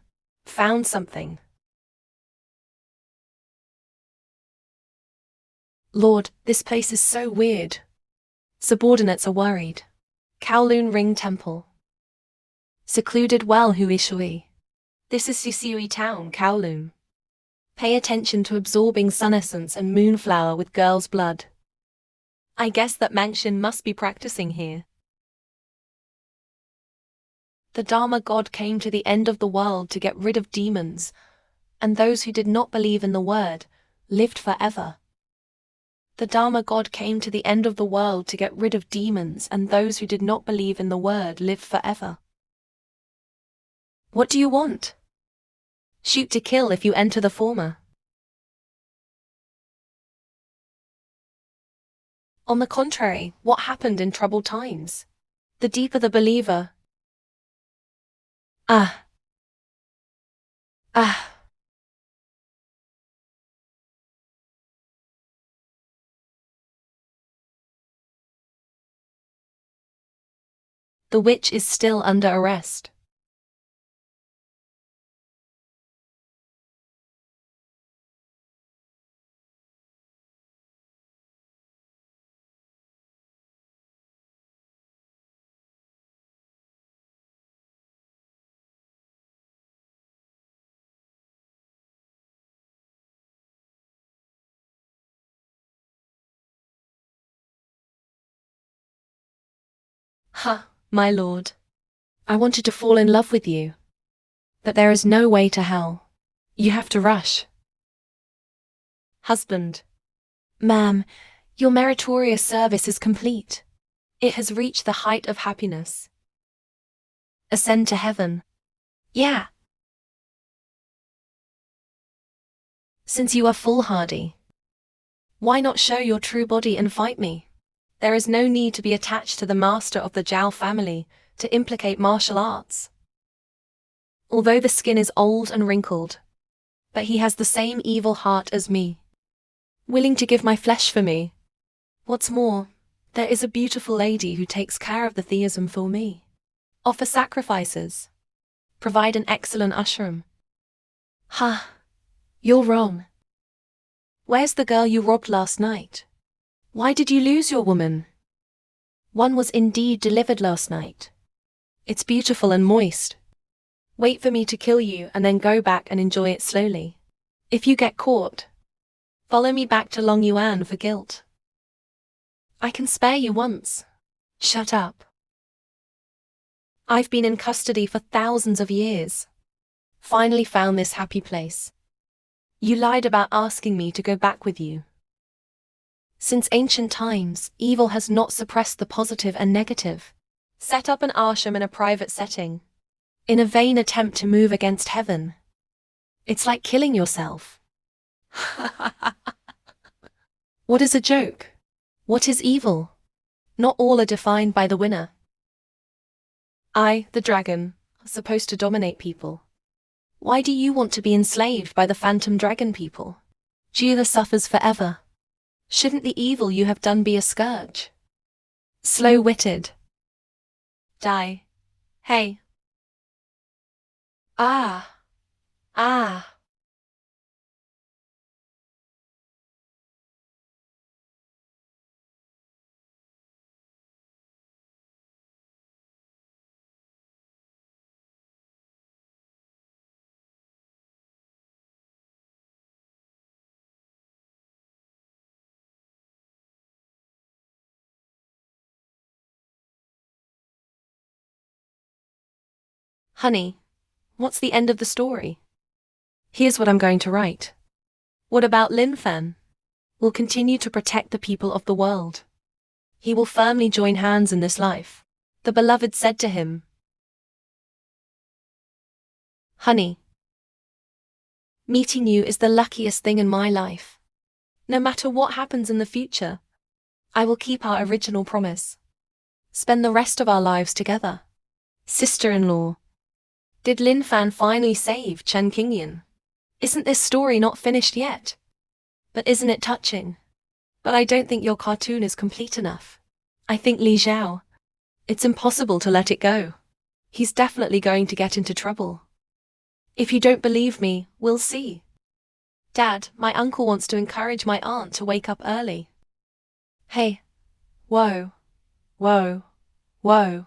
Found something. Lord, this place is so weird. Subordinates are worried. Kowloon Ring Temple. Secluded well Huishui. This is Susiui Town, Kowloon. Pay attention to absorbing sun essence and moonflower with girl's blood. I guess that Mangchen must be practicing here. The Dharma God came to the end of the world to get rid of demons, and those who did not believe in the word lived forever. The Dharma God came to the end of the world to get rid of demons, and those who did not believe in the word lived forever. What do you want? Shoot to kill if you enter the former. On the contrary, what happened in troubled times? The deeper the believer. Ah. Ah. The witch is still under arrest. Ha, my lord. I wanted to fall in love with you. But there is no way to hell. You have to rush. Husband. Ma'am, your meritorious service is complete. It has reached the height of happiness. Ascend to heaven. Yeah. Since you are foolhardy, why not show your true body and fight me? There is no need to be attached to the master of the Zhao family to implicate martial arts. Although the skin is old and wrinkled, but he has the same evil heart as me. Willing to give my flesh for me. What's more, there is a beautiful lady who takes care of the theism for me. Offer sacrifices. Provide an excellent ashram. Ha! You're wrong. Where's the girl you robbed last night? Why did you lose your woman? One was indeed delivered last night. It's beautiful and moist. Wait for me to kill you and then go back and enjoy it slowly. If you get caught, follow me back to Long Yuan for guilt. I can spare you once. Shut up. I've been in custody for thousands of years. Finally found this happy place. You lied about asking me to go back with you. Since ancient times, evil has not suppressed the positive and negative. Set up an ashram in a private setting, in a vain attempt to move against heaven. It's like killing yourself. What is a joke? What is evil? Not all are defined by the winner. I, the dragon, are supposed to dominate people. Why do you want to be enslaved by the phantom dragon people? Jula suffers forever. Shouldn't the evil you have done be a scourge? Slow-witted. Die. Hey. Ah. Ah. Honey, what's the end of the story? Here's what I'm going to write. What about Lin Fan? Will continue to protect the people of the world. He will firmly join hands in this life. The beloved said to him, Honey, meeting you is the luckiest thing in my life. No matter what happens in the future, I will keep our original promise. Spend the rest of our lives together. Sister-in-law. Did Lin Fan finally save Chen Qingyan? Isn't this story not finished yet? But isn't it touching? But I don't think your cartoon is complete enough. I think Li Zhao. It's impossible to let it go. He's definitely going to get into trouble. If you don't believe me, we'll see. Dad, my uncle wants to encourage my aunt to wake up early. Hey. Whoa. Whoa. Whoa.